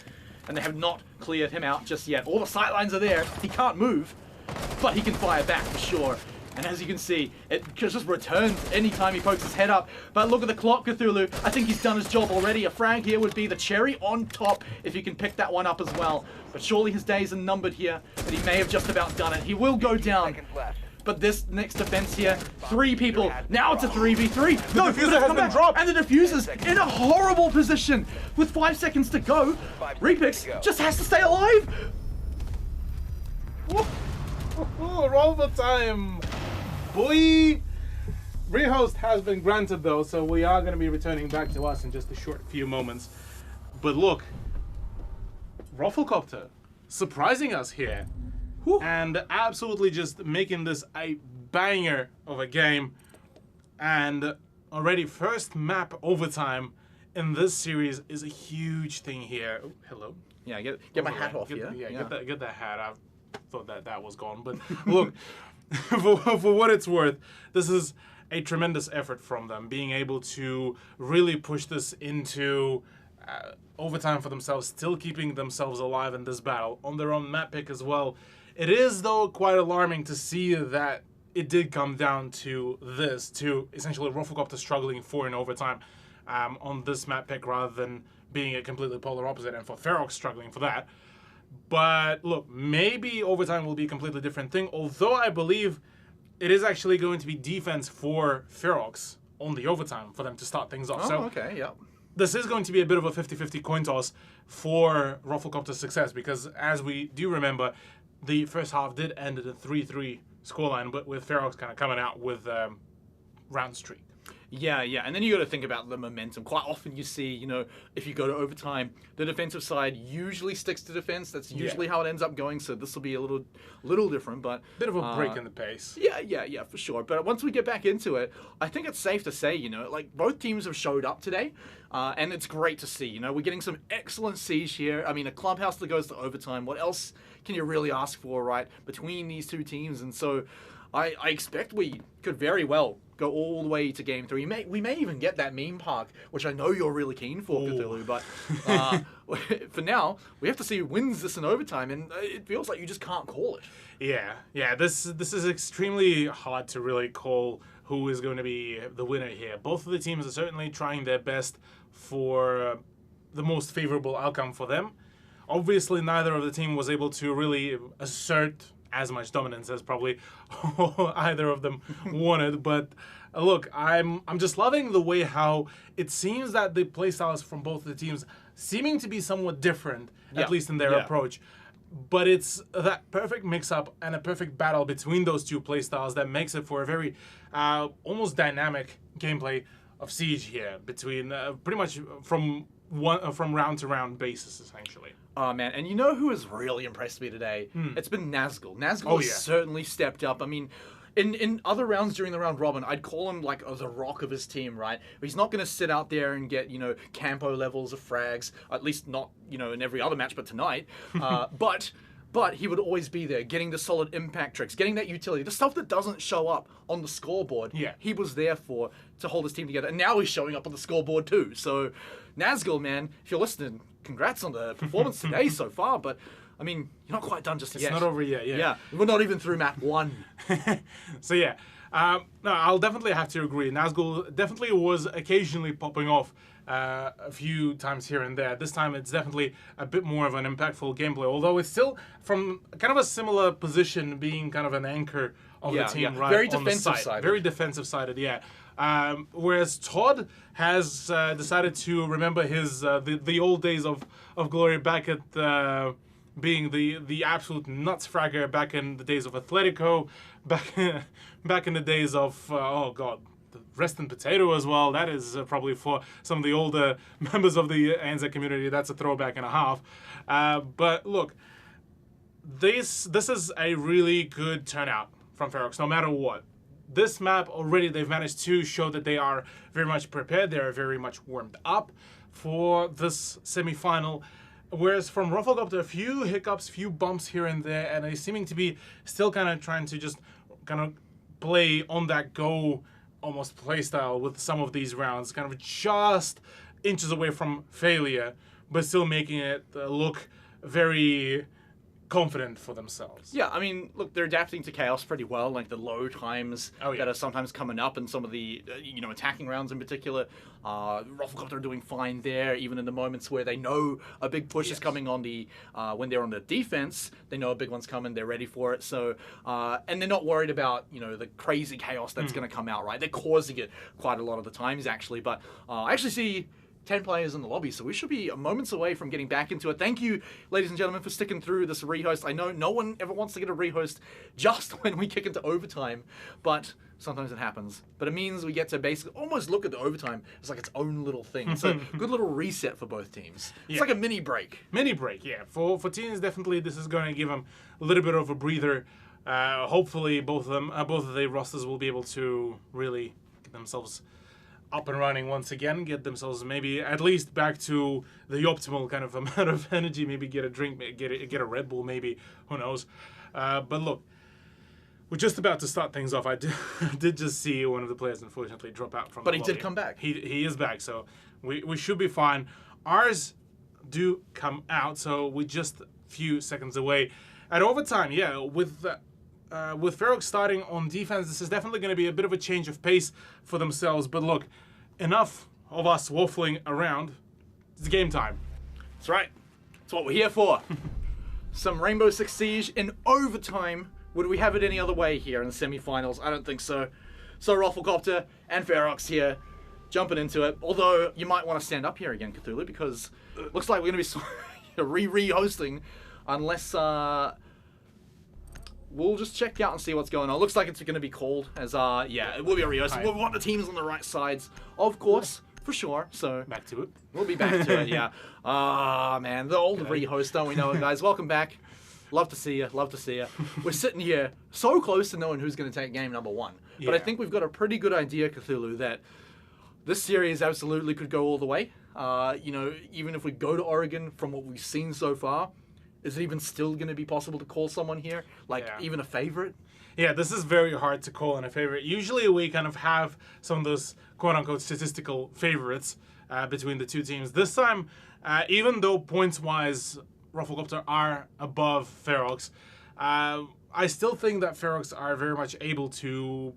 And they have not cleared him out just yet. All the sightlines are there. He can't move, but he can fire back for sure. And as you can see, it just returns anytime he pokes his head up. But look at the clock, Cthulhu. I think he's done his job already. A frag here would be the cherry on top if he can pick that one up as well. But surely his days are numbered here, but he may have just about done it. He will go down. But this next defense here, 3 people. Now it's a 3v3. No, the diffuser has been dropped. And the diffuser's in a horrible position. With 5 seconds to go, Repix just has to stay alive. Roll the time. Boy! Rehost has been granted though, so we are going to be returning back to us in just a short few moments. But look, Rufflecopter surprising us here. And absolutely just making this a banger of a game. And already first map overtime in this series is a huge thing here. Oh, hello. Yeah, get my hat off here. Yeah, get that hat. I thought that was gone. But look, for what it's worth, this is a tremendous effort from them, being able to really push this into overtime for themselves, still keeping themselves alive in this battle on their own map pick as well. It is, though, quite alarming to see that it did come down to this, to essentially Rufflecopter struggling for an overtime on this map pick rather than being a completely polar opposite, and for Ferox struggling for that. But look, maybe overtime will be a completely different thing, although I believe it is actually going to be defense for Ferox on the overtime for them to start things off. Oh, so okay, yeah. This is going to be a bit of a 50-50 coin toss for Rufflecopter's success, because as we do remember, the first half did end at a 3-3 scoreline, but with Ferox kind of coming out with round streak. Yeah, and then you got to think about the momentum. Quite often you see, you know, if you go to overtime, the defensive side usually sticks to defense. That's usually how it ends up going. So this will be a little different, but bit of a break in the pace. Yeah, for sure. But once we get back into it, I think it's safe to say, you know, like both teams have showed up today, and it's great to see. You know, we're getting some excellent siege here. I mean, a clubhouse that goes to overtime. What else can you really ask for, right, between these two teams? And so I expect we could very well go all the way to game 3. We may even get that meme park, which I know you're really keen for, Cthulhu. But for now, we have to see who wins this in overtime, and it feels like you just can't call it. Yeah. This is extremely hard to really call who is going to be the winner here. Both of the teams are certainly trying their best for the most favorable outcome for them. Obviously, neither of the team was able to really assert as much dominance as probably either of them wanted. But look, I'm just loving the way how it seems that the playstyles from both the teams seeming to be somewhat different, at least in their approach. But it's that perfect mix-up and a perfect battle between those two playstyles that makes it for a very almost dynamic gameplay of Siege here, between pretty much from round to round basis, essentially. Oh man, and you know who has really impressed me today? It's been Nazgul. Nazgul has certainly stepped up. I mean, in other rounds during the round robin, I'd call him like the rock of his team, right? He's not going to sit out there and get, campo levels of frags, at least not, in every other match, but tonight. But he would always be there, getting the solid impact tricks, getting that utility, the stuff that doesn't show up on the scoreboard. Yeah. He was there to hold his team together, and now he's showing up on the scoreboard too. So, Nazgul, man, if you're listening, congrats on the performance today so far. But I mean, you're not quite done just yet. It's not over yet. Yeah, we're not even through map 1. So yeah, no, I'll definitely have to agree. Nazgul definitely was occasionally popping off a few times here and there. This time it's definitely a bit more of an impactful gameplay, although it's still from kind of a similar position, being kind of an anchor of the team, right? Very on the defensive side. sided. Very defensive sided, yeah. Whereas Todd has decided to remember his the old days of glory back at being the absolute nuts fragger back in the days of Atletico, back in the days of oh god, the Rest in Potato as well. That is probably for some of the older members of the ANZ community. That's a throwback and a half. But look, this is a really good turnout from Ferox, no matter what. This map already, they've managed to show that they are very much prepared. They are very much warmed up for this semi-final. Whereas from Rufflecopter, a few hiccups, few bumps here and there, and they seeming to be still kind of trying to just kind of play on that go almost play style with some of these rounds, kind of just inches away from failure, but still making it look very confident for themselves. Yeah, I mean, look, they're adapting to chaos pretty well, like the low times that are sometimes coming up in some of the, attacking rounds in particular. Rufflecopter are doing fine there, even in the moments where they know a big push is coming on the, when they're on the defense, they know a big one's coming, they're ready for it. So, and they're not worried about, the crazy chaos that's going to come out, right? They're causing it quite a lot of the times, actually. But I actually see 10 players in the lobby, so we should be moments away from getting back into it. Thank you, ladies and gentlemen, for sticking through this rehost. I know no one ever wants to get a rehost just when we kick into overtime, but sometimes it happens. But it means we get to basically almost look at the overtime as like its own little thing. It's a good little reset for both teams. It's like a mini break. Mini break, yeah. For teams, definitely this is going to give them a little bit of a breather. Hopefully, both of the rosters will be able to really get themselves up and running once again, get themselves maybe at least back to the optimal kind of amount of energy, maybe get a drink, get a Red Bull maybe, who knows. But look, we're just about to start things off. I did just see one of the players unfortunately drop out from the lobby. But he did come back. He is back, so we should be fine. Ours do come out, so we're just a few seconds away. At overtime, yeah, with Ferox starting on defense, this is definitely going to be a bit of a change of pace for themselves. But look, enough of us waffling around. It's game time. That's right. That's what we're here for. Some Rainbow Six Siege in overtime. Would we have it any other way here in the semi-finals? I don't think so. So Rufflecopter and Ferox here, jumping into it. Although you might want to stand up here again, Cthulhu, because it looks like we're going to be re-hosting unless... We'll just check out and see what's going on. Looks like it's going to be called as, yeah, it will be a rehost. We want the teams on the right sides, of course, for sure. So back to it. We'll be back to it, yeah. Man, the old rehost, don't we know it, guys? Welcome back. Love to see you. Love to see you. We're sitting here so close to knowing who's going to take game number 1. But I think we've got a pretty good idea, Cthulhu, that this series absolutely could go all the way. Even if we go to Oregon from what we've seen so far, is it even still going to be possible to call someone here? Even a favorite? Yeah, this is very hard to call in a favorite. Usually we kind of have some of those quote-unquote statistical favorites between the two teams. This time, even though points-wise Rufflecopter are above Ferox, I still think that Ferox are very much able to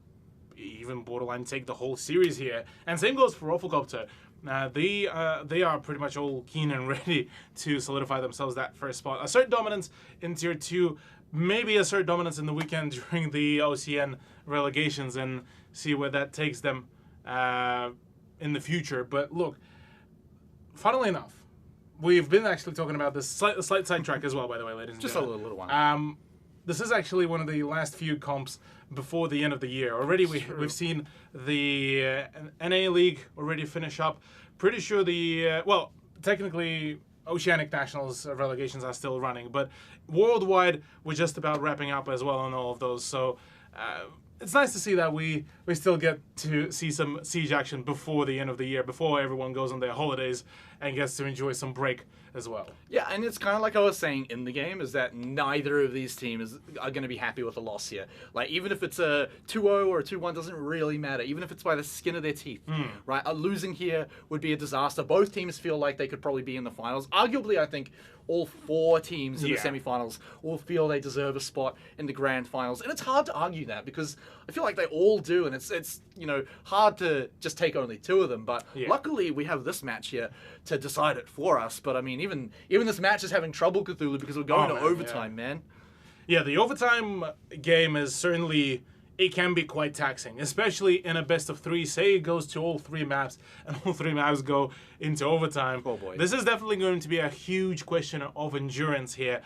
even borderline take the whole series here. And same goes for Rufflecopter. They are pretty much all keen and ready to solidify themselves that first spot. Assert dominance in Tier 2, maybe assert dominance in the weekend during the OCN relegations and see where that takes them in the future. But look, funnily enough, we've been actually talking about this slight sidetrack as well, by the way, ladies and Just a gentlemen. little one. This is actually one of the last few comps before the end of the year. Already we've seen the NA League already finish up. Pretty sure the, well, technically Oceanic Nationals relegations are still running, but worldwide we're just about wrapping up as well on all of those. So it's nice to see that we still get to see some Siege action before the end of the year, before everyone goes on their holidays and gets to enjoy some break as well. Yeah, and it's kind of like I was saying in the game, is that neither of these teams are going to be happy with a loss here. Like, even if it's a 2-0 or a 2-1, doesn't really matter. Even if it's by the skin of their teeth, right? A losing here would be a disaster. Both teams feel like they could probably be in the finals. Arguably, I think all 4 teams in the semifinals will feel they deserve a spot in the grand finals. And it's hard to argue that, because I feel like they all do, and it's you know, hard to just take only 2 of them. But luckily, we have this match here to decide it for us. But I mean, even this match is having trouble, Cthulhu, because we're going to overtime, man. Yeah, the overtime game is certainly, it can be quite taxing, especially in a best of 3. Say it goes to all 3 maps, and all 3 maps go into overtime. Oh boy. This is definitely going to be a huge question of endurance here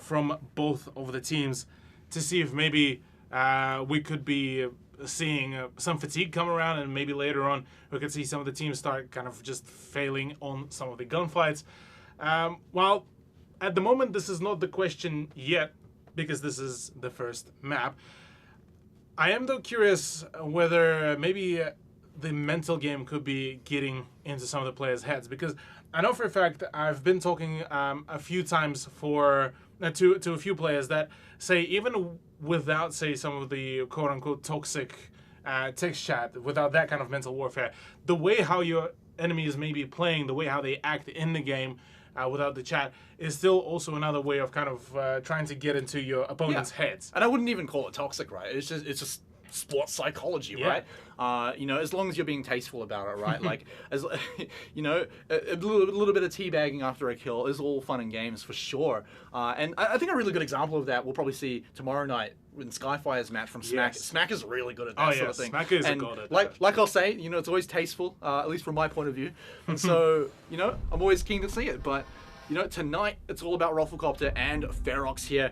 from both of the teams, to see if maybe we could be seeing some fatigue come around, and maybe later on we could see some of the teams start kind of just failing on some of the gunfights. Well, at the moment this is not the question yet, because this is the first map. I am though curious whether maybe the mental game could be getting into some of the players' heads, because I know for a fact I've been talking a few times to a few players that say, even without, say, some of the quote-unquote toxic text chat, without that kind of mental warfare, the way how your enemies may be playing, the way how they act in the game without the chat, is still also another way of kind of trying to get into your opponent's heads. And I wouldn't even call it toxic, right? It's just sports psychology, right? You know, as long as you're being tasteful about it, right? Like, as you know, a little bit of teabagging after a kill is all fun and games for sure. And I think a really good example of that we'll probably see tomorrow night in Skyfire's match from Smack. Smack is really good at that sort of thing. Smack is and good at like, that. like I'll say, you know, it's always tasteful, at least from my point of view. And so, you know, I'm always keen to see it. But, you know, tonight it's all about Rufflecopter and Ferox here.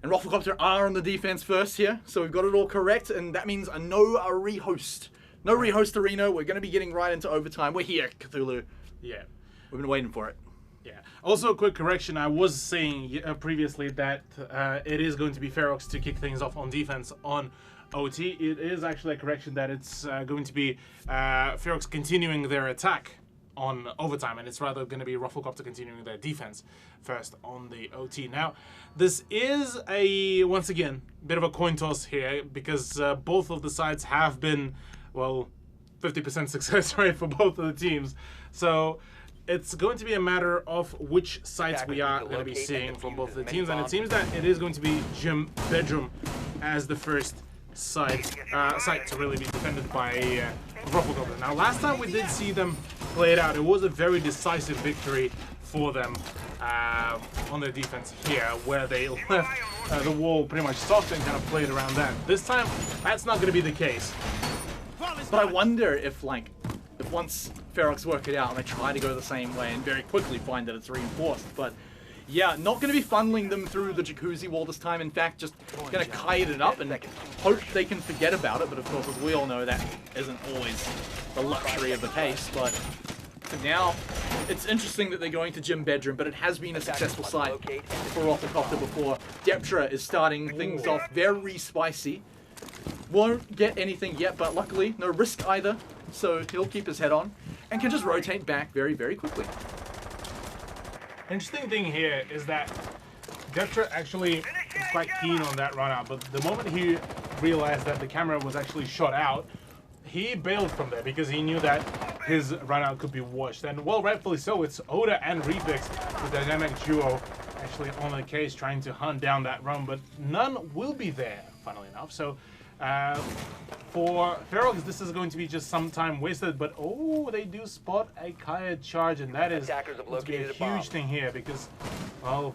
And Rufflecopter are on the defense first here, so we've got it all correct, and that means a rehost. No rehost arena. We're going to be getting right into overtime. We're here, Cthulhu. Yeah. We've been waiting for it. Yeah. Also, a quick correction. I was saying previously that it is going to be Ferox to kick things off on defense on OT. It is actually a correction that it's going to be Ferox continuing their attack on overtime, and it's rather going to be Rufflecopter continuing their defense first on the OT. Now, this is once again, bit of a coin toss here, because both of the sides have been, well, 50% success rate for both of the teams. So it's going to be a matter of which sites we are going to be seeing from both of the teams, and it seems that it is going to be Gym Bedroom as the first site to really be defended by Rufflecopter. Now, last time we did see them play it out, it was a very decisive victory for them on their defense here, where they left the wall pretty much soft and kind of played around that. This time, that's not going to be the case. But I wonder if once Ferox work it out and they try to go the same way and very quickly find that it's reinforced. But yeah, not going to be funneling them through the jacuzzi wall this time. In fact, just going to kite it up and hope they can forget about it. But of course, as we all know, that isn't always the luxury of the case. But for now, it's interesting that they're going to Gym Bedroom, but it has been a successful site for Rufflecopter before. Deptra is starting things off very spicy. Won't get anything yet, but luckily, no risk either. So he'll keep his head on and can just rotate back very, very quickly. Interesting thing here is that Deptra actually is quite keen on that run out, but the moment he realized that the camera was actually shot out, he bailed from there because he knew that his run out could be watched. And well, rightfully so, it's Oda and Reflex, the dynamic duo, actually on the case trying to hunt down that run, but none will be there, funnily enough. So For Ferox, this is going to be just some time wasted, but oh, they do spot a Kaya charge, and that is Attackers have going to be a located a bomb. huge thing here because, well,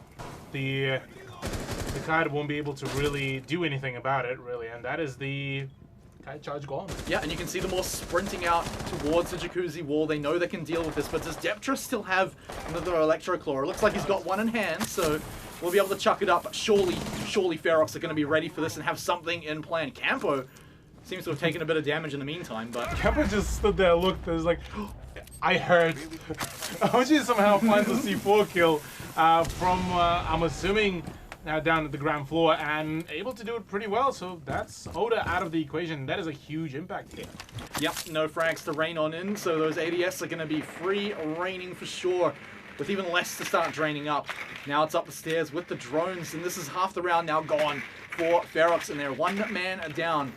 the Kaya won't be able to really do anything about it, really, and that is the Kaya charge gone. Yeah, and you can see them all sprinting out towards the Jacuzzi wall. They know they can deal with this, but does Deptra still have another Electro Claw? It looks like he's got one in hand, so we'll be able to chuck it up. But surely Ferox are going to be ready for this and have something in plan. Campo seems to have taken a bit of damage in the meantime, but Campo just stood there, looked, and was like, I heard. OG somehow finds a C4 kill from, I'm assuming, down at the ground floor, and able to do it pretty well. So that's Oda out of the equation. That is a huge impact here. yep, no frags to rain on in, so those ADS are going to be free raining for sure, with even less to start draining up. Now it's up the stairs with the drones, and this is half the round now gone for Ferox, and they're one man down.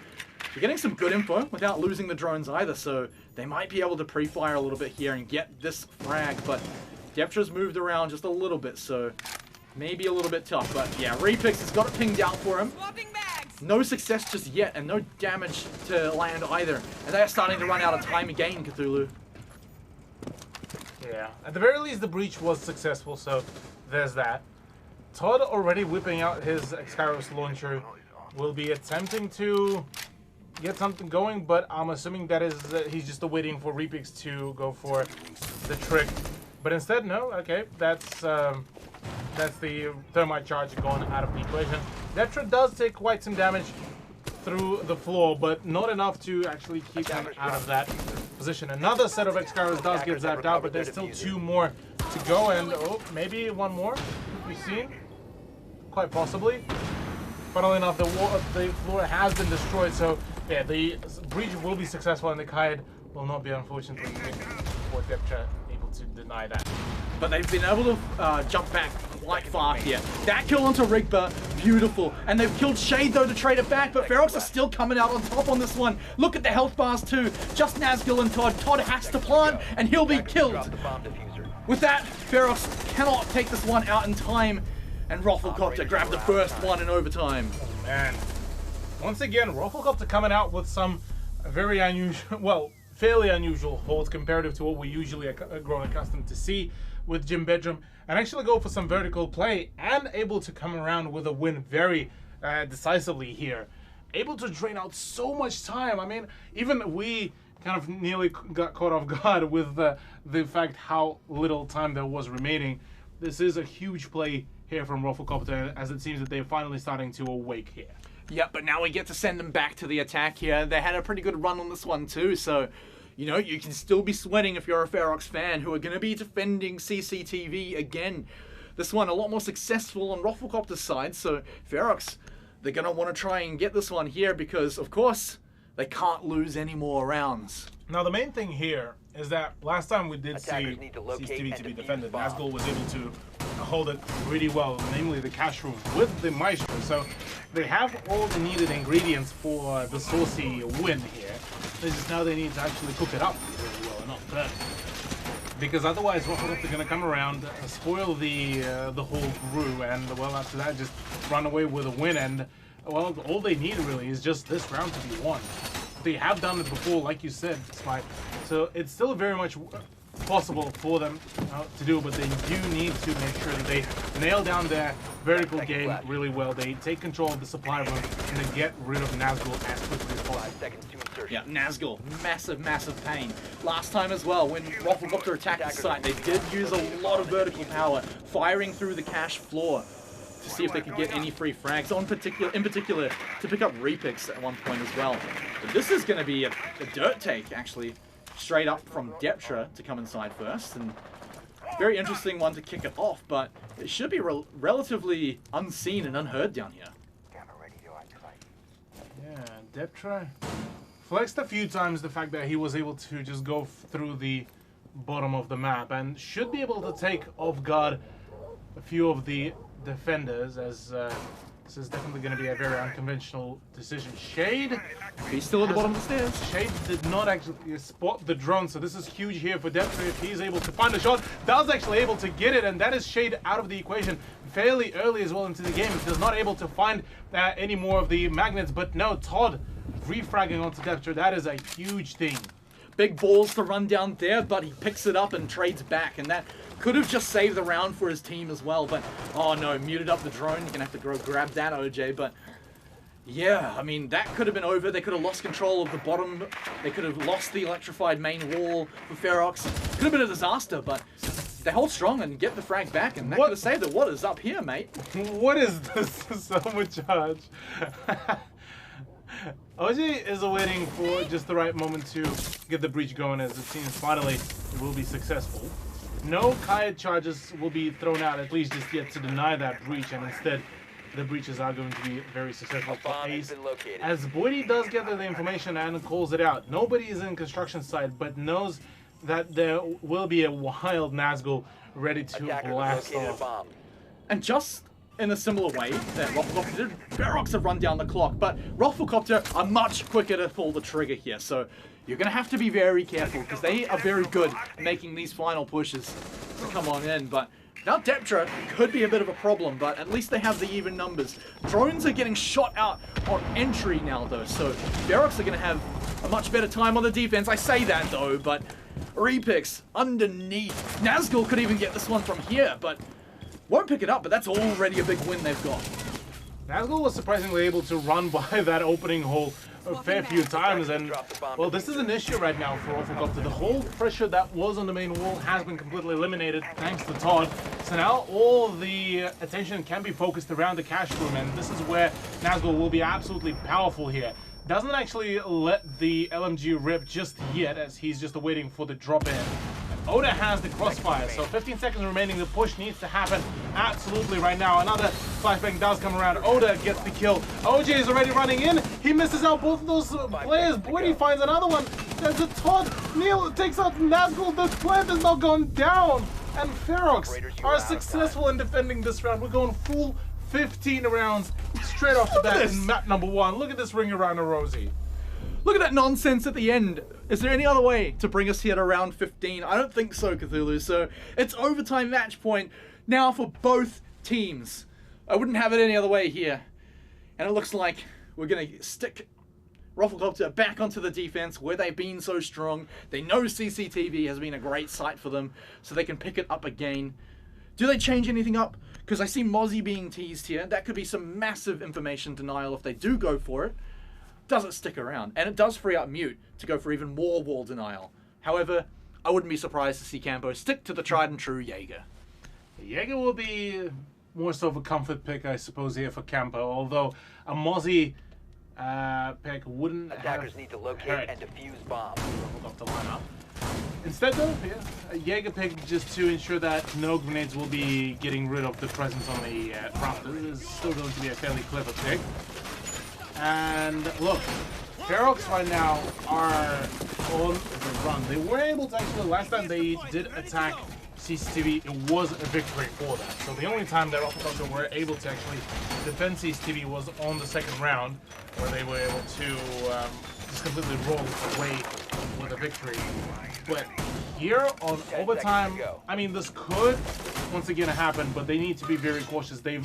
You're getting some good info without losing the drones either, so they might be able to pre-fire a little bit here and get this frag, but Deptra's moved around just a little bit, so maybe a little bit tough. But yeah, Repix has got it pinged out for him. Swapping bags. No success just yet, and no damage to land either. And they are starting to run out of time again, Cthulhu. Yeah, at the very least, the breach was successful, so there's that. Todd already whipping out his Skyros launcher, will be attempting to get something going, but I'm assuming that is he's just waiting for Repix to go for the trick. But instead, no. Okay, that's the thermite charge gone out of the equation. Deptra does take quite some damage through the floor, but not enough to actually keep him out of that position. Another set of Excaros does get zapped out, but there's still two more to go, and oh, maybe one more we've seen, quite possibly. Funnily enough, the floor has been destroyed, so yeah, the breach will be successful, and the Kaid will not be, unfortunately, for Deptra able to deny that. But they've been able to jump back quite far here. That kill onto Rigba, beautiful. And they've killed Shade though to trade it back, but Ferox are still coming out on top on this one. Look at the health bars too. Just Nazgul and Todd. Todd has to plant and he'll be killed. With that, Ferox cannot take this one out in time, and Rufflecopter grabbed the first one in overtime. Oh man. Once again, Rufflecopter coming out with some very unusual, well, fairly unusual holds comparative to what we usually are grown accustomed to see with Jim Bedram, and actually go for some vertical play and able to come around with a win very decisively here. Able to drain out so much time. I mean, even we kind of nearly got caught off guard with the fact how little time there was remaining. This is a huge play here from Rufflecopter, as it seems that they're finally starting to awake here. Yep, but now we get to send them back to the attack here. They had a pretty good run on this one too, so you know, you can still be sweating if you're a Ferox fan who are going to be defending CCTV again. This one a lot more successful on Rufflecopter's side, so Ferox, they're going to want to try and get this one here because, of course, they can't lose any more rounds. Now, the main thing here is that last time we did see CCTV to be defended, Nazgul was able to hold it really well, namely the cash room with the Maestro. So they have all the needed ingredients for the saucy win here. It's just now they need to actually cook it up really well and not burn it. Because otherwise, Rufflecopter are going to come around, spoil the whole brew, and well, after that, just run away with a win. And well, all they need really is just this round to be won. They have done it before, like you said, Smite. So it's still very much possible for them to do, but they do need to make sure that they nail down their vertical game really well. They take control of the supply room and they get rid of Nazgul as quickly as possible. Yeah, Nazgul, massive pain. Last time as well, when Rufflecopter attacked the site, they did use a lot of vertical power, firing through the cache floor to see if they could get any free frags, in particular to pick up Repix at one point as well. But this is going to be a dirt take, actually, straight up from Deptra to come inside first, and very interesting one to kick it off, but it should be relatively unseen and unheard down here. Yeah, Deptra flexed a few times the fact that he was able to just go through the bottom of the map and should be able to take off guard a few of the defenders, as this is definitely going to be a very unconventional decision. Shade, he's still at the bottom of the stairs. Shade did not actually spot the drone, so this is huge here for Deptra. If he's able to find a shot, does actually able to get it, and that is Shade out of the equation fairly early as well into the game. He is not able to find any more of the magnets, but no, Todd refragging onto Depture, that is a huge thing. Big balls to run down there, but he picks it up and trades back, and that could have just saved the round for his team as well, but oh no, muted up the drone. You're gonna have to go grab that, OJ, but yeah, I mean, that could have been over. They could have lost control of the bottom. They could have lost the electrified main wall for Ferox. Could have been a disaster, but they hold strong and get the frag back, and that could have saved it. What is up here, mate? What is this? So much charge. OJ is waiting for just the right moment to get the breach going, as it seems finally it will be successful. No Kite charges will be thrown out, at least just yet, to deny that breach, and instead the breaches are going to be very successful for Ace. As Boydie does gather the information and calls it out, nobody is in construction site, but knows that there will be a wild Nazgul ready to blast off. And just in a similar way that Rufflecopter did, Ferox have run down the clock, but Rufflecopter are much quicker to pull the trigger here, so you're going to have to be very careful, because they are very good at making these final pushes to come on in, but now Depture could be a bit of a problem, but at least they have the even numbers. Drones are getting shot out on entry now, though, so Ferox are going to have a much better time on the defense. I say that, though, but Repix underneath. Nazgul could even get this one from here, but won't pick it up, but that's already a big win they've got. Nazgul was surprisingly able to run by that opening hole a fair few times, and well, this is an issue right now for Rufflecopter. The whole pressure that was on the main wall has been completely eliminated thanks to Todd. So now all the attention can be focused around the cash room, and this is where Nazgul will be absolutely powerful here. Doesn't actually let the LMG rip just yet, as he's just waiting for the drop in. Oda has the crossfire, so 15 seconds remaining. The push needs to happen absolutely right now. Another flashbang does come around. Oda gets the kill. OJ is already running in. He misses out both of those players. Boydie finds another one. There's a Todd. Neil takes out Nazgul. The plant has not gone down. And Ferox are successful in defending this round. We're going full 15 rounds straight off the bat in map number 1. Look at this ring around a Rosie. Look at that nonsense at the end. Is there any other way to bring us here to round 15? I don't think so, Cthulhu. So it's overtime match point now for both teams. I wouldn't have it any other way here. And it looks like we're going to stick Rufflecopter back onto the defense where they've been so strong. They know CCTV has been a great sight for them, so they can pick it up again. Do they change anything up? Because I see Mozzie being teased here. That could be some massive information denial if they do go for it. Doesn't stick around, and it does free up Mute to go for even more wall denial. However, I wouldn't be surprised to see Campo stick to the tried and true Jaeger. Jaeger will be more so of a comfort pick, I suppose, here for Campo, although a Mozzie pick wouldn't Attackers have need to locate hurt and defuse bombs. off the lineup. Instead, though, yeah, a Jaeger pick just to ensure that no grenades will be getting rid of the presence on the rafters is still going to be a fairly clever pick. And look, Ferox right now are on the run. They were able to actually, last time they did attack CCTV, it was a victory for them. So the only time that Rufflecopter were able to actually defend CCTV was on the second round, where they were able to just completely roll away with a victory. But here on overtime, I mean, this could once again happen, but they need to be very cautious. They've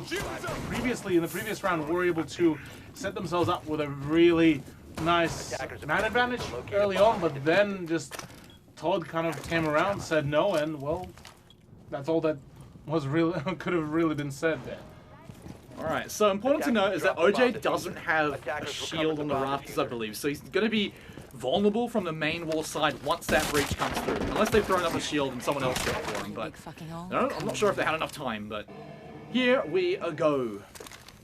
previously, in the previous round, were able to set themselves up with a really nice man advantage early on, but then just Todd kind of came around, said no, and well, that's all that was really could have really been said there. Alright, so important to note is that OJ doesn't have a shield on the rafters, I believe, so he's going to be vulnerable from the main wall side once that breach comes through, unless they've thrown up a shield and someone else got it for him, but no, I'm not sure if they had enough time, but here we go.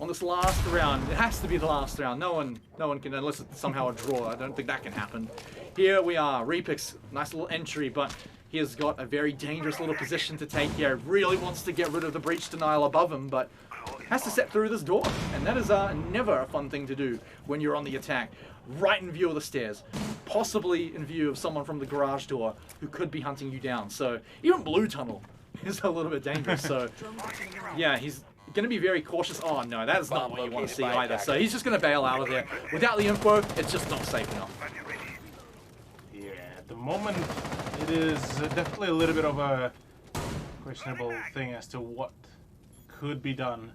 On this last round, it has to be the last round. No one can, unless it's somehow a draw. I don't think that can happen. Here we are. Repix, nice little entry, but he has got a very dangerous little position to take here. Really wants to get rid of the breach denial above him, but has to step through this door, and that is never a fun thing to do when you're on the attack. Right in view of the stairs, possibly in view of someone from the garage door who could be hunting you down. So even Blue Tunnel is a little bit dangerous. So yeah, he's going to be very cautious. Oh no, that's not what you want to see either. So he's just going to bail out of there. Without the info, it's just not safe enough. Yeah, at the moment, it is definitely a little bit of a questionable thing as to what could be done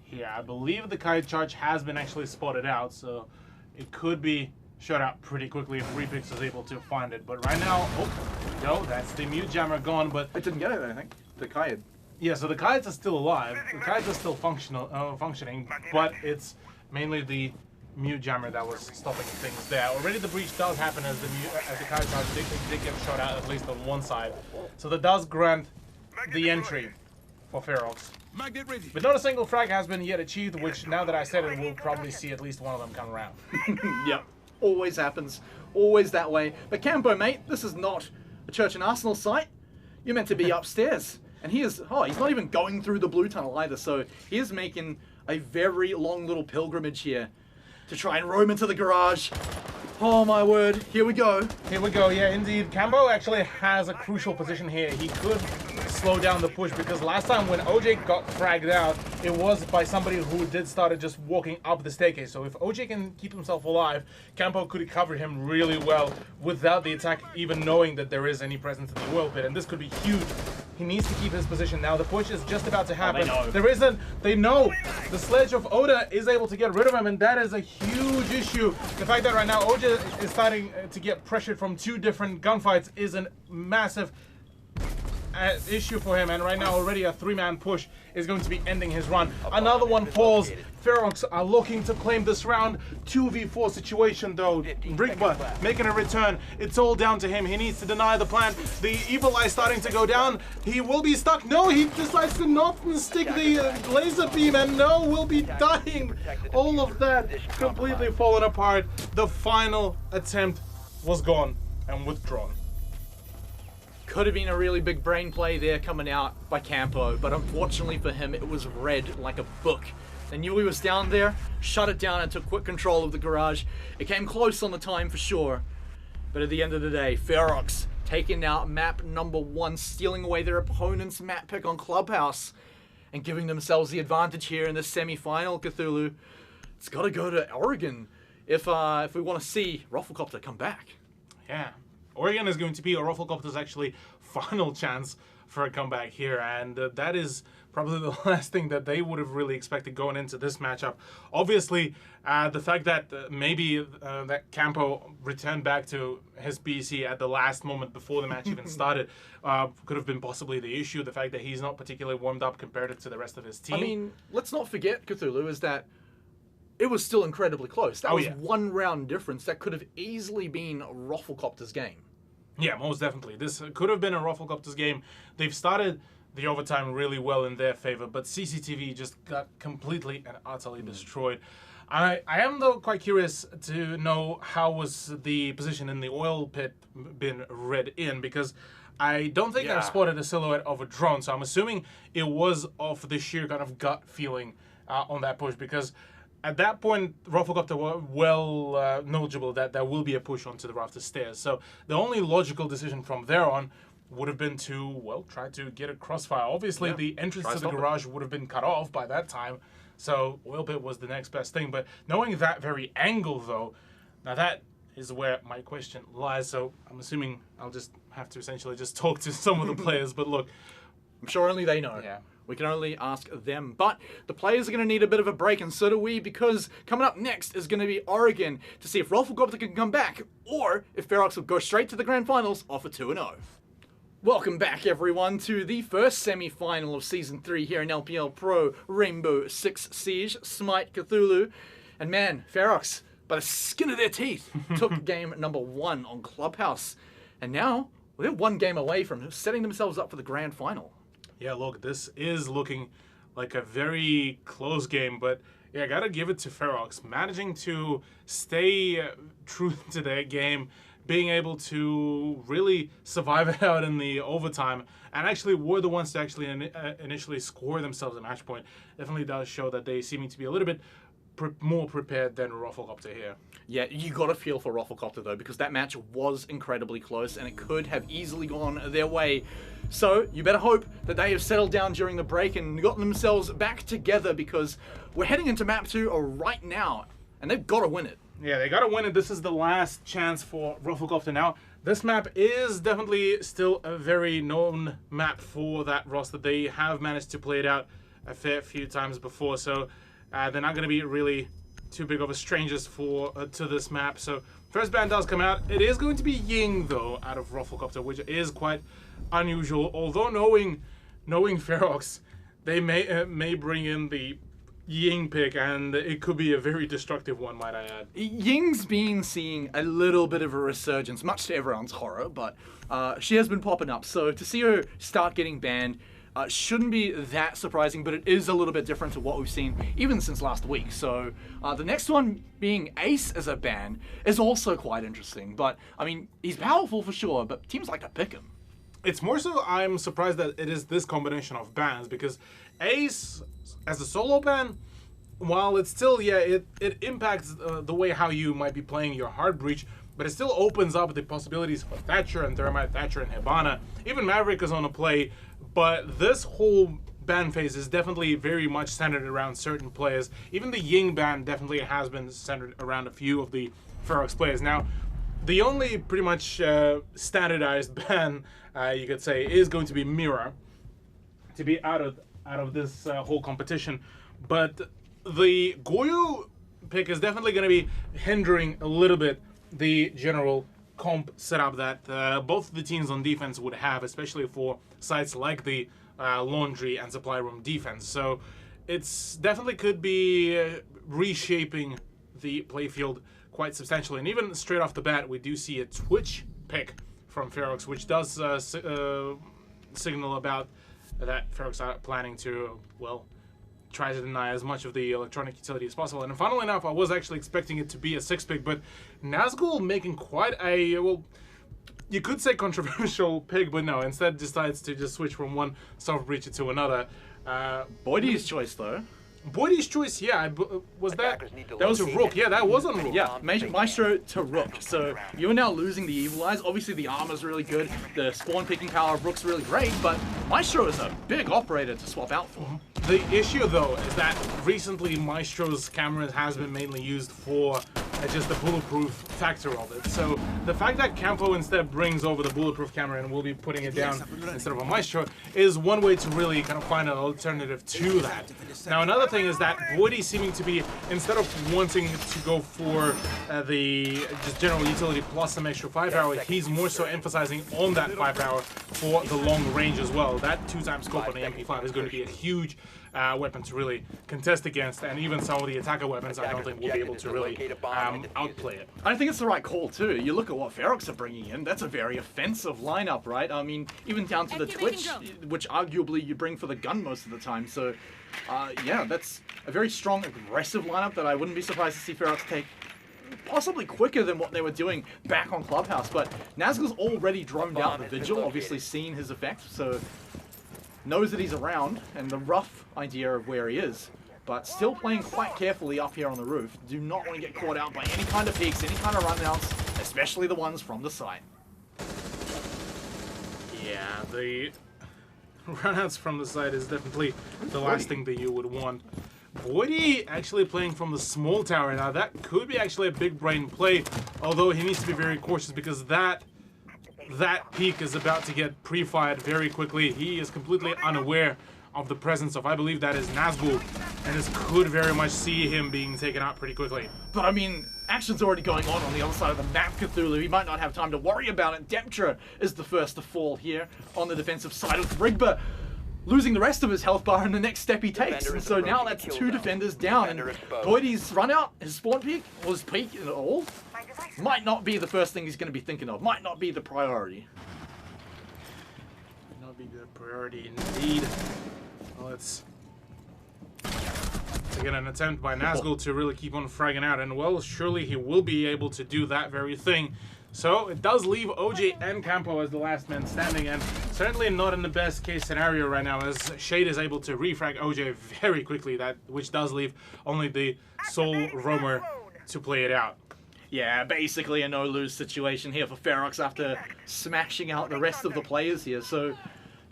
here. I believe the kite charge has been actually spotted out, so it could be shut out pretty quickly if Refix is able to find it. But right now, oh, no, that's the mute jammer gone. But I didn't get it, I think. The Kayed. yeah, so the kites are still alive. The kites are still functioning, but it's mainly the mute jammer that was stopping things there. Already the breach does happen as the kites are did get shot out, at least on one side. So that does grant the entry for Ferox. But not a single frag has been yet achieved, which now that I said it, we'll probably see at least one of them come around. Yep. Always happens. Always that way. But Campo, mate, this is not a Church and Arsenal site. You're meant to be upstairs. And he is, oh, he's not even going through the blue tunnel either. So he is making a very long little pilgrimage here to try and roam into the garage. Oh my word, here we go. Here we go, yeah, indeed. Campo actually has a crucial position here. He could slow down the push because last time when OJ got fragged out, it was by somebody who did started just walking up the staircase. So if OJ can keep himself alive, Campo could cover him really well without the attack even knowing that there is any presence in the oil pit, and this could be huge. He needs to keep his position now. The push is just about to happen. They know. The Sledge of Oda is able to get rid of him, and that is a huge issue. The fact that right now Oja is starting to get pressured from two different gunfights is a massive issue for him, and right now already a three-man push is going to be ending his run. Another one falls. Ferox are looking to claim this round. 2v4 situation though. Rigba making a return. It's all down to him. He needs to deny the plant. The Evil Eye starting to go down. He will be stuck. No, he decides to not stick the laser beam, and no, will be dying. All of that completely fallen apart. The final attempt was gone and withdrawn. Could have been a really big brain play there coming out by Campo, but unfortunately for him, it was read like a book. They knew he was down there, shut it down, and took quick control of the garage. It came close on the time for sure, but at the end of the day, Ferox taking out map number 1, stealing away their opponent's map pick on Clubhouse, and giving themselves the advantage here in the semi-final. Cthulhu, it's got to go to Oregon if we want to see Rufflecopter come back. Yeah. Oregon is going to be Rufflecopter's actually final chance for a comeback here, and that is probably the last thing that they would have really expected going into this matchup. Obviously, the fact that maybe that Campo returned back to his BC at the last moment before the match even started could have been possibly the issue. The fact that he's not particularly warmed up compared to the rest of his team. I mean, let's not forget, Cthulhu, is that it was still incredibly close. That was one round difference. That could have easily been Rufflecopter's game. Yeah, most definitely. This could have been a Rufflecopter's game. They've started the overtime really well in their favor, but CCTV just got completely and utterly destroyed. I am, though, quite curious to know how was the position in the oil pit been read in, because I don't think I've spotted a silhouette of a drone, so I'm assuming it was off the sheer kind of gut feeling on that push, because at that point, Rufflecopter were well knowledgeable that there will be a push onto the rafter stairs. So the only logical decision from there on would have been to, well, try to get a crossfire. Obviously, the entrance to the garage would have been cut off by that time. So oil pit was the next best thing. But knowing that very angle, though, now that is where my question lies. So I'm assuming I'll just have to essentially just talk to some of the players. But look, I'm sure only they know. Yeah. We can only ask them. But the players are going to need a bit of a break, and so do we, because coming up next is going to be Oregon to see if Rufflecopter can come back, or if Ferox will go straight to the grand finals off a 2-0. Welcome back, everyone, to the first semi-final of Season 3 here in LPL Pro Rainbow Six Siege, Smite Cthulhu. And man, Ferox, by the skin of their teeth, took game number 1 on Clubhouse. And now, well, they're one game away from setting themselves up for the grand final. Yeah, look, this is looking like a very close game, but yeah, I gotta give it to Ferox. Managing to stay true to their game, being able to really survive it out in the overtime, and actually were the ones to actually initially score themselves a match point, definitely does show that they seeming to be a little bit more prepared than Rufflecopter here. Yeah, you got to feel for Rufflecopter, though, because that match was incredibly close, and it could have easily gone their way. So you better hope that they have settled down during the break and gotten themselves back together, because we're heading into map 2 right now, and they've got to win it. Yeah, they got to win it. This is the last chance for Rufflecopter now. This map is definitely still a very known map for that roster. They have managed to play it out a fair few times before, so they're not going to be really too big of a strangers for to this map. So first ban does come out. It is going to be Ying though out of Rufflecopter, which is quite unusual. Although knowing Ferox, they may bring in the Ying pick, and it could be a very destructive one, might I add. Ying's been seeing a little bit of a resurgence, much to everyone's horror, but she has been popping up. So to see her start getting banned shouldn't be that surprising, but it is a little bit different to what we've seen even since last week. So the next one being Ace as a ban is also quite interesting. But I mean, he's powerful for sure, but teams like to pick him. It's more so I'm surprised that it is this combination of bans, because Ace as a solo ban, while it's still, yeah, it impacts the way how you might be playing your hard breach, but it still opens up the possibilities for Thatcher and Thermite, Thatcher and Hibana. Even Maverick is on a play, but this whole ban phase is definitely very much centered around certain players. Even the Ying ban definitely has been centered around a few of the Ferox players. Now, the only pretty much standardized ban, you could say, is going to be Mira, to be out of this whole competition. But the Goyo pick is definitely going to be hindering a little bit the general comp setup that both the teams on defense would have, especially for sites like the laundry and supply room defense. So it's definitely could be reshaping the playfield quite substantially. And even straight off the bat, we do see a Twitch pick from Ferox, which does signal about that Ferox are planning to, well, try to deny as much of the electronic utility as possible. And funnily enough, I was actually expecting it to be a 6-pick, but Nazgul making quite a, well, you could say controversial pick, but no, instead decides to just switch from one soft breacher to another. Boydie's choice though. Boydie's choice, yeah, was that was a Rook, yeah, that was on Rook. Yeah, Maestro to Rook. So you're now losing the Evil Eyes. Obviously the armor's really good, the spawn picking power of Rook's really great, but Maestro is a big operator to swap out for. The issue though is that recently Maestro's camera has been mainly used for just the bulletproof factor of it. So the fact that Campo instead brings over the bulletproof camera and will be putting it down instead of a Maestro is one way to really kind of find an alternative to that. Now another thing is that Boydie seeming to be, instead of wanting to go for the just general utility plus some extra firepower, he's more so emphasizing on that firepower for the long range as well. That 2x scope on the MP5 is going to be a huge weapon to really contest against, and even some of the attacker weapons I don't think will be able to really outplay it. I think it's the right call too. You look at what Ferox are bringing in, that's a very offensive lineup, right? I mean, even down to the Twitch, which arguably you bring for the gun most of the time. So, yeah, that's a very strong, aggressive lineup that I wouldn't be surprised to see Ferox take possibly quicker than what they were doing back on Clubhouse. But Nazgul's already droned out the Vigil, obviously seen his effect, so knows that he's around and the rough idea of where he is, but still playing quite carefully up here on the roof. Do not want to get caught out by any kind of peeks, any kind of runouts, especially the ones from the side. Yeah, the runouts from the side is definitely the last thing that you would want. Boydie actually playing from the small tower. Now that could be actually a big brain play, although he needs to be very cautious because that peak is about to get pre-fired very quickly. He is completely unaware of the presence of, I believe that is Nazgul, and this could very much see him being taken out pretty quickly. But I mean, action's already going on the other side of the map, Cthulhu. He might not have time to worry about it. Deptra is the first to fall here on the defensive side with Rigba losing the rest of his health bar in the next step he takes. And so now that's 2 defenders down, and Boydie's run out, his spawn peak, or his peak at all, might not be the first thing he's going to be thinking of. Might not be the priority. Might not be the priority indeed. Well, it's again an attempt by Nazgul to really keep on fragging out, and well, surely he will be able to do that very thing. So it does leave OJ and Campo as the last man standing, and certainly not in the best case scenario right now, as Shade is able to refrag OJ very quickly, which does leave only the sole roamer to play it out. Yeah, basically a no-lose situation here for Ferox after smashing out the rest of the players here. So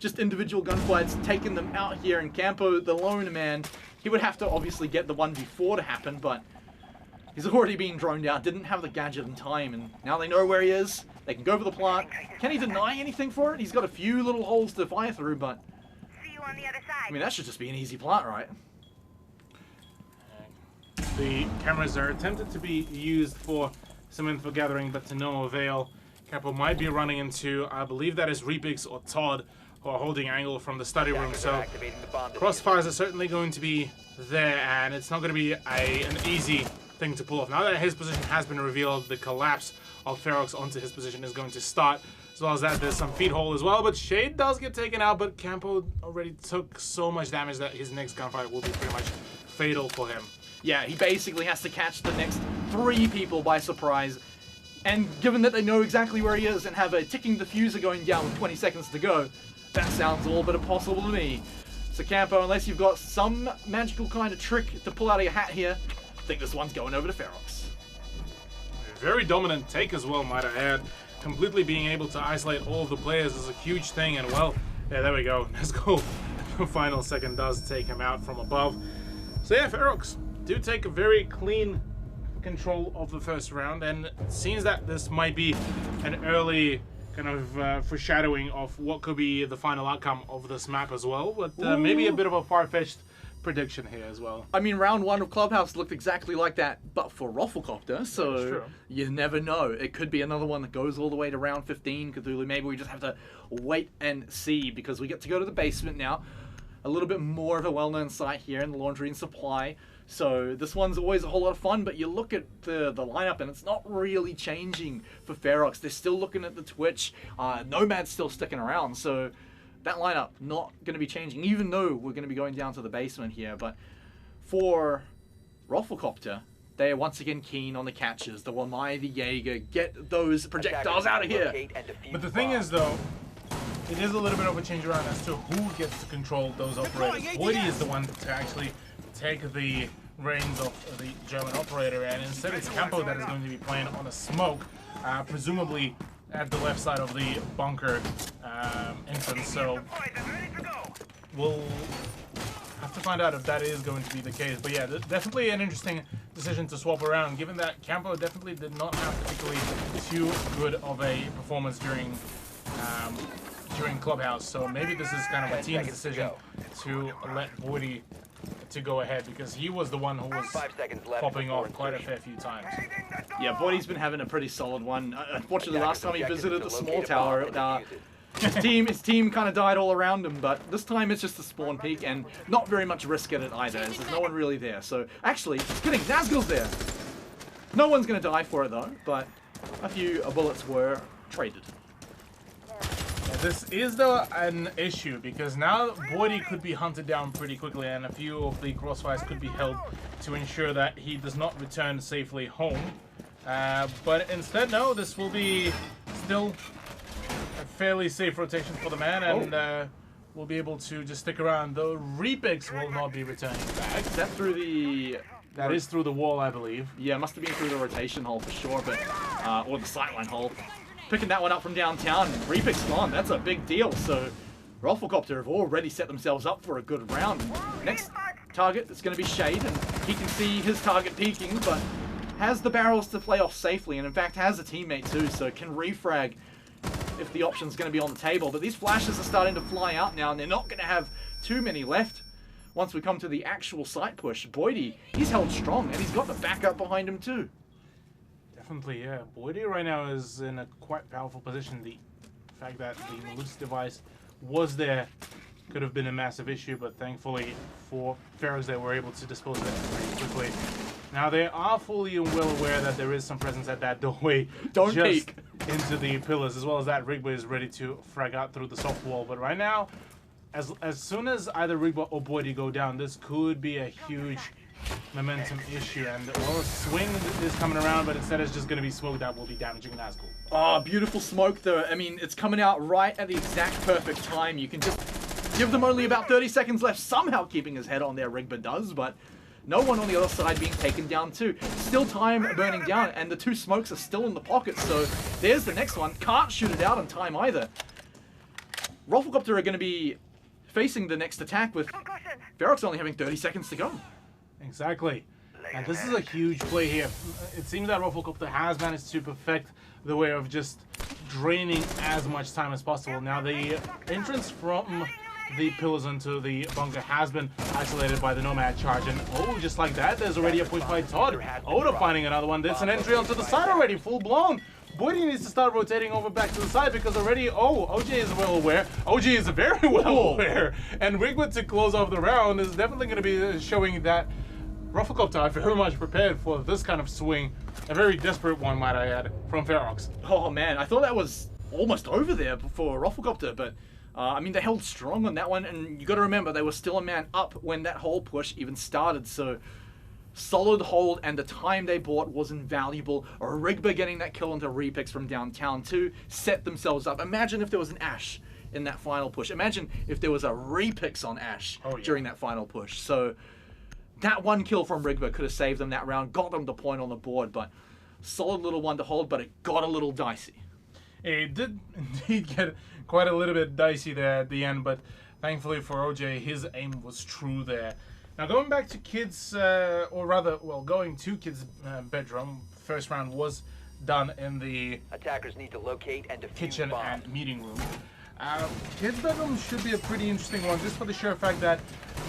just individual gunfights taking them out here, and Campo, the lone man, he would have to obviously get the 1v4 to happen, but he's already been droned out, didn't have the gadget in time, and now they know where he is. They can go for the plant. Can he deny anything for it? He's got a few little holes to fire through, but See you on the other side. I mean, that should just be an easy plant, right? The cameras are attempted to be used for some info gathering, but to no avail. Capo might be running into, I believe that is Repix or Todd, who are holding angle from the study room. Attackers are So activating the bomb crossfires are certainly going to be there, and it's not going to be an easy thing to pull off. Now that his position has been revealed, the collapse of Ferox onto his position is going to start. As well as that, there's some feed hole as well, but Shade does get taken out, but Campo already took so much damage that his next gunfight will be pretty much fatal for him. Yeah, he basically has to catch the next 3 people by surprise. And given that they know exactly where he is and have a ticking diffuser going down with 20 seconds to go, that sounds all but impossible to me. So Campo, unless you've got some magical kind of trick to pull out of your hat here, I think this one's going over to Ferox. A very dominant take as well, might I add. Completely being able to isolate all of the players is a huge thing, and well, yeah, there we go. Let's go. The final second does take him out from above. So yeah, Ferox do take a very clean control of the first round, and it seems that this might be an early kind of foreshadowing of what could be the final outcome of this map as well, but maybe a bit of a far-fetched prediction here as well. I mean, round 1 of Clubhouse looked exactly like that, but for Rufflecopter, so true. You never know. It could be another one that goes all the way to round 15, Cthulhu. Maybe we just have to wait and see, because we get to go to the basement now. A little bit more of a well-known site here in the Laundry and Supply. So this one's always a whole lot of fun, but you look at the lineup and it's not really changing for Ferox. They're still looking at the Twitch. Nomad's still sticking around, so that lineup not going to be changing, even though we're going to be going down to the basement here. But for Rufflecopter, they are once again keen on the catches. The Wamai, the Jaeger, get those projectiles out of here. But the thing is, though, it is a little bit of a change around as to who gets to control those operators. Boydie is the one to actually take the reins of the German operator, and instead it's Campo that is going to be playing on a smoke, presumably at the left side of the bunker entrance. So we'll have to find out if that is going to be the case. But yeah, definitely an interesting decision to swap around, given that Campo definitely did not have particularly too good of a performance during Clubhouse. So maybe this is kind of a team's decision to let Boydie to go ahead, because he was the one who was 5 seconds left popping off before quite a fair few times. Yeah, Boydie's been having a pretty solid one. Unfortunately, last time he visited the small Locate a tower, bomb and defuse it. his team kind of died all around him, but this time it's just the spawn peak and not very much risk at it either, as there's no one really there. So actually, just kidding, Nazgul's there. No one's going to die for it though, but a few bullets were traded. This is though an issue, because now Boydie could be hunted down pretty quickly, and a few of the crossfires could be held to ensure that he does not return safely home. But instead, no, this will be still a fairly safe rotation for the man, and we'll be able to just stick around. Though Repix will not be returning back. Is that through the... That is through the wall, I believe. Yeah, must have been through the rotation hole for sure, but or the sightline hole. Picking that one up from downtown, Repix gone. That's a big deal. So Rufflecopter have already set themselves up for a good round. Next target is going to be Shade, and he can see his target peeking, but has the barrels to play off safely, and in fact has a teammate too, so can refrag if the option's going to be on the table. But these flashes are starting to fly out now, and they're not going to have too many left once we come to the actual site push. Boydie, he's held strong, and he's got the backup behind him too. Definitely, yeah. Boydie right now is in a quite powerful position. The fact that the Malus device was there could have been a massive issue, but thankfully for Ferox, they were able to dispose of it pretty quickly. Now, they are fully and well aware that there is some presence at that doorway. Don't just peek. Into the pillars, as well as that Rigba is ready to frag out through the soft wall. But right now, as soon as either Rigba or Boydie go down, this could be a huge momentum issue, and well, swing is coming around, but instead it's just going to be smoke that will be damaging Nazgul. Oh, beautiful smoke though. I mean, it's coming out right at the exact perfect time. You can just give them only about 30 seconds left, somehow keeping his head on there, Rigba does, but no one on the other side being taken down too. Still time burning down, and the two smokes are still in the pocket, so there's the next one. Can't shoot it out in time either. Rufflecopter are going to be facing the next attack with Ferox only having 30 seconds to go. Exactly. And this is a huge play here. It seems that Rufflecopter has managed to perfect the way of just draining as much time as possible. Now, the entrance from the pillars into the bunker has been isolated by the Nomad charge. And oh, just like that, there's already a push by Todd. Oda finding another one. There's an entry onto the side already, full blown. Boydie needs to start rotating over back to the side because already, OJ is well aware. OG is very well aware. And Wigwood to close off the round is definitely going to be showing that Rufflecopter are very much prepared for this kind of swing. A very desperate one, might I add, from Ferox. Oh man, I thought that was almost over there for Rufflecopter, but I mean, they held strong on that one, and you got to remember, they were still a man up when that whole push even started, so solid hold, and the time they bought was invaluable. Rigba getting that kill into Repix from downtown to set themselves up. Imagine if there was an Ashe in that final push. Imagine if there was a Repix on Ashe during that final push. So that one kill from Rigba could have saved them that round, got them the point on the board, but solid little one to hold, but it got a little dicey. It did indeed get quite a little bit dicey there at the end, but thankfully for OJ, his aim was true there. Now going back to Kid's, or rather, well, going to Kid's bedroom, first round was done in the Attackers need to locate and defuse kitchen bombs. and meeting room. Kid's bedroom should be a pretty interesting one, just for the sheer fact that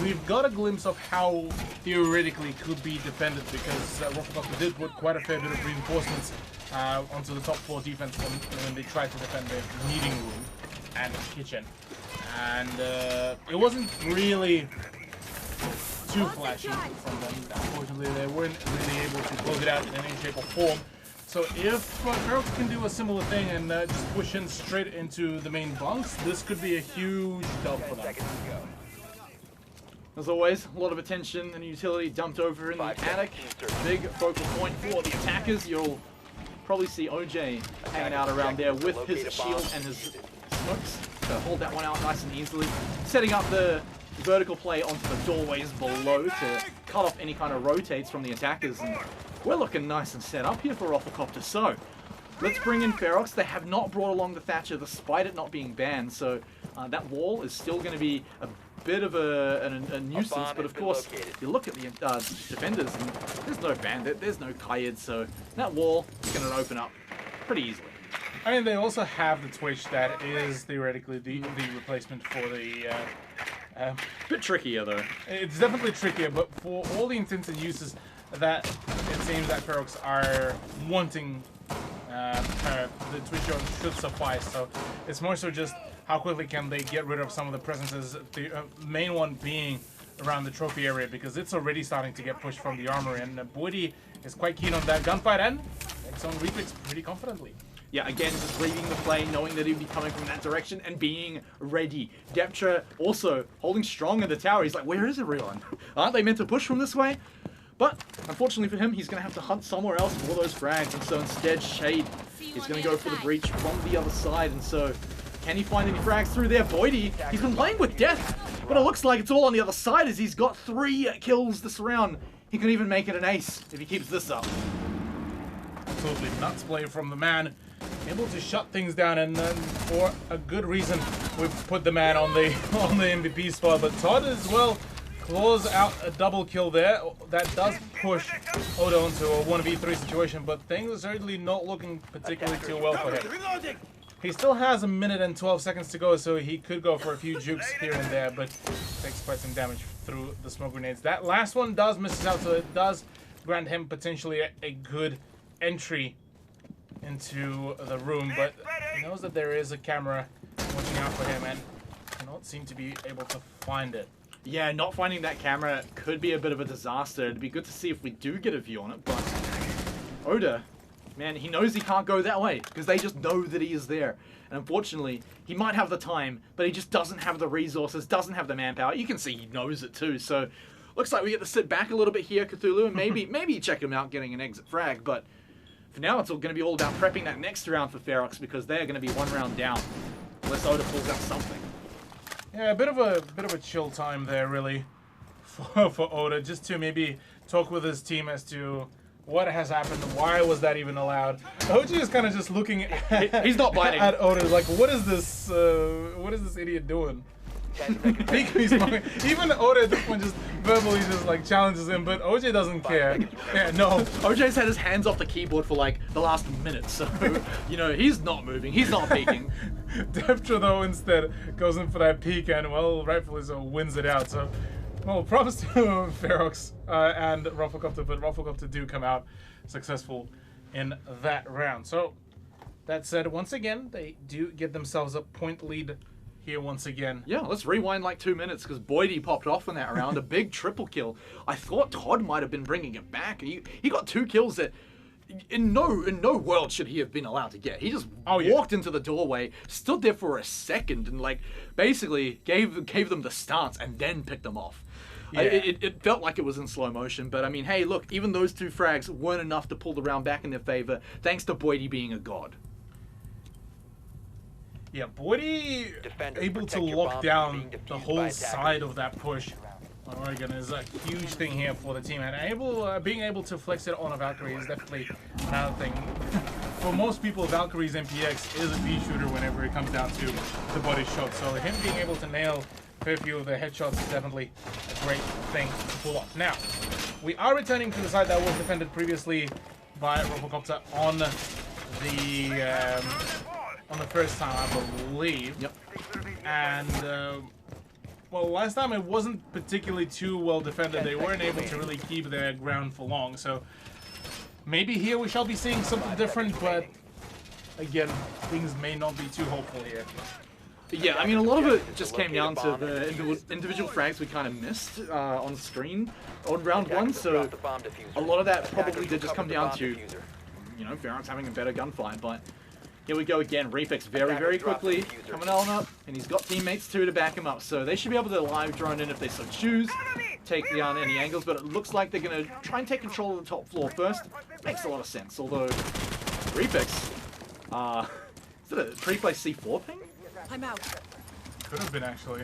we've got a glimpse of how theoretically could be defended, because Rufflecopter did put quite a fair bit of reinforcements onto the top floor defense when they tried to defend the meeting room and the kitchen. And it wasn't really too flashy from them. Unfortunately, they weren't really able to close it out in any shape or form. So if Ferox can do a similar thing and just push in straight into the main bunks, this could be a huge dub for them. As always, a lot of attention and utility dumped over in the attic. Big focal point for the attackers. You'll probably see OJ hanging out around there with his shield and his smokes to hold that one out nice and easily. Setting up the vertical play onto the doorways below to cut off any kind of rotates from the attackers. And we're looking nice and set up here for Rufflecopter. So let's bring in Ferox. They have not brought along the Thatcher despite it not being banned. So that wall is still going to be a bit of a nuisance, but of course, you look at the defenders, and there's no bandit, there's no Kaid, so that wall is going to open up pretty easily. I mean, they also have the Twitch that is theoretically the replacement for the... bit trickier though. It's definitely trickier, but for all the intents and uses that it seems that Ferox are wanting, the Twitch zone should suffice, so it's more so just how quickly can they get rid of some of the presences, the main one being around the trophy area, because it's already starting to get pushed from the armory, and Boydie is quite keen on that gunfight and makes on Reflex pretty confidently. Yeah, again, just reading the play, knowing that he'd be coming from that direction and being ready. Deptra also holding strong in the tower. He's like, where is everyone? Aren't they meant to push from this way? But unfortunately for him, he's going to have to hunt somewhere else for those frags, and so instead Shade is going to go for the breach from the other side, and so can he find any frags through there? Boydie, he's been playing with death, but it looks like it's all on the other side as he's got 3 kills this round. He could even make it an ace if he keeps this up. Absolutely nuts play from the man. Able to shut things down, and for a good reason, we've put the man on the MVP spot. But Todd as well claws out a double kill there. That does push Oda into a 1v3 situation, but things are certainly not looking particularly too well for him. He still has 1 minute and 12 seconds to go, so he could go for a few jukes here and there, but takes quite some damage through the smoke grenades. That last one does miss out, so it does grant him potentially a good entry into the room, but he knows that there is a camera watching out for him and cannot seem to be able to find it. Yeah, not finding that camera could be a bit of a disaster. It'd be good to see if we do get a view on it, but Oda, man, he knows he can't go that way because they just know that he is there. And unfortunately, he might have the time, but he just doesn't have the resources, doesn't have the manpower. You can see he knows it too, so looks like we get to sit back a little bit here, Cthulhu, and maybe check him out getting an exit frag, but for now, it's all going to be all about prepping that next round for Ferox because they're going to be 1 round down unless Oda pulls out something. Yeah, a bit of a chill time there, really, for Oda, just to maybe talk with his team as to what has happened, why was that even allowed. OG is kind of just looking at, he's not biting at Oda, like, what is this idiot doing? 10 seconds. He's fine. Even Oda at this point just verbally just like challenges him, but OJ doesn't care. Yeah, no. OJ's had his hands off the keyboard for like the last minute, so you know he's not moving, he's not peeking. Deptra though instead goes in for that peek and well, rightfully so, wins it out. So, well, props to Ferox and Rufflecopter, but Rufflecopter do come out successful in that round. So, that said, once again, they do get themselves a point lead here once again. Yeah, let's rewind like 2 minutes because Boydie popped off in that round, a big triple kill. I thought Todd might have been bringing it back. He got 2 kills that in no world should he have been allowed to get. He just walked into the doorway, stood there for a second, and like basically gave them the stance and then picked them off. Yeah. It felt like it was in slow motion, but I mean, hey, look, even those 2 frags weren't enough to pull the round back in their favor, thanks to Boydie being a god. Yeah, Boydie able to lock down the whole side of that push on Oregon is a huge thing here for the team, and being able to flex it on a Valkyrie is definitely another thing. For most people, Valkyrie's MPX is a B shooter whenever it comes down to the body shot, so him being able to nail a fair few of the headshots is definitely a great thing to pull off. Now, we are returning to the side that was defended previously by Rufflecopter on the first time, I believe. Yep. And well, last time it wasn't particularly too well defended. They weren't able to really keep their ground for long. So maybe here we shall be seeing something different, but again, things may not be too hopeful here. Yeah, I mean, a lot of it just came down to the individual frags we kind of missed on screen on round 1. So a lot of that probably did just come down to, you know, Ferox having a better gunfight, but here we go again. Refix very quickly coming on up, and he's got teammates too to back him up, so they should be able to live drone in if they so choose, take down any angles, but it looks like they're going to try and take control of the top floor first. Makes a lot of sense, although Refix, is it a pre-play C4 thing? I'm out. Could have been, actually.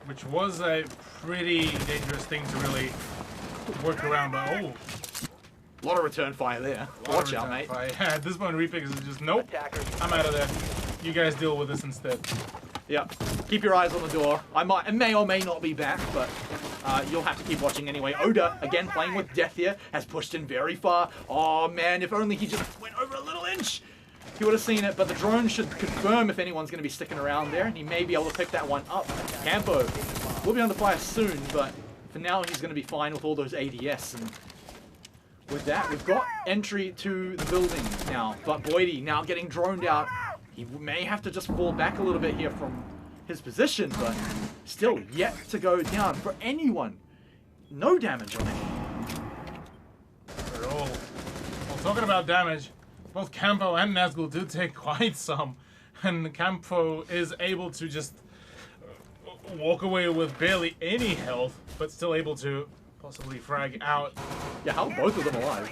Which was a pretty dangerous thing to really work around, but oh. A lot of return fire there. Watch out, mate. Yeah, at this point, Refix is just, nope, I'm out of there. You guys deal with this instead. Yeah, keep your eyes on the door. I may or may not be back, but you'll have to keep watching anyway. Oda, again, playing with death here, has pushed in very far. Oh, man, if only he just went over a little inch. He would have seen it, but the drone should confirm if anyone's going to be sticking around there, and he may be able to pick that one up. Campo will be under fire soon, but for now, he's going to be fine with all those ADS, and with that, we've got entry to the building now, but Boydie now getting droned out. He may have to just fall back a little bit here from his position, but still yet to go down for anyone. No damage on it. Well, talking about damage, both Campo and Nazgul do take quite some, and Campo is able to just walk away with barely any health, but still able to possibly frag out. Yeah, how are both of them alive?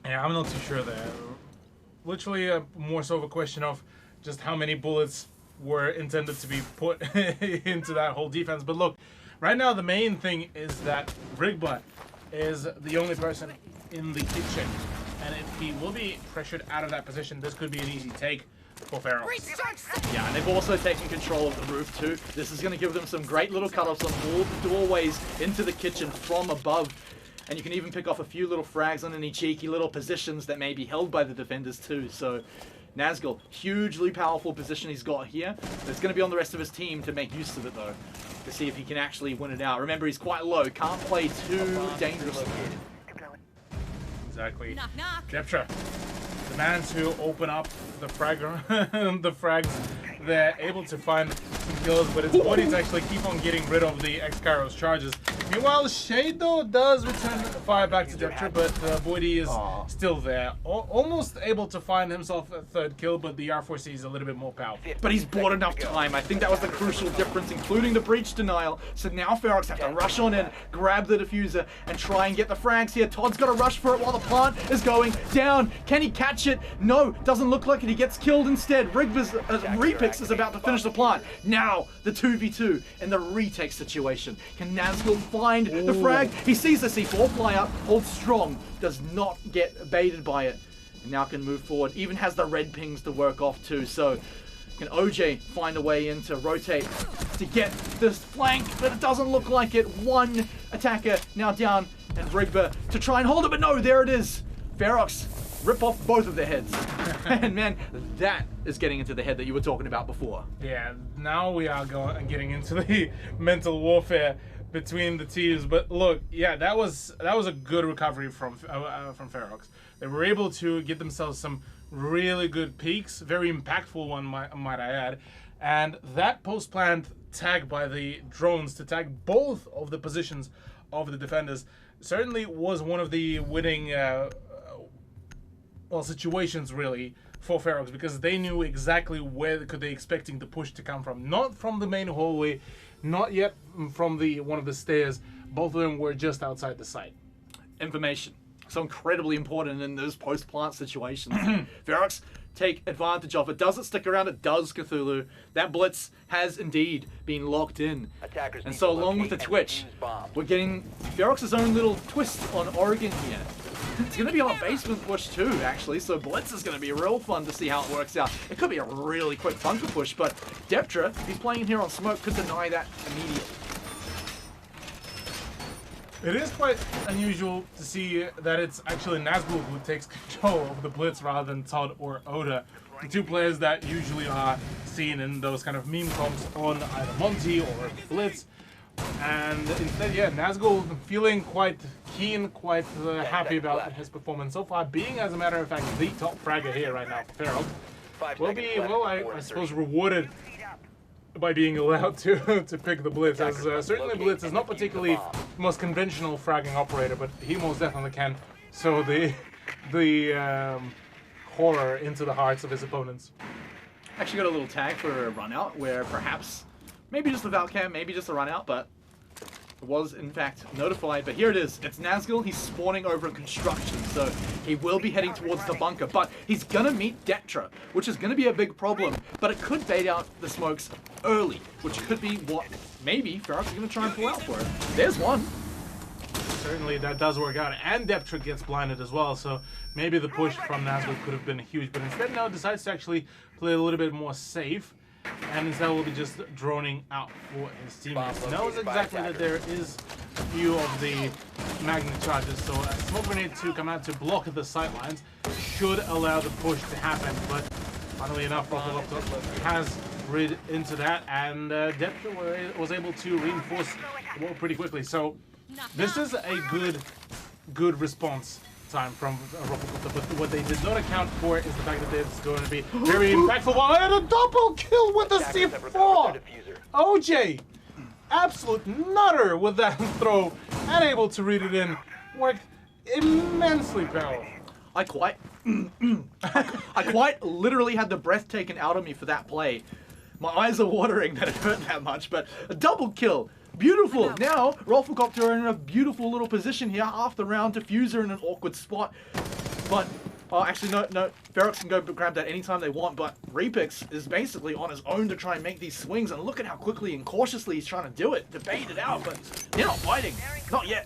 Yeah, I'm not too sure there. Literally more so of a question of just how many bullets were intended to be put into that whole defense. But look, right now the main thing is that Rigbutt is the only person in the kitchen. And if he will be pressured out of that position, this could be an easy take for Ferox. Yeah, and they've also taken control of the roof too. This is going to give them some great little cutoffs on all the doorways into the kitchen from above. And you can even pick off a few little frags on any cheeky little positions that may be held by the defenders too. So Nazgul, hugely powerful position he's got here. It's going to be on the rest of his team to make use of it though, to see if he can actually win it out. Remember, he's quite low, can't play too dangerously. Exactly. Knock, knock. Deptra, the man to open up the the frags. They're able to find some kills, but it's Boydie to actually keep on getting rid of the X-Kairos charges. Meanwhile, Shade though does return fire back to Deptra, but Boydie is still there. Almost able to find himself a third kill, but the R4C is a little bit more powerful. But he's bought enough time. I think that was the crucial difference, including the breach denial. So now Ferox have to rush on in, grab the diffuser, and try and get the frags here. Todd's got to rush for it while the plant is going down. Can he catch it? No, doesn't look like it. He gets killed instead. Repix is about to finish the plant. Now, the 2v2 in the retake situation. Can Nazgul find the frag? He sees the C4 fly up, holds strong, does not get baited by it, and now can move forward. Even has the red pings to work off too. So Can OJ find a way in to rotate to get this flank? But it doesn't look like it. One attacker now down, and Rigba to try and hold it, but no, there it is. Ferox rip off both of their heads. And man, that is getting into the head that you were talking about before. Yeah, now we are getting into the mental warfare between the teams. But look, yeah, that was a good recovery from Ferox. They were able to get themselves some really good peaks, very impactful one, might I add. And that post-plant tag by the drones to tag both of the positions of the defenders certainly was one of the winning situations really for Ferox, because they knew exactly where could they expecting the push to come from. Not from the main hallway, not yet from one of the stairs. Both of them were just outside the site. Information. So incredibly important in those post-plant situations. Ferox take advantage of it. Does it stick around? It does, Cthulhu. That blitz has indeed been locked in. Attackers And need so to along with the locate and Twitch, defuse bombs. we're getting Ferox's own little twist on Oregon here. It's going to be on a basement push too, actually, so Blitz is going to be real fun to see how it works out. It could be a really quick bunker push, but Deptra, if he's playing here on Smoke, could deny that immediately. It is quite unusual to see that it's actually Nazgul who takes control of the Blitz rather than Todd or Oda. The two players that usually are seen in those kind of meme comps on either Monty or Blitz. And instead, yeah, Nazgul feeling quite keen, quite happy about his performance so far, being, as a matter of fact, the top fragger here right now for Ferox. Will be, well, I suppose, rewarded by being allowed to pick the Blitz, as certainly Blitz is not particularly the most conventional fragging operator, but he most definitely can sow the horror into the hearts of his opponents. Actually got a little tag for a run out where perhaps, maybe just a Valcam, maybe just a run out, but it was in fact notified. But here it is, it's Nazgul, he's spawning over in construction, so he will be heading towards the bunker, but he's gonna meet Deptra, which is gonna be a big problem, but it could bait out the smokes early, which could be what maybe Ferox is gonna try and pull out for it. There's one. Certainly that does work out, and Deptra gets blinded as well, so maybe the push from Nazgul could have been huge, but instead now decides to actually play a little bit more safe, and instead will be just droning out for his teammates. He knows exactly that there is a few of the magnet charges, so a smoke grenade to come out to block the sight lines should allow the push to happen, but funnily enough, Rufflecopter has rid into that, and Deptra was able to reinforce the wall pretty quickly. So this is a good response time from Rufflecopter, but what they did not account for is the fact that it's going to be very impactful. And a double kill with the C4! OJ! Absolute nutter with that throw, and able to read it in. Worked immensely powerful. I quite literally had the breath taken out of me for that play. My eyes are watering that it hurt that much, but a double kill. Beautiful. Now, Rufflecopter are in a beautiful little position here. Half the round, Diffuser in an awkward spot. But, oh, actually, no. Ferox can go grab that anytime they want, but Repix is basically on his own to try and make these swings. And look at how quickly and cautiously he's trying to do it, to bait it out, but they're not fighting. Not yet.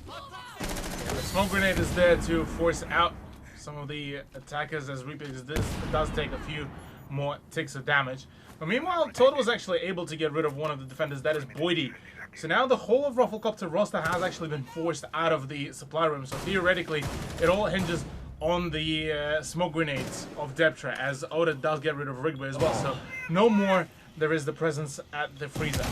The smoke grenade is there to force out some of the attackers, as Repix does take a few more ticks of damage. But meanwhile, Todd was actually able to get rid of one of the defenders, that is Boydie. So now the whole of Rufflecopter roster has actually been forced out of the supply room. So theoretically, it all hinges on the smoke grenades of Deptra, as Oda does get rid of Rigba as well. So no more there is the presence at the freezer.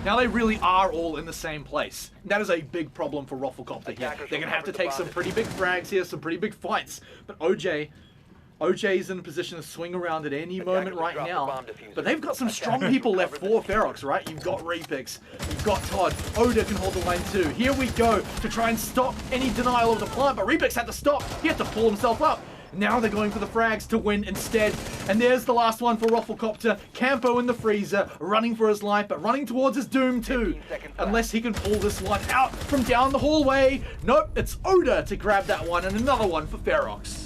Now they really are all in the same place. That is a big problem for Rufflecopter here. They're going to have to take some pretty big frags here, some pretty big fights. But OJ's in a position to swing around at any moment right now. But they've got some strong people left for Ferox, right? You've got Repix, you've got Todd. Oda can hold the line too. Here we go to try and stop any denial of the plant, but Repix had to stop. He had to pull himself up. Now they're going for the frags to win instead. And there's the last one for Rufflecopter. Campo in the freezer, running for his life, but running towards his doom too. Unless he can pull this one out from down the hallway. Nope, it's Oda to grab that one, and another one for Ferox.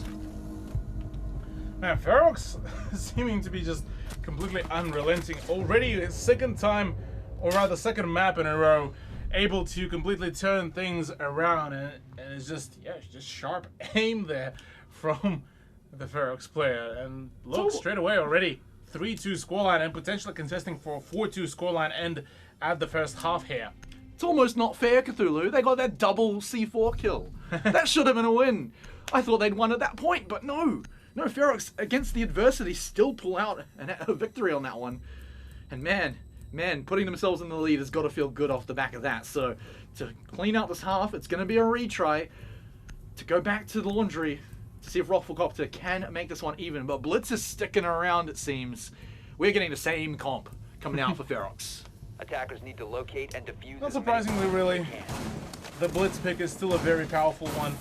Man, Ferox seeming to be just completely unrelenting. Already his second time, or rather second map in a row, able to completely turn things around, and it's just, yeah, just sharp aim there from the Ferox player. And look, straight away already, 3-2 scoreline and potentially contesting for a 4-2 scoreline end at the first half here. It's almost not fair, Cthulhu. They got that double C4 kill. That should have been a win. I thought they'd won at that point, but no. No, Ferox, against the adversity, still pull out a victory on that one. And man, putting themselves in the lead has got to feel good off the back of that. So to clean out this half, it's going to be a retry to go back to the laundry to see if Rufflecopter can make this one even. But Blitz is sticking around, it seems. We're getting the same comp coming out for Ferox. Attackers need to locate and defuse. Not as many surprisingly, bombs as really. they can. The Blitz pick is still a very powerful one.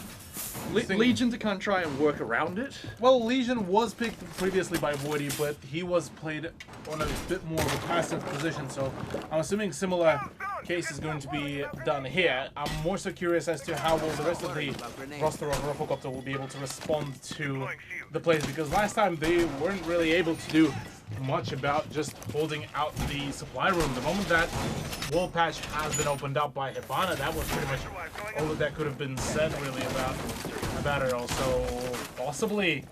Legion to kind of try and work around it. Well, Legion was picked previously by Voidy, but he was played on a bit more of a passive position, so I'm assuming similar case is going to be done here. I'm more so curious as to how well the rest of the roster of Rufflecopter will be able to respond to the plays, because last time they weren't really able to do much about just holding out the supply room. The moment that wall patch has been opened up by Hibana, that was pretty much all that could have been said really about it. Also, possibly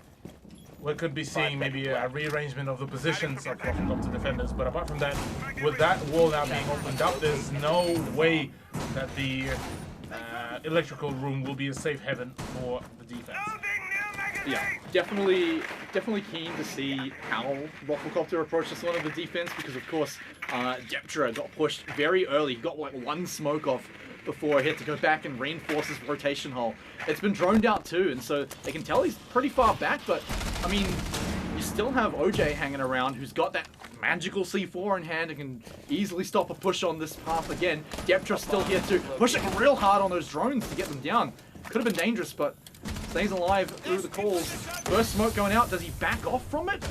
we could be seeing maybe a rearrangement of the positions of Rufflecopter defenders, but apart from that, with that wall now being opened up, there's no way that the electrical room will be a safe haven for the defense. Yeah, definitely keen to see how Rufflecopter approaches one of the defense, because of course Deptra got pushed very early. He got like one smoke off before he had to go back and reinforce his rotation hole. It's been droned out too, and so they can tell he's pretty far back, but I mean, you still have OJ hanging around who's got that magical C4 in hand and can easily stop a push on this path again. Deptra's still here too, pushing real hard on those drones to get them down. Could have been dangerous, but stays alive through the calls. First smoke going out. Does he back off from it?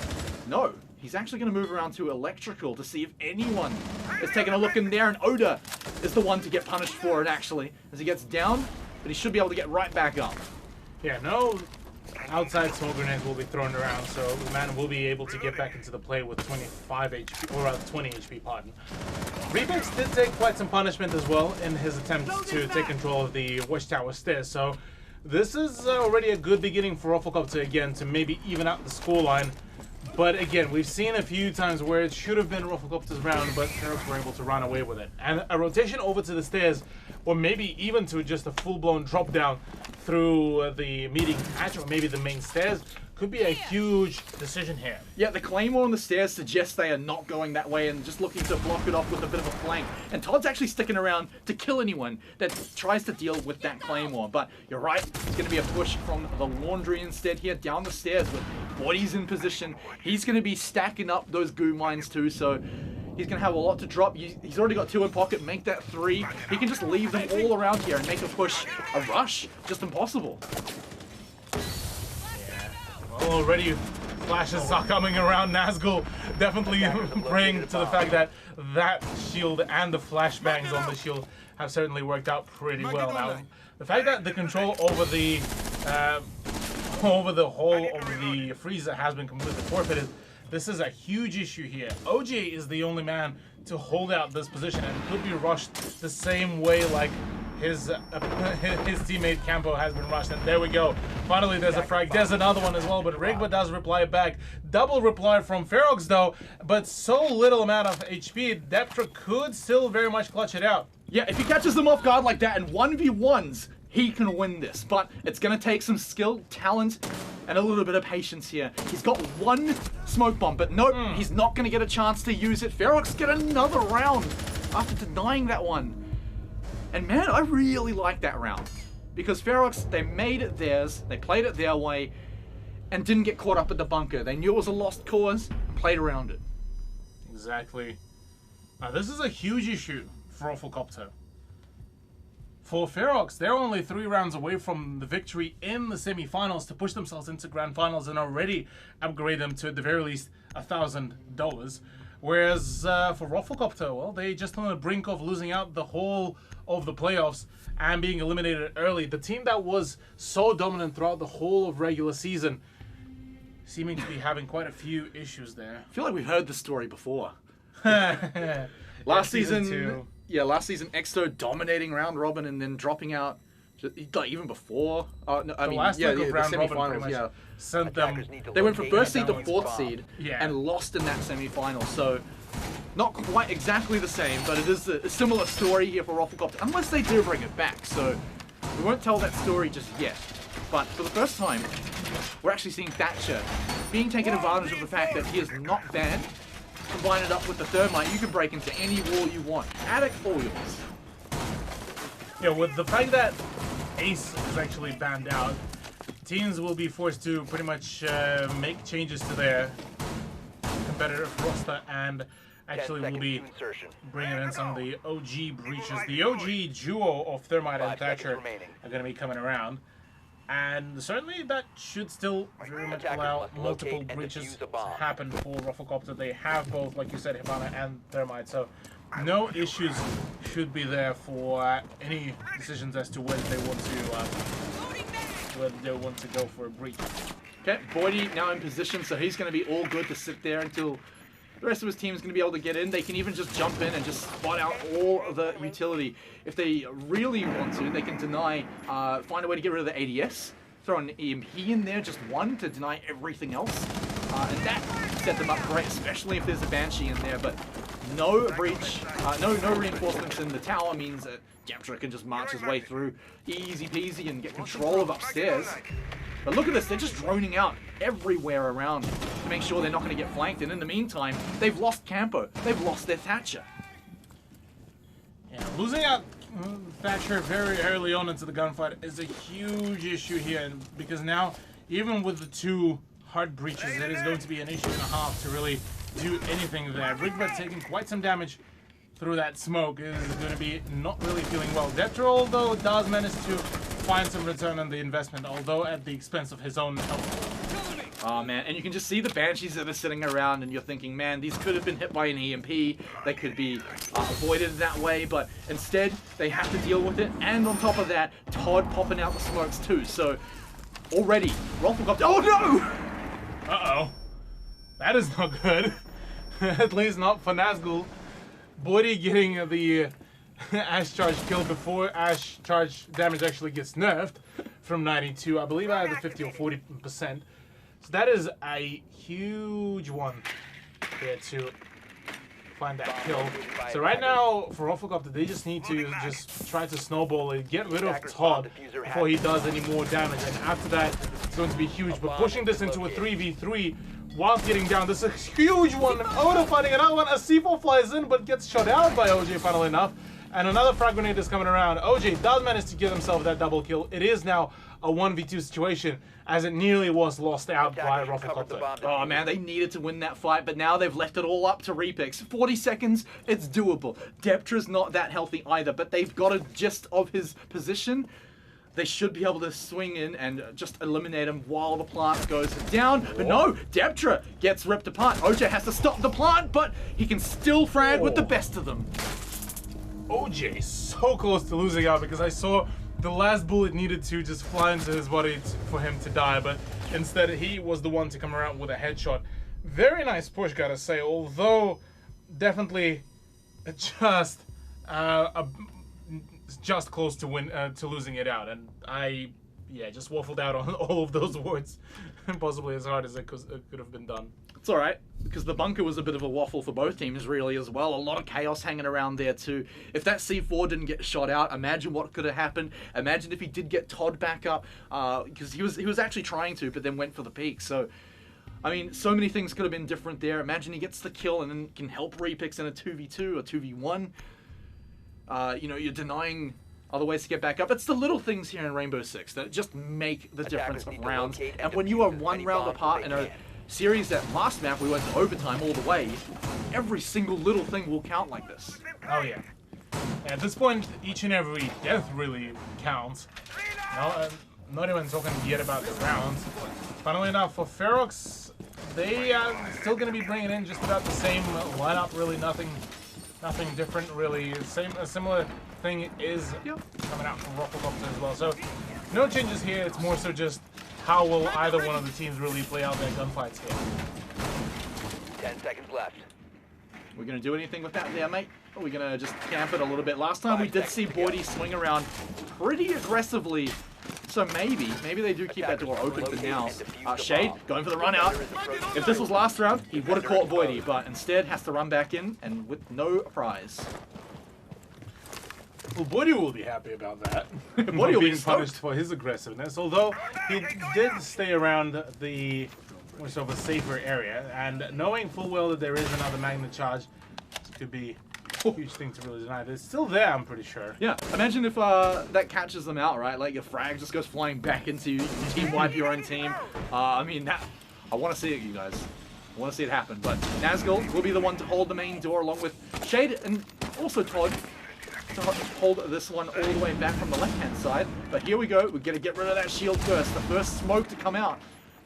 No. He's actually going to move around to electrical to see if anyone is taking a look in there, and Oda is the one to get punished for it actually, as he gets down, but he should be able to get right back up. Yeah, no outside smoke grenades will be thrown around, so the man will be able to get back into the play with 25 HP, or rather 20 HP, pardon. Rebix did take quite some punishment as well in his attempt to take control of the Watchtower stairs, so this is already a good beginning for Rufflecopter again to maybe even out the scoreline. But again, we've seen a few times where it should have been Rufflecopter's round, but Ferox were able to run away with it. And a rotation over to the stairs, or maybe even to just a full-blown drop down through the meeting hatch, or maybe the main stairs, could be a huge decision here. Yeah, the Claymore on the stairs suggests they are not going that way and just looking to block it off with a bit of a flank. And Todd's actually sticking around to kill anyone that tries to deal with that Claymore. But you're right, it's going to be a push from the laundry instead here down the stairs with Body's in position. He's going to be stacking up those goo mines too, so he's going to have a lot to drop. He's already got 2 in pocket, make that 3. He can just leave them all around here and make a push, a rush, just impossible. Already flashes are coming around. Nazgul definitely praying to the fact that that shield and the flashbangs on the shield have certainly worked out pretty well. Now, the fact that the control over the whole of the freezer has been completely forfeited, this is a huge issue here. OJ is the only man to hold out this position and could be rushed the same way like his teammate Campo has been rushed, and there we go. Finally, there's a frag. There's another one as well, but Rigba does reply back. Double reply from Ferox though, but so little amount of HP, Deptra could still very much clutch it out. Yeah, if he catches them off guard like that in 1v1s, he can win this, but it's going to take some skill, talent, and a little bit of patience here. He's got 1 smoke bomb, but nope, he's not going to get a chance to use it. Ferox get another round after denying that one. And man, I really like that round, because Ferox, they made it theirs, they played it their way, and didn't get caught up at the bunker. They knew it was a lost cause, and played around it. Exactly. Now this is a huge issue for Rufflecopter. For Ferox, they're only 3 rounds away from the victory in the semi-finals to push themselves into grand finals and already upgrade them to at the very least $1,000. Whereas for Rufflecopter, well, they just on the brink of losing out the whole of the playoffs and being eliminated early. The team that was so dominant throughout the whole of regular season seeming to be having quite a few issues there. I feel like we've heard this story before. Last season, two. yeah, last season Exto dominating round robin and then dropping out Like even before, no, I The mean, last yeah, leg yeah, of the round robin pretty semifinals, much yeah. sent them. Attackers need to They went from locate first seed and to down fourth its seed bomb. Yeah. and lost in that semi-final. So not quite exactly the same, but it is a similar story here for Rufflecopter, unless they do bring it back. So we won't tell that story just yet. But for the first time, we're actually seeing Thatcher being taken advantage of the fact that he is not banned. Combine it up with the thermite, you can break into any wall you want. Attic, all yours. Yeah, with the fact that Ace is actually banned out, teams will be forced to pretty much make changes to their competitive roster and actually will be bringing in some of the OG breaches. The OG duo of Thermite and 5 seconds Thatcher remaining. are going to be coming around. And certainly that should still very much Attackers allow must multiple locate and breaches defuse to a bomb. happen for Rufflecopter. They have both, like you said, Hibana and Thermite, so no issues should be there for any decisions as to whether they want to go for a breach. Okay, Boydie now in position, so he's going to be all good to sit there until the rest of his team is going to be able to get in. They can even just jump in and just spot out all of the utility. If they really want to, they can deny, find a way to get rid of the ADS, throw an EMP in there, just one, to deny everything else. And that set them up great, especially if there's a Banshee in there. But no breach, no reinforcements in the tower means that Deptra can just march his way through easy peasy and get control of upstairs. But look at this, they're just droning out everywhere around to make sure they're not going to get flanked. And in the meantime, they've lost Campo. They've lost their Thatcher. Yeah, losing out Thatcher very early on into the gunfight is a huge issue here, and because now, even with the 2 hard breaches, it is going to be an issue and a half to really do anything there. Rigbert taking quite some damage through that smoke is going to be not really feeling well. Deptra, although, does manage to find some return on the investment, although at the expense of his own health. Oh man, and you can just see the Banshees that are sitting around and you're thinking, man, these could have been hit by an EMP. They could be avoided that way, but instead they have to deal with it. And on top of that, Todd popping out the smokes too. So already, Rufflecopter, oh no! Uh-oh. That is not good. At least not for Nazgul. Boydie getting the Ash Charge kill before Ash Charge damage actually gets nerfed from 92. I believe I had the 50 or 40%. So that is a huge one there to find that kill. So right now, for Rufflecopter, they just need to just try to snowball it, get rid of Todd before he does any more damage. And after that, it's going to be huge. But pushing this into a 3v3 while getting down, this is a huge one. Oda finding another one. A C4 flies in, but gets shot out by OJ, funnily enough. And another frag grenade is coming around. OJ does manage to get himself that double kill. It is now a 1v2 situation, as it nearly was lost out by Rufflecopter. Oh man, they needed to win that fight, but now they've left it all up to Repix. 40 seconds, it's doable. Deptra's not that healthy either, but they've got a gist of his position. They should be able to swing in and just eliminate him while the plant goes down. But no, Deptra gets ripped apart. OJ has to stop the plant, but he can still frag with the best of them. OJ so close to losing out, because I saw the last bullet needed to just fly into his body for him to die, but instead he was the one to come around with a headshot. Very nice push, gotta say, although definitely just close to losing it out. And I just waffled out on all of those words, possibly as hard as it could have been done. It's alright, because the bunker was a bit of a waffle for both teams really as well. A lot of chaos hanging around there too. If that C4 didn't get shot out, imagine what could have happened. Imagine if he did get Todd back up, because he was actually trying to, but then went for the peak. So, I mean, so many things could have been different there. Imagine he gets the kill and then can help Repix in a 2v2 or 2v1. You know, you're denying other ways to get back up. It's the little things here in Rainbow Six that just make the difference of rounds. And when you are one round apart in a series that last map we went to overtime all the way, every single little thing will count like this. Oh yeah. At this point, each and every death really counts. No, not even talking yet about the rounds. Funnily enough, for Ferox, they are still going to be bringing in just about the same lineup. Really, nothing different. Really, a similar thing is coming out from Rufflecopter as well. So no changes here. It's more so just how will either one of the teams really play out their gunfights here. 10 seconds left. We're going to do anything with that there, mate? Or are we going to just camp it a little bit? Last time we did see Boydie swing around pretty aggressively. So maybe they do keep that door open for now. Shade going for the run out. If this was last round, he would have caught Voidy, but instead has to run back in and with no prize. Well, Boydie will be happy about that. Boydie will be being punished for his aggressiveness, although he did stay around the more sort of a safer area, and knowing full well that there is another magnet charge, this could be a huge thing to really deny. It's still there, I'm pretty sure. Yeah, imagine if that catches them out, right? Like your frag just goes flying back into you, team wipe your own team. I mean, that I want to see it, you guys. I want to see it happen. But Nazgul will be the one to hold the main door along with Shade and also Todd to hold this one all the way back from the left-hand side. But here we go. We're going to get rid of that shield first. The first smoke to come out.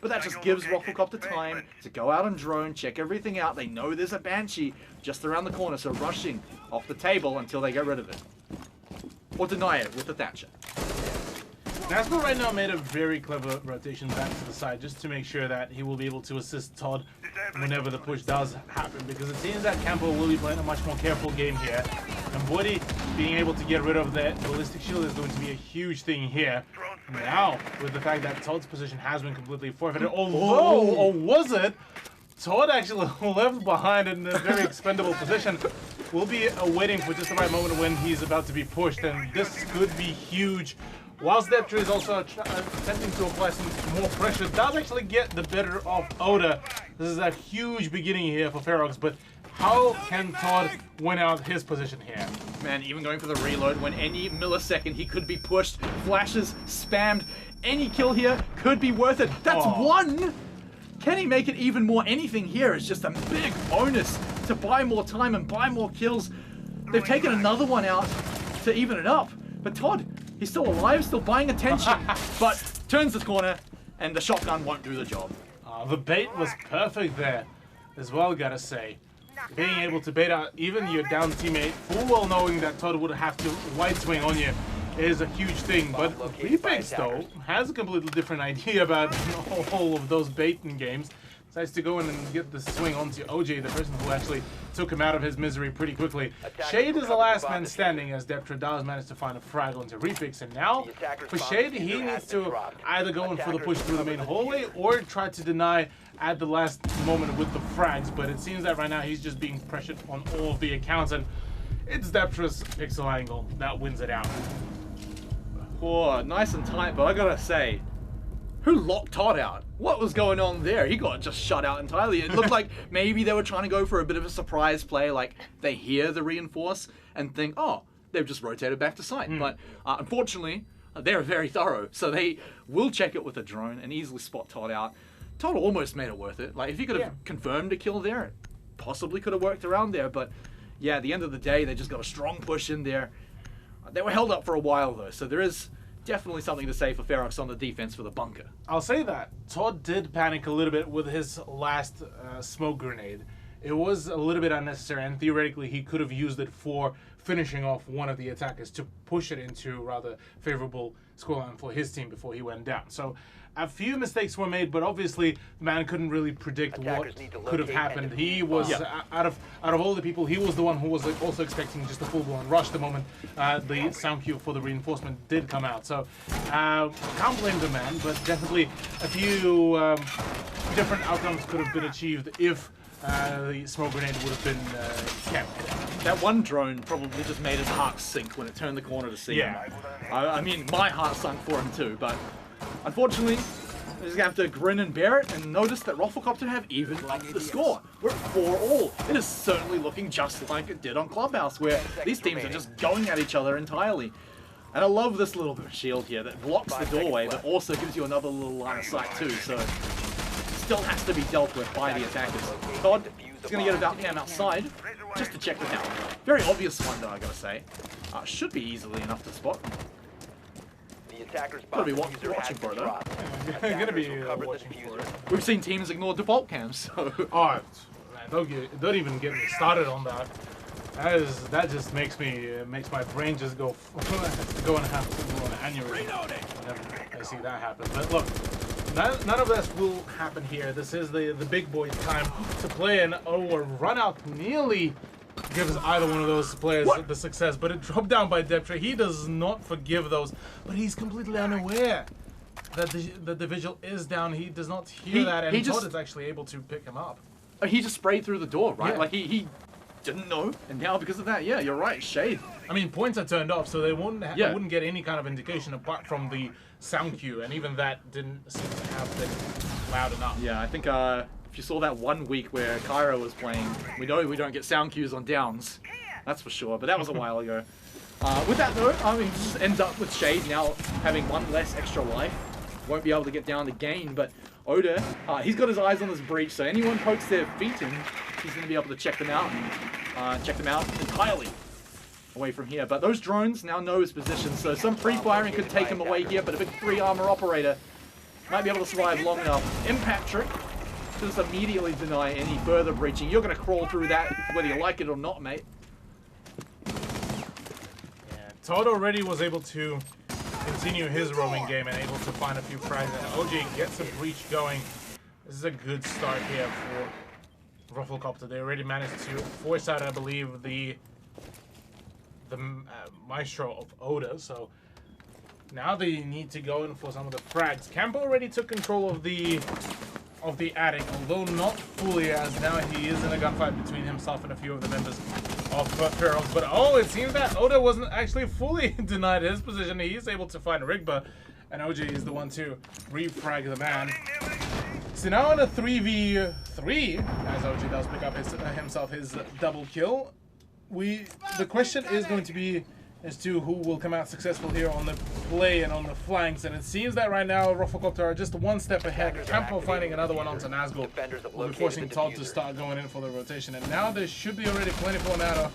But that just gives Rufflecopter time to go out on drone, check everything out. They know there's a Banshee just around the corner, so rushing off the table until they get rid of it. Or deny it with the Thatcher. Nazgul right now made a very clever rotation back to the side just to make sure that he will be able to assist Todd whenever the push does happen, because it seems that Campo will be playing a much more careful game here. And Woody being able to get rid of that ballistic shield is going to be a huge thing here. Now, with the fact that Todd's position has been completely forfeited, although, or was it? Todd actually left behind in a very expendable position. We'll be waiting for just the right moment when he's about to be pushed, and this could be huge. Whilst Deptra is also attempting to apply some more pressure, does actually get the better of Oda. This is a huge beginning here for Ferox, but how can Todd win out his position here? Man, even going for the reload when any millisecond he could be pushed, flashes, spammed, any kill here could be worth it. That's one! Can he make it even more? Anything here is just a big bonus to buy more time and buy more kills. They've taken another one out to even it up. But Todd, he's still alive, still buying attention, but turns the corner and the shotgun won't do the job. The bait was perfect there as well, gotta say. Being able to bait out even your down teammate, full well knowing that Todd would have to wide swing on you, is a huge thing. But Repix, though, has a completely different idea about all of those baiting games. Decides to go in and get the swing onto OJ, the person who actually took him out of his misery pretty quickly. Shade is the last man standing as Deptra does manage to find a frag onto Repix. And now, for Shade, he needs to either go in for the push through the main hallway or try to deny at the last moment with the frags. But it seems that right now he's just being pressured on all of the accounts. And it's Deptra's pixel angle that wins it out. Oh, nice and tight, but I gotta say, who locked Todd out? What was going on there? He got just shut out entirely. It looked like maybe they were trying to go for a bit of a surprise play, like they hear the reinforce and think, oh, they've just rotated back to site. But unfortunately, they're very thorough, so they will check it with a drone and easily spot Todd out. Todd almost made it worth it. Like, if he could have confirmed a kill there, it possibly could have worked around there. But yeah, at the end of the day, they just got a strong push in there. They were held up for a while, though, so there is definitely something to say for Ferox on the defense for the bunker. I'll say that. Todd did panic a little bit with his last smoke grenade. It was a little bit unnecessary, and theoretically he could have used it for finishing off one of the attackers to push it into rather favorable scoreline for his team before he went down. So a few mistakes were made, but obviously the man couldn't really predict what could have happened. He was, out of all the people, he was the one who was also expecting just a full-blown rush the moment the sound cue for the reinforcement did come out. So can't blame the man, but definitely a few different outcomes could have been achieved if the smoke grenade would have been kept. That one drone probably just made his heart sink when it turned the corner to see him. I mean, my heart sunk for him too, but unfortunately, we're just gonna have to grin and bear it and notice that Rufflecopter have even upped the score. We're at 4-all. It is certainly looking just like it did on Clubhouse, where these teams are just going at each other entirely. And I love this little bit of shield here that blocks the doorway, but also gives you another little line of sight too, so still has to be dealt with by the attackers. Todd is gonna get about Pam outside, just to check this out. Very obvious one though, I gotta say. Should be easily enough to spot. Gotta be watching for it though. Gonna be watching for it. We've seen teams ignore default cams, so. Oh, man, don't even get me started on that. That just makes my brain just go and have to go on an aneurysm whenever I see that happen. But look, none of this will happen here. This is the big boys' time to play, and a run out nearly gives either one of those players the success, but it dropped down by Deptre. He does not forgive those, but he's completely unaware that the vigil is down. He does not hear that, and Todd is actually able to pick him up. He just sprayed through the door, right? Yeah. Like he didn't know, and now because of that, yeah, you're right, Shade. I mean, points are turned off, so they wouldn't get any kind of indication apart from the sound cue, and even that didn't seem to have been loud enough. Yeah, I think if you saw that 1 week where Cairo was playing, we know we don't get sound cues on downs. That's for sure, but that was a while ago. With that though, I mean, just ends up with Shade now having 1 less extra life. Won't be able to get down the gain, but Oda, he's got his eyes on this breach, so anyone pokes their feet in, he's going to be able to check them out and check them out entirely away from here. But those drones now know his position, so some pre-firing could take him away here, but a big 3 armor operator might be able to survive long enough. Impact trick to just immediately deny any further breaching. You're going to crawl through that whether you like it or not, mate. Yeah, Todd already was able to continue his roaming game and able to find a few frags, and OJ gets a breach going. This is a good start here for Rufflecopter. They already managed to force out, I believe, the maestro of Oda, so now they need to go in for some of the frags. Campo already took control of the attic, although not fully, as now he is in a gunfight between himself and a few of the members of Ferox. But oh, it seems that Oda wasn't actually fully denied his position. He is able to find Rigba, and OJ is the one to refrag the man. So now in a 3v3, as OJ does pick up himself his double kill, the question is going to be as to who will come out successful here on the play and on the flanks, and it seems that right now Rufflecopter are just 1 step ahead. Campo finding another one onto Nazgul will be forcing Todd to start going in for the rotation, and now there should be already plentiful amount of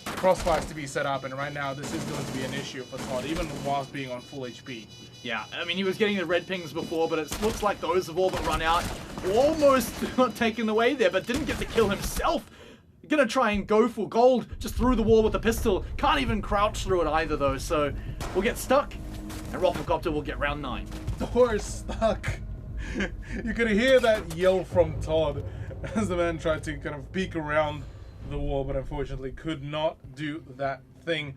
crossfires to be set up, and right now this is going to be an issue for Todd, even whilst being on full HP. Yeah, I mean, he was getting the red pings before, but it looks like those have all but run out. Almost not taken away there, but didn't get the kill himself. Gonna try and go for gold just through the wall with the pistol. Can't even crouch through it either though, so we'll get stuck, and Rufflecopter will get round 9. Door stuck. You could hear that yell from Todd as the man tried to kind of peek around the wall, but unfortunately could not do that thing.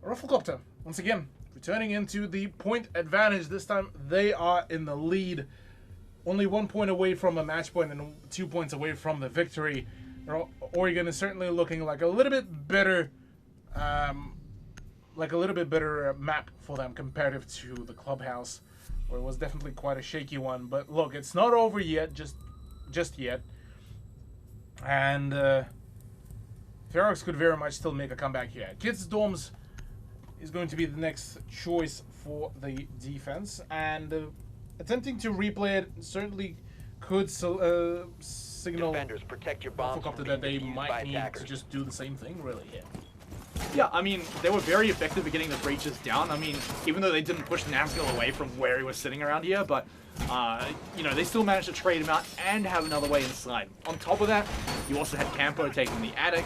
Rufflecopter, once again, returning into the point advantage. This time they are in the lead. Only 1 point away from a match point and 2 points away from the victory. Oregon is certainly looking like a little bit better, map for them comparative to the clubhouse, where it was definitely quite a shaky one. But look, it's not over yet, just yet, and Ferox could very much still make a comeback here. Kids Dorms is going to be the next choice for the defense, and attempting to replay it certainly could signal protect your bombs that they might need to just do the same thing, really. Yeah, I mean, they were very effective at getting the breaches down. I mean, even though they didn't push Nazgul away from where he was sitting around here, but, you know, they still managed to trade him out and have another way inside. On top of that, you also had Campo taking the attic.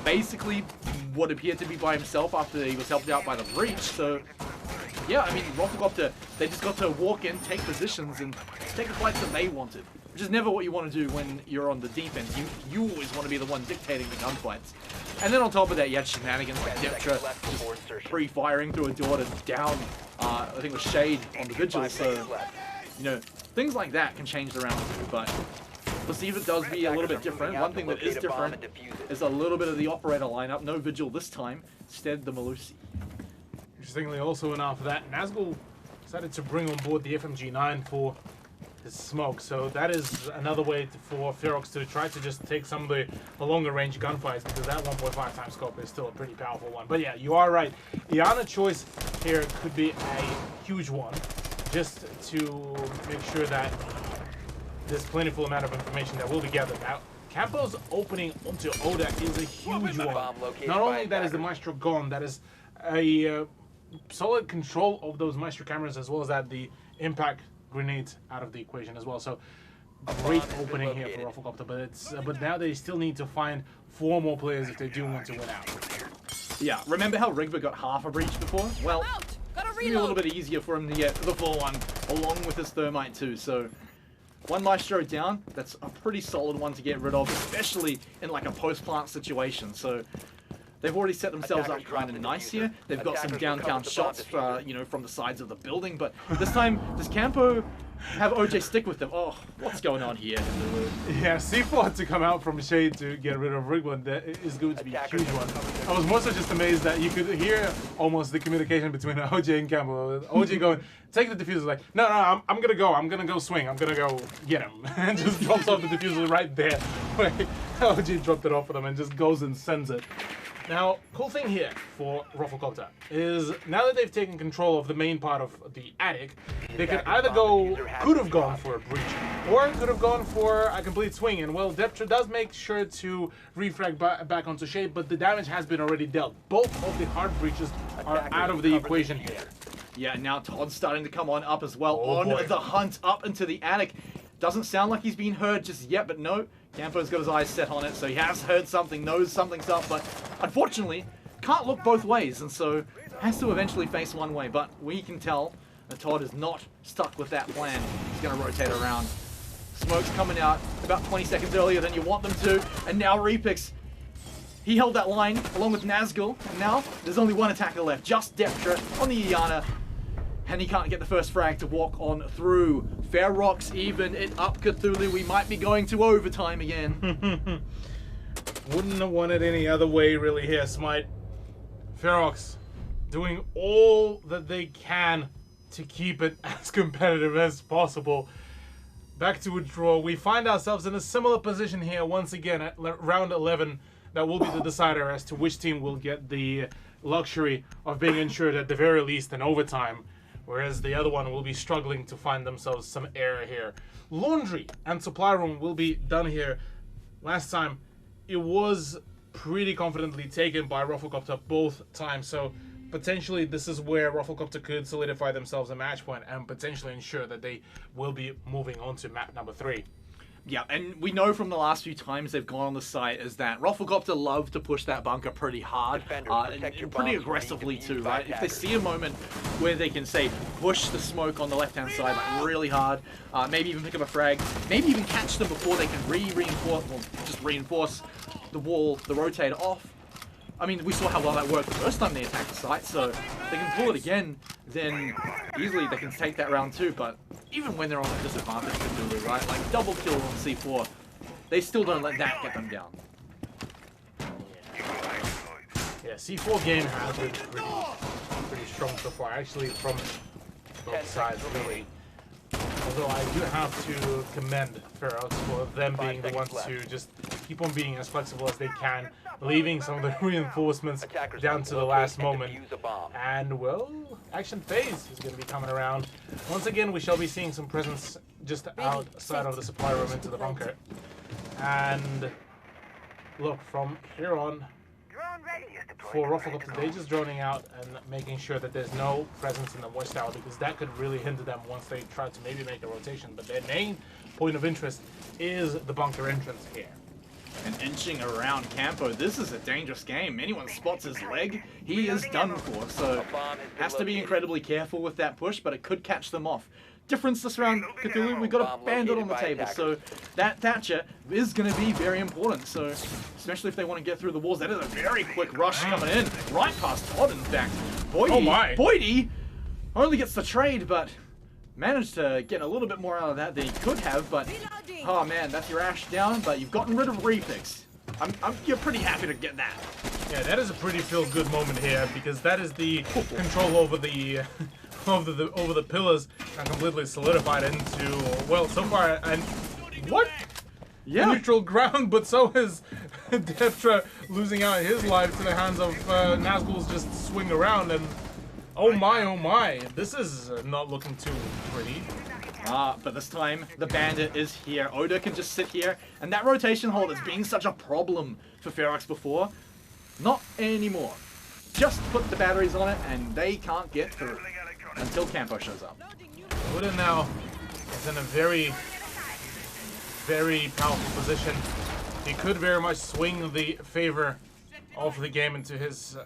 Basically, what appeared to be by himself after he was helped out by the breach, so... Yeah, I mean, Rufflecopter, they just got to walk in, take positions, and take the fights that they wanted. Which is never what you want to do when you're on the defense. You always want to be the one dictating the gunfights. And then on top of that, you had shenanigans like Deptre just pre-firing through a door to down, I think it was Shade on the Vigil. So, you know, things like that can change the round too. But Perceiver does be a little bit different. One thing that is different is a little bit of the operator lineup. No Vigil this time. Instead, the Malusi. Interestingly, also enough, that Nazgul decided to bring on board the FMG9 for his smoke, so that is another way for Ferox to try to just take some of the longer range gunfights, because that 1.5 times scope is still a pretty powerful one. But yeah, you are right. The Ana choice here could be a huge one, just to make sure that there's plentiful amount of information that will be gathered. Now, Campo's opening onto Oda is a huge one. Not only that is the Maestro gone, that is a solid control of those Maestro cameras, as well as that the impact grenades out of the equation as well. So great opening here for Rufflecopter, but now they still need to find 4 more players if they do want to win out. Yeah, remember how Rigba got half a breach before? Well, Gotta it's gonna be a little reload. bit easier for him to get the full one, along with his thermite too. So, one Maestro down, that's a pretty solid one to get rid of, especially in like a post-plant situation. So, they've already set themselves up kind of nice here. They've got some downtown shots, you know, from the sides of the building. But this time, does Campo have OJ stick with them? Oh, what's going on here? Yeah, C4 had to come out from Shade to get rid of Rigwood. That is going to be a huge one. I was more so just amazed that you could hear almost the communication between OJ and Campbell. OJ going, take the diffuser, like, no, I'm gonna go. I'm gonna go swing. I'm gonna go get him. And just drops off the diffuser right there. OJ dropped it off for them and just goes and sends it. Now, cool thing here for Rufflecopter is now that they've taken control of the main part of the attic, they could either could have gone for a breach, or could have gone for a complete swing. And well, Deptra does make sure to refrag back onto Shade, but the damage has been already dealt. Both of the hard breaches are out of the equation here. Yeah, now Todd's starting to come on up as well, on boy. the hunt up into the attic. Doesn't sound like he's been heard just yet, but no, Campo's got his eyes set on it, so he has heard something, knows something's up, but unfortunately, can't look both ways, and so has to eventually face one way. But we can tell that Todd is not stuck with that plan. He's going to rotate around. Smoke's coming out about 20 seconds earlier than you want them to, and now Repix. He held that line along with Nazgul, and now there's only one attacker left, just Deptra on the Iana. And he can't get the first frag to walk on through. Ferox even it up Cthulhu. We might be going to overtime again. Wouldn't have won it any other way really here, Smite. Ferox doing all that they can to keep it as competitive as possible. Back to a draw. We find ourselves in a similar position here once again at round 11. That will be the decider as to which team will get the luxury of being ensured at the very least in overtime, whereas the other one will be struggling to find themselves some air here. Laundry and supply room will be done here. Last time, it was pretty confidently taken by Rufflecopter both times, so potentially this is where Rufflecopter could solidify themselves a match point and potentially ensure that they will be moving on to map number 3. Yeah, and we know from the last few times they've gone on the site is that Rufflecopter love to push that bunker pretty hard, and pretty aggressively too, right? If they see a moment where they can, say, push the smoke on the left-hand side like really hard, maybe even pick up a frag, maybe even catch them before they can reinforce, well, just reinforce the wall, the rotator off. I mean, we saw how well that worked the first time they attacked the site, so if they can pull it again, then easily they can take that round too. But even when they're on a disadvantage to Cthulhu, right? Like double kill on C4, they still don't let that get them down. Yeah, C4 game has been pretty strong so far, actually, from both sides, really. Although I do have to commend Ferox for them being the ones to just keep on being as flexible as they can, leaving some of the reinforcements down to the last moment. And, well, action phase is going to be coming around. Once again, we shall be seeing some presence just outside of the supply room into the bunker. And, look, from here on, for Rufflecopter, they're just droning out and making sure that there's no presence in the watchtower, because that could really hinder them once they try to maybe make a rotation. But their main point of interest is the bunker entrance here. And inching around Campo, this is a dangerous game. Anyone spots his leg, he is done for. So has to be incredibly careful with that push, but it could catch them off. Difference this round, Cthulhu, we've got a bandit on the table, so that Thatcher is going to be very important. So, especially if they want to get through the walls, that is a very quick rush coming in, right past Todd, in fact. Boydie, Oh my. Boydie only gets the trade, but managed to get a little bit more out of that than he could have. But oh man, that's your Ash down, but you've gotten rid of Repix. You're pretty happy to get that. Yeah, that is a pretty feel-good moment here, because that is the control over the over the pillars and completely solidified into, well, so far, and what? Yeah. Neutral ground, but so is Deptra losing out his life to the hands of Nazgul's just swing around, and oh my, this is not looking too pretty. But this time, the bandit is here. Oda can just sit here, and that rotation hold has been such a problem for Ferox before. Not anymore. Just put the batteries on it, and they can't get through until Campo shows up. Oda now is in a very, very powerful position. He could very much swing the favor of the game into his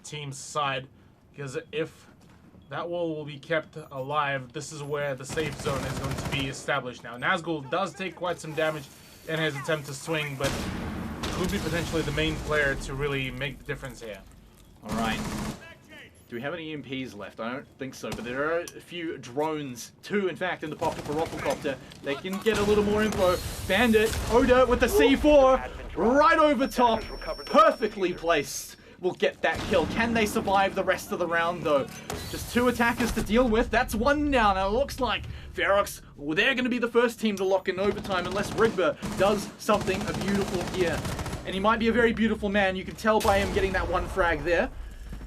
team's side, because if That wall will be kept alive. This is where the safe zone is going to be established now. Nazgul does take quite some damage in his attempt to swing, but could be potentially the main player to really make the difference here. All right. Do we have any EMPs left? I don't think so, but there are a few drones. 2, in fact, in the pocket for Rufflecopter. They can get a little more info. Bandit, Oda with the C4, right over top, perfectly placed. Will get that kill. Can they survive the rest of the round, though? Just 2 attackers to deal with. That's 1 down. And it looks like Ferox, well, they're going to be the first team to lock in overtime unless Rigba does something beautiful here. And he might be a very beautiful man. You can tell by him getting that 1 frag there.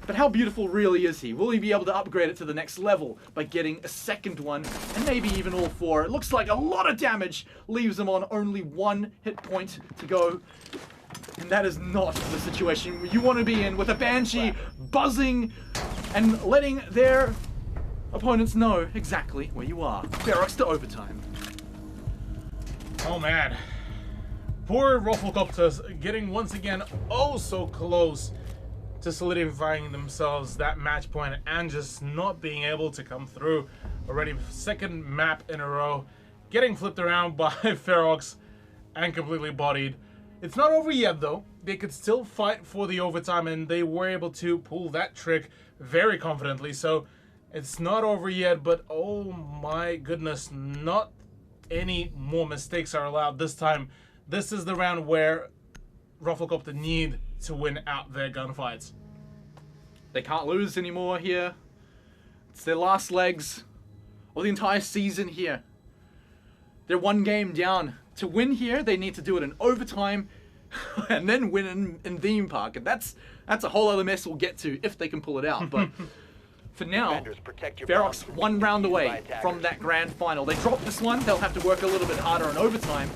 But how beautiful really is he? Will he be able to upgrade it to the next level by getting a second one and maybe even all 4? It looks like a lot of damage leaves him on only 1 hit point to go. And that is not the situation you want to be in, with a Banshee buzzing and letting their opponents know exactly where you are. Ferox to overtime. Oh man. Poor Rufflecopters getting once again oh so close to solidifying themselves that match point and just not being able to come through. Already 2nd map in a row. Getting flipped around by Ferox and completely bodied. It's not over yet though. They could still fight for the overtime and they were able to pull that trick very confidently. So it's not over yet, but oh my goodness, not any more mistakes are allowed this time. This is the round where Rufflecopter need to win out their gunfights. They can't lose anymore here. It's their last legs of the entire season here. They're 1 game down. To win here, they need to do it in overtime and then win in theme park. And that's a whole other mess we'll get to if they can pull it out. But for now, Ferox 1 round away from that grand final. They drop this one. They'll have to work a little bit harder in overtime.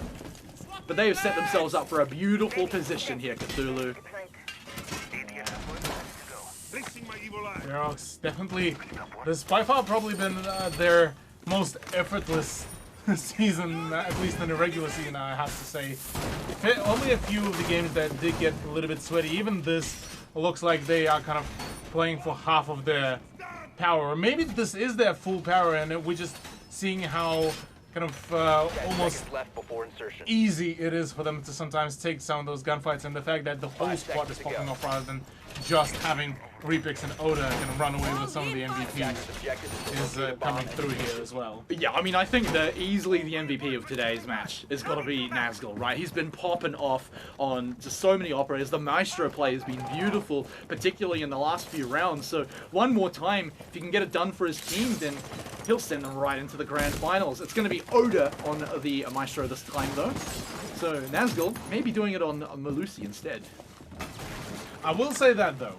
But they have set themselves up for a beautiful position here, Cthulu. Ferox definitely, this by far probably been their most effortless season, at least in the regular season, I have to say. Only a few of the games that did get a little bit sweaty. Even this looks like they are kind of playing for half of their power. Or maybe this is their full power and we're just seeing how kind of almost easy it is for them to sometimes take some of those gunfights, and the fact that the whole squad is popping off rather than just having Repix and Oda can run away with some of the MVPs is coming through here as well. Yeah, I mean, I think that easily the MVP of today's match is got to be Nazgul, right? He's been popping off on just so many operators. The Maestro play has been beautiful, particularly in the last few rounds. So one more time, if he can get it done for his team, then he'll send them right into the grand finals. It's going to be Oda on the Maestro this time, though. So Nazgul may be doing it on Malusi instead. I will say that though,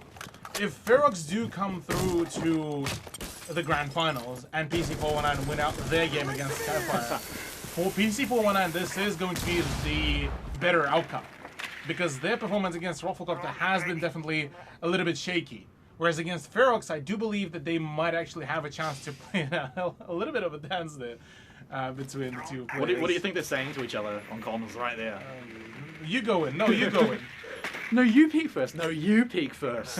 if Ferox do come through to the grand finals and PC419 win out their game against Skyfire, for PC419 this is going to be the better outcome, because their performance against Rufflecopter has been definitely a little bit shaky. Whereas against Ferox, I do believe that they might actually have a chance to play a little bit of a dance there between the two players. What do you think they're saying to each other on comms right there? You go in. No, you go in. No, you peek first. No, you peek first.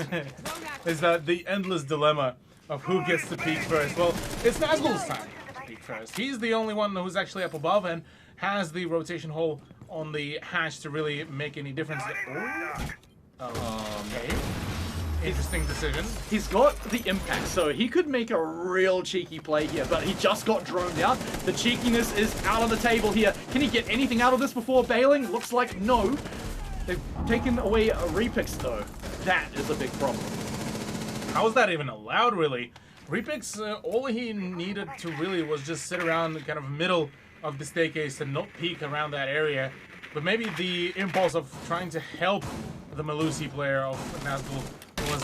Is that the endless dilemma of who gets to peek first? Well, it's Nazgul's time to peek first. He's the only one who's actually up above and has the rotation hole on the hatch to really make any difference. Okay. Interesting decision. He's got the impact, so he could make a real cheeky play here, but he just got droned out. The cheekiness is out on the table here. Can he get anything out of this before bailing? Looks like no. They've taken away a Repix, though. That is a big problem. How is that even allowed, really? Repix, all he needed to really was just sit around the kind of middle of the staircase and not peek around that area. But maybe the impulse of trying to help the Malusi player of Nazgul was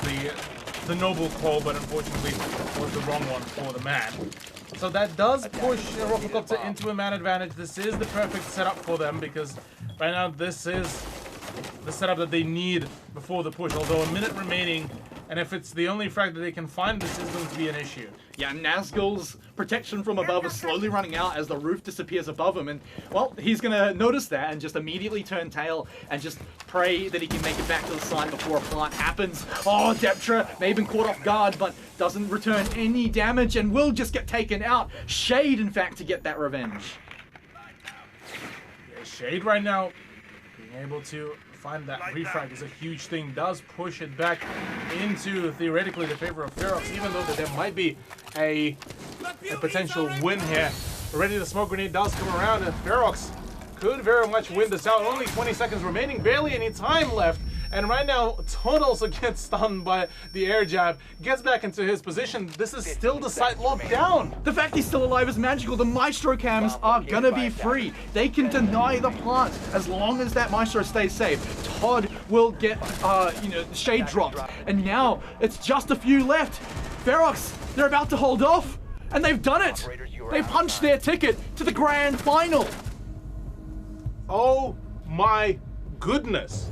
the noble call, but unfortunately was the wrong one for the man. So that does push Rufflecopter into a man advantage. This is the perfect setup for them, because right now this is the setup that they need before the push, although a minute remaining, and if it's the only frag that they can find, this is going to be an issue. Yeah, Nazgul's protection from above is slowly running out as the roof disappears above him, and, well, he's going to notice that and just immediately turn tail and just pray that he can make it back to the site before a plant happens. Oh, Deptra may have been caught off guard, but doesn't return any damage and will just get taken out. Shade, in fact, to get that revenge. Yeah, Shade right now, being able to find that refrag is a huge thing. Does push it back into, theoretically, the favor of Ferox, even though that there might be a potential win here. Already the smoke grenade does come around, and Ferox could very much win this out. Only 20 seconds remaining, barely any time left. And right now, Todd also gets stunned by the air jab, gets back into his position. This is still the site locked down. The fact he's still alive is magical. The Maestro cams are gonna be free. They can deny the plant as long as that Maestro stays safe. Todd will get, shade dropped. And now it's just a few left. Ferox, they're about to hold off, and they've done it. They punched their ticket to the grand final. Oh my goodness.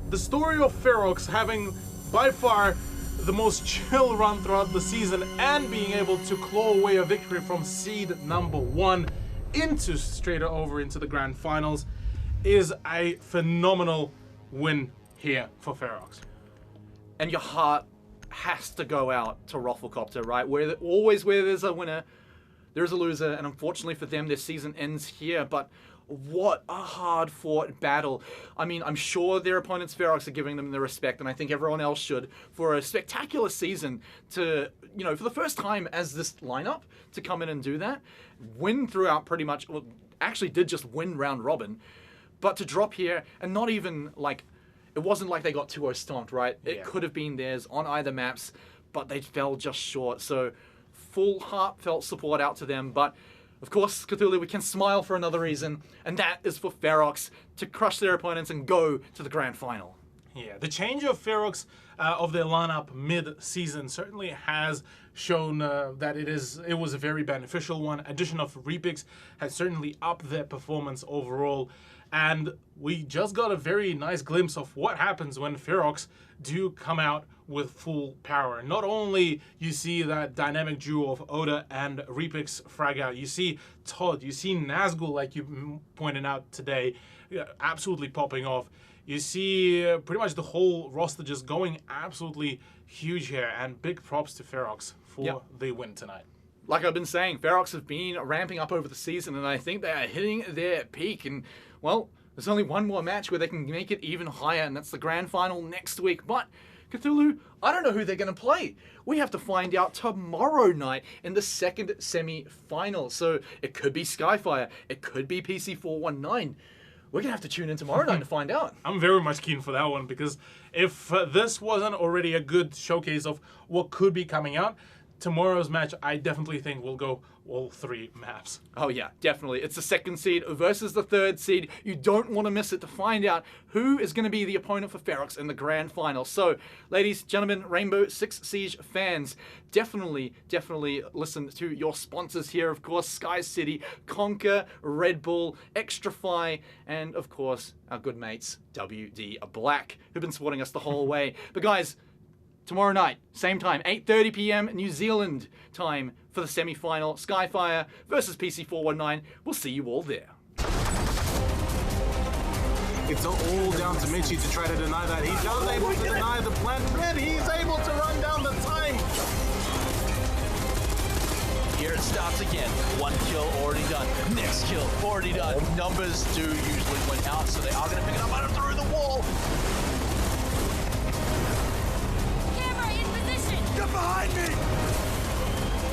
The story of Ferox having by far the most chill run throughout the season and being able to claw away a victory from seed number 1 straight over into the grand finals is a phenomenal win here for Ferox. And your heart has to go out to Rufflecopter, right? Always where there's a winner, there's a loser, and unfortunately for them, their season ends here, but what a hard-fought battle. I mean, I'm sure their opponents, Ferox, are giving them the respect, and I think everyone else should, for a spectacular season to, for the first time as this lineup, to come in and do that, win throughout pretty much, well, actually did just win round robin, but to drop here, and not even, it wasn't like they got 2-0 stomped, right? It could have been theirs on either maps, but they fell just short, so full heartfelt support out to them, but of course, Cthulhu, we can smile for another reason, and that is for Ferox to crush their opponents and go to the grand final. Yeah, the change of Ferox of their lineup mid-season certainly has shown that it was a very beneficial one. Addition of Repix has certainly upped their performance overall, and we just got a very nice glimpse of what happens when Ferox do come out with full power. Not only you see that dynamic duo of Oda and Repix frag out, you see Todd, you see Nazgul, like you pointed out today, absolutely popping off. You see pretty much the whole roster just going absolutely huge here, and big props to Ferox for the win tonight. Like I've been saying, Ferox have been ramping up over the season, and I think they are hitting their peak, and, well, there's only one more match where they can make it even higher, and that's the grand final next week. But Cthulhu, I don't know who they're going to play. We have to find out tomorrow night in the second semi-final. So it could be Skyfire. It could be PC419. We're going to have to tune in tomorrow night to find out. I'm very much keen for that one, because if this wasn't already a good showcase of what could be coming out, tomorrow's match, I definitely think will go all 3 maps. Oh yeah, definitely. It's the second seed versus the third seed. You don't want to miss it to find out who is going to be the opponent for Ferox in the grand final. So, ladies, gentlemen, Rainbow Six Siege fans, definitely listen to your sponsors here. Of course, Sky City, Conquer, Red Bull, Extrafy, and of course, our good mates, WD Black, who've been supporting us the whole way. But guys, tomorrow night, same time, 8:30 p.m. New Zealand time for the semi-final, Skyfire versus PC419. We'll see you all there. It's all down to Mitchie to try to deny that. He's unable to deny the plant red. He's able to run down the time. Here it starts again. 1 kill already done. Next kill already done. Numbers do usually win out, so they are going to pick it up out through the wall. Camera in position. Get behind me!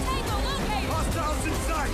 Tango located. Hostiles in sight!